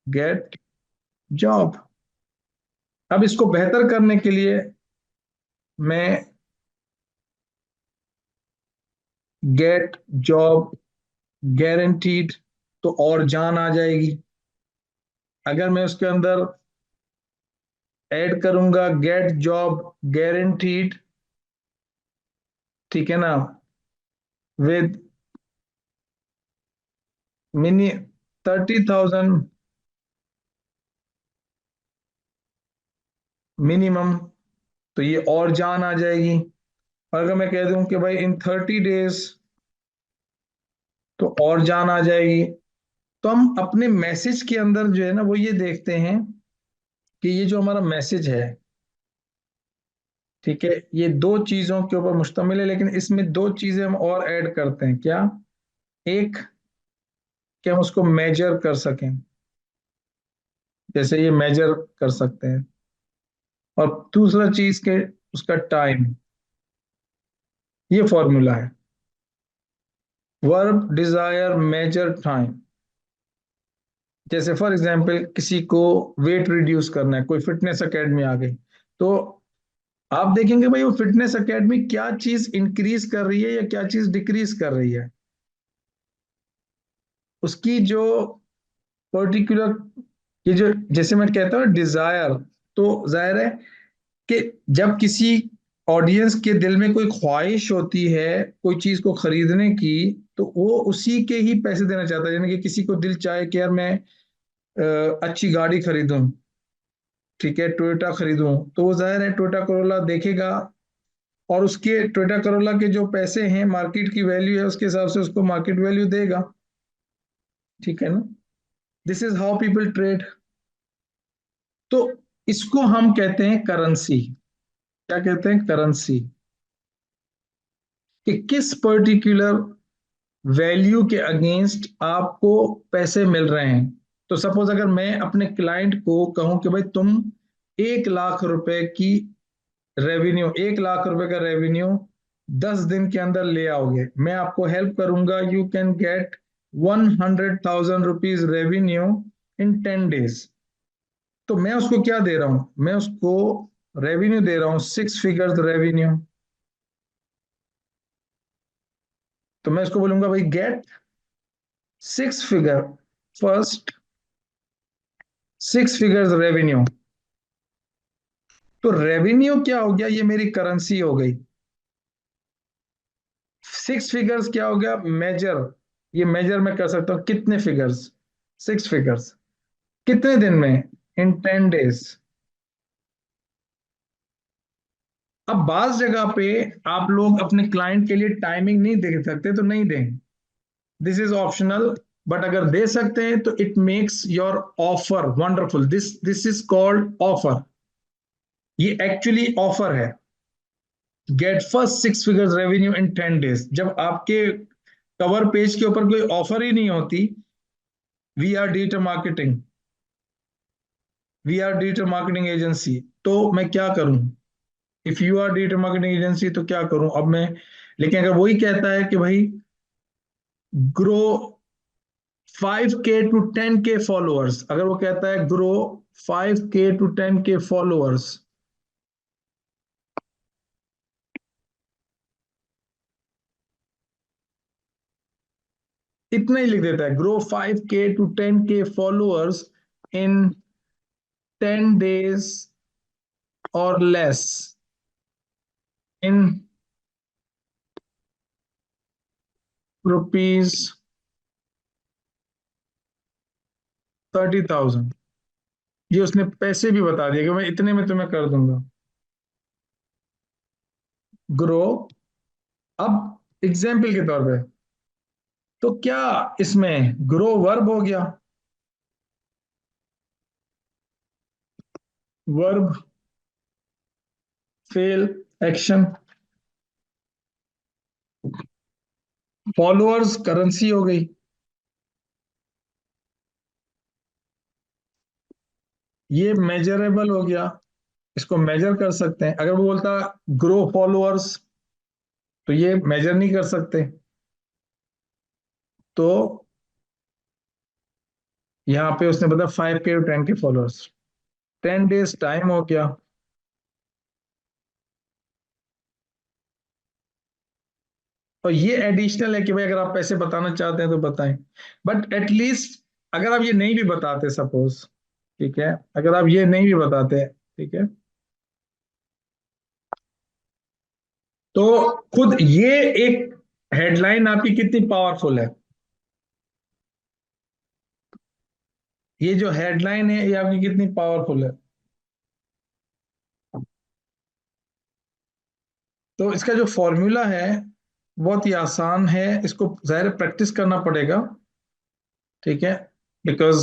गेट जॉब। अब इसको बेहतर करने के लिए मैं गेट जॉब गारंटीड, तो और जान आ जाएगी। अगर मैं उसके अंदर ऐड करूंगा गेट जॉब गारंटीड, ठीक है ना, विद मिनी 30,000 मिनिमम, तो ये और जान आ जाएगी। और अगर मैं कह दूं कि भाई इन 30 डेज, तो और जान आ जाएगी। तो हम अपने मैसेज के अंदर जो है ना वो ये देखते हैं कि ये जो हमारा मैसेज है, ठीक है, ये दो चीजों के ऊपर मुश्तमिल है, लेकिन इसमें दो चीजें हम और ऐड करते हैं। क्या? एक, कि हम उसको मेजर कर सकें, जैसे ये मेजर कर सकते हैं। और दूसरा चीज के उसका टाइम, ये फॉर्मूला है, वर्ब डिजायर मेजर टाइम। जैसे फॉर एग्जांपल किसी को वेट रिड्यूस करना है, कोई फिटनेस एकेडमी आ गई, तो आप देखेंगे भाई वो फिटनेस एकेडमी क्या चीज इंक्रीज कर रही है या क्या चीज डिक्रीज कर रही है। उसकी जो पर्टिकुलर, ये जो जैसे मैं कहता हूँ डिजायर, तो जाहिर है कि जब किसी ऑडियंस के दिल में कोई ख्वाहिश होती है कोई चीज को खरीदने की, तो वो उसी के ही पैसे देना चाहता है। यानी कि किसी को दिल चाहे कि यार मैं अच्छी गाड़ी खरीदूं, ठीक है, टोयोटा खरीदूं, तो वो जाहिर है टोयोटा करोला देखेगा, और उसके टोयोटा करोला के जो पैसे हैं, मार्केट की वैल्यू है, उसके हिसाब से उसको मार्केट वैल्यू देगा। ठीक है ना? This is how people trade. तो इसको हम कहते हैं करेंसी। क्या कहते हैं? करेंसी। कि किस पर्टिकुलर वैल्यू के अगेंस्ट आपको पैसे मिल रहे हैं। तो सपोज अगर मैं अपने क्लाइंट को कहूं कि भाई तुम 1 लाख रुपए की रेवेन्यू, 1 लाख रुपए का रेवेन्यू 10 दिन के अंदर ले आओगे, मैं आपको हेल्प करूंगा, you can gate 100,000 rupees revenue in 10 days. तो मैं उसको क्या दे रहा हूं? मैं उसको रेवेन्यू दे रहा हूं, 6 फिगर्स रेवेन्यू। तो मैं उसको बोलूंगा भाई get 6 figure first, 6 figures revenue. तो रेवेन्यू क्या हो गया? ये मेरी करेंसी हो गई। 6 फिगर्स क्या हो गया? मेजर। ये मेजर मैं कर सकता हूं कितने फिगर्स? 6 फिगर्स। कितने दिन में? इन 10 डेज। अब बाज जगह पे आप लोग अपने क्लाइंट के लिए टाइमिंग नहीं दे सकते, तो नहीं देंगे, दिस इज ऑप्शनल। बट अगर दे सकते हैं तो it makes your offer wonderful. This is called offer. ये एक्चुअली ऑफर है। Get first 6 figures revenue in 10 days. जब आपके कवर पेज के ऊपर कोई ऑफर ही नहीं होती, we are digital marketing, we are digital marketing agency, तो मैं क्या करूं? If you are digital marketing agency तो क्या करूं अब मैं? लेकिन अगर वही कहता है कि भाई grow 5K to 10K followers, अगर वो कहता है grow 5K to 10K followers, इतना ही लिख देता है, grow 5K to 10K followers in 10 days और लेस इन रुपीज 30,000। ये उसने पैसे भी बता दिए कि मैं इतने में तुम्हें कर दूंगा। ग्रो। अब एग्जाम्पल के तौर पे, तो क्या इसमें ग्रो वर्ब हो गया? Verb fail action, followers currency हो गई। ये मेजरेबल हो गया, इसको मेजर कर सकते हैं। अगर वो बोलता ग्रो फॉलोअर्स, तो ये मेजर नहीं कर सकते। तो यहाँ पे उसने बताया 5K और 10K फॉलोअर्स, 10 डेज टाइम हो गया। और ये एडिशनल है कि भाई अगर आप पैसे बताना चाहते हैं तो बताएं, बट एटलीस्ट अगर आप ये नहीं भी बताते सपोज, ठीक है, अगर आप ये नहीं भी बताते, ठीक है, तो खुद ये एक हेडलाइन आपकी कितनी पावरफुल है। ये जो हेडलाइन है ये आपकी कितनी पावरफुल है। तो इसका जो फॉर्मूला है बहुत ही आसान है, इसको जाहिर प्रैक्टिस करना पड़ेगा, ठीक है, बिकॉज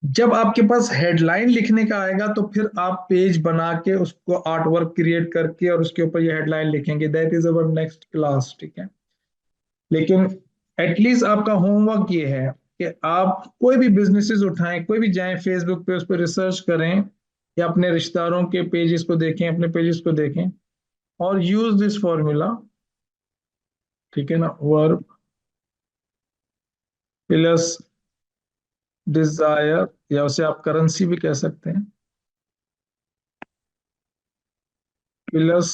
जब आपके पास हेडलाइन लिखने का आएगा तो फिर आप पेज बना के उसको आर्ट वर्क क्रिएट करके और उसके ऊपर ये हेडलाइन लिखेंगे, that is our next class, ठीक है। लेकिन एटलीस्ट आपका होमवर्क ये है कि आप कोई भी बिजनेसेस उठाएं, कोई भी जाएं फेसबुक पे उस पर रिसर्च करें, या अपने रिश्तेदारों के पेजेस को देखें, अपने पेजेस को देखें, और यूज दिस फॉर्मूला, ठीक है ना, वर्ब प्लस डिजायर, या उसे आप करेंसी भी कह सकते हैं, प्लस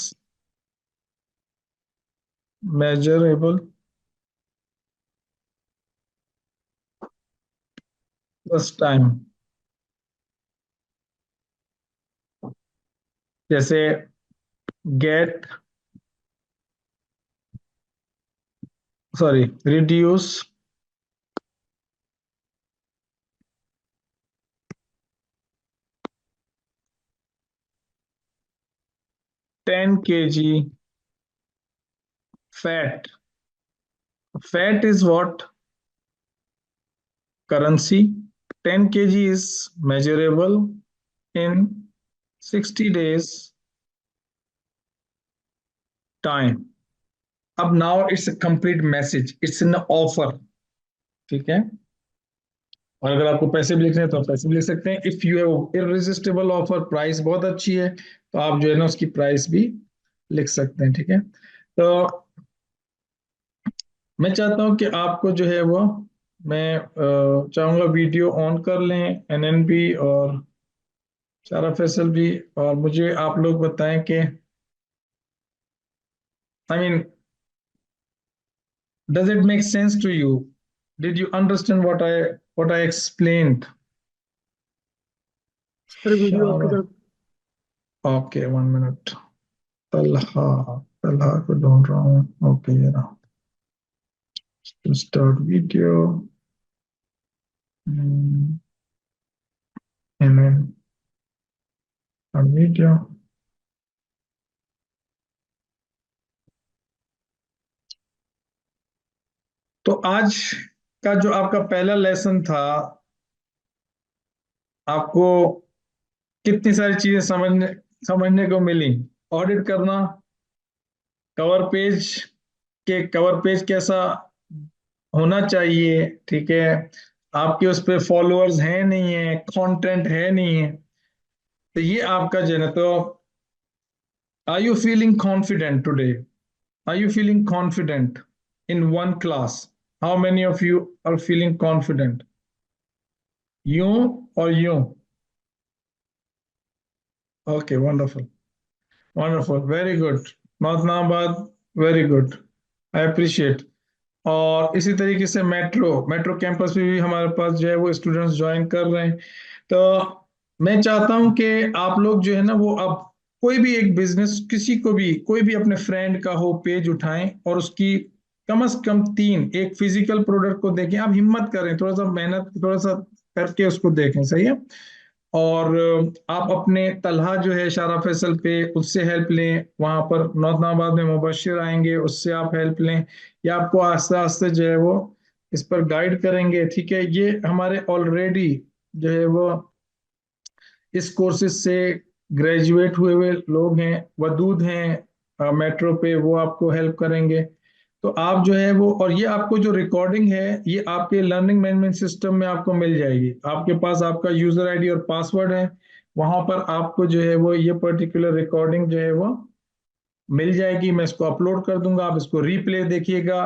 मेजरेबल प्लस टाइम। जैसे get, sorry, reduce 10 kg fat. Fat is what? Currency. 10 kg is measurable in 60 days time. अब now it's a complete message. It's an offer. ठीक है। और अगर आपको पैसे भी लिखने हैं तो आप पैसे भी लिख सकते हैं। If you have irresistible offer, price बहुत अच्छी है, तो आप जो है ना उसकी प्राइस भी लिख सकते हैं, ठीक है। तो मैं चाहता हूं कि आपको जो है वो, मैं चाहूंगा वीडियो ऑन कर लें, एनएनबी और सारा फैसल भी, और मुझे आप लोग बताएं कि I mean does it make sense to you, did you understand what I explained. Sir video आपकी तरफ। Okay, 1 minute. तलहा, तलहा को ढूंढ रहा हूँ। ओके, ये रहा, स्टार्ट वीडियो, वीडियो। तो आज का जो आपका पहला लेसन था, आपको कितनी सारी चीजें समझने समझने को मिली। ऑडिट करना, कवर पेज के कवर पेज कैसा होना चाहिए, ठीक है, आपके उस पे फॉलोअर्स हैं नहीं है, कंटेंट है नहीं है, तो ये आपका जो है ना, तो are you feeling confident today, are you feeling confident in one class, how many of you are feeling confident, यूं और यूं। Okay, wonderful, wonderful, very good, नाबाद, वेरी गुड, आई अप्रिशिएट। और इसी तरीके से मेट्रो मेट्रो कैंपस में भी हमारे पास जो है वो स्टूडेंट्स ज्वाइन कर रहे हैं। तो मैं चाहता हूं कि आप लोग जो है ना वो अब कोई भी एक बिजनेस, किसी को भी, कोई भी अपने फ्रेंड का हो, पेज उठाएं और उसकी कम से कम 3 एक फिजिकल प्रोडक्ट को देखें। आप हिम्मत करें, थोड़ा सा मेहनत, थोड़ा सा करके उसको देखें, सही है। और आप अपने तलहा जो है शारा फैसल पे, उससे हेल्प लें, वहां पर नौतनाबाद में मुबशिर आएंगे, उससे आप हेल्प लें, या आपको आस्ते आस्ते जो है वो इस पर गाइड करेंगे, ठीक है। ये हमारे ऑलरेडी जो है वो इस कोर्सेज से ग्रेजुएट हुए हुए लोग हैं, वदूद हैं मेट्रो पे, वो आपको हेल्प करेंगे। तो आप जो है वो, और ये आपको जो रिकॉर्डिंग है ये आपके लर्निंग मैनेजमेंट सिस्टम में आपको मिल जाएगी। आपके पास आपका यूजर आईडी और पासवर्ड है, वहां पर आपको जो है वो ये पर्टिकुलर रिकॉर्डिंग जो है वो मिल जाएगी, मैं इसको अपलोड कर दूंगा, आप इसको रीप्ले देखिएगा।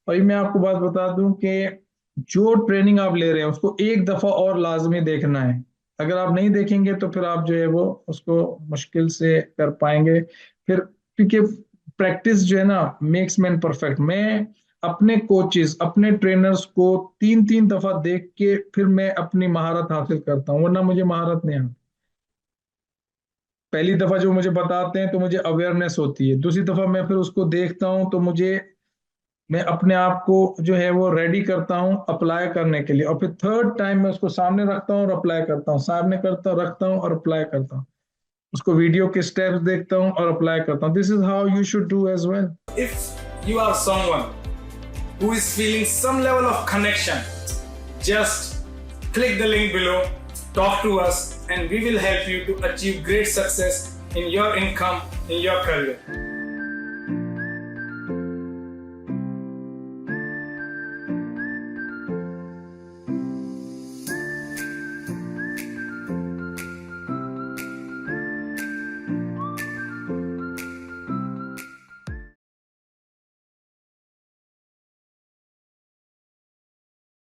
और ये मैं आपको बात बता दूं कि जो ट्रेनिंग आप ले रहे हैं उसको एक दफा और लाजमी देखना है। अगर आप नहीं देखेंगे तो फिर आप जो है वो उसको मुश्किल से कर पाएंगे फिर, क्योंकि प्रैक्टिस जो है ना मेक्स मैन परफेक्ट। मैं अपने कोचेस, अपने ट्रेनर्स को 3-3 दफा देख के फिर मैं अपनी महारत हासिल करता हूँ, वरना मुझे महारत नहीं आती। पहली दफा जो मुझे बताते हैं तो मुझे अवेयरनेस होती है, दूसरी दफा मैं फिर उसको देखता हूँ तो मुझे, मैं अपने आप को जो है वो रेडी करता हूँ अप्लाई करने के लिए, और फिर थर्ड टाइम मैं उसको सामने रखता हूँ और अप्लाई करता हूँ, सामने करता रखता हूँ और अप्लाई करता हूँ, उसको वीडियो के स्टेप्स देखता हूँ और अप्लाई करता हूँ। This is how you should do as well. If you are someone who is feeling some level of connection, just click the link below, talk to us, and we will help you to achieve great success in your income, in your career.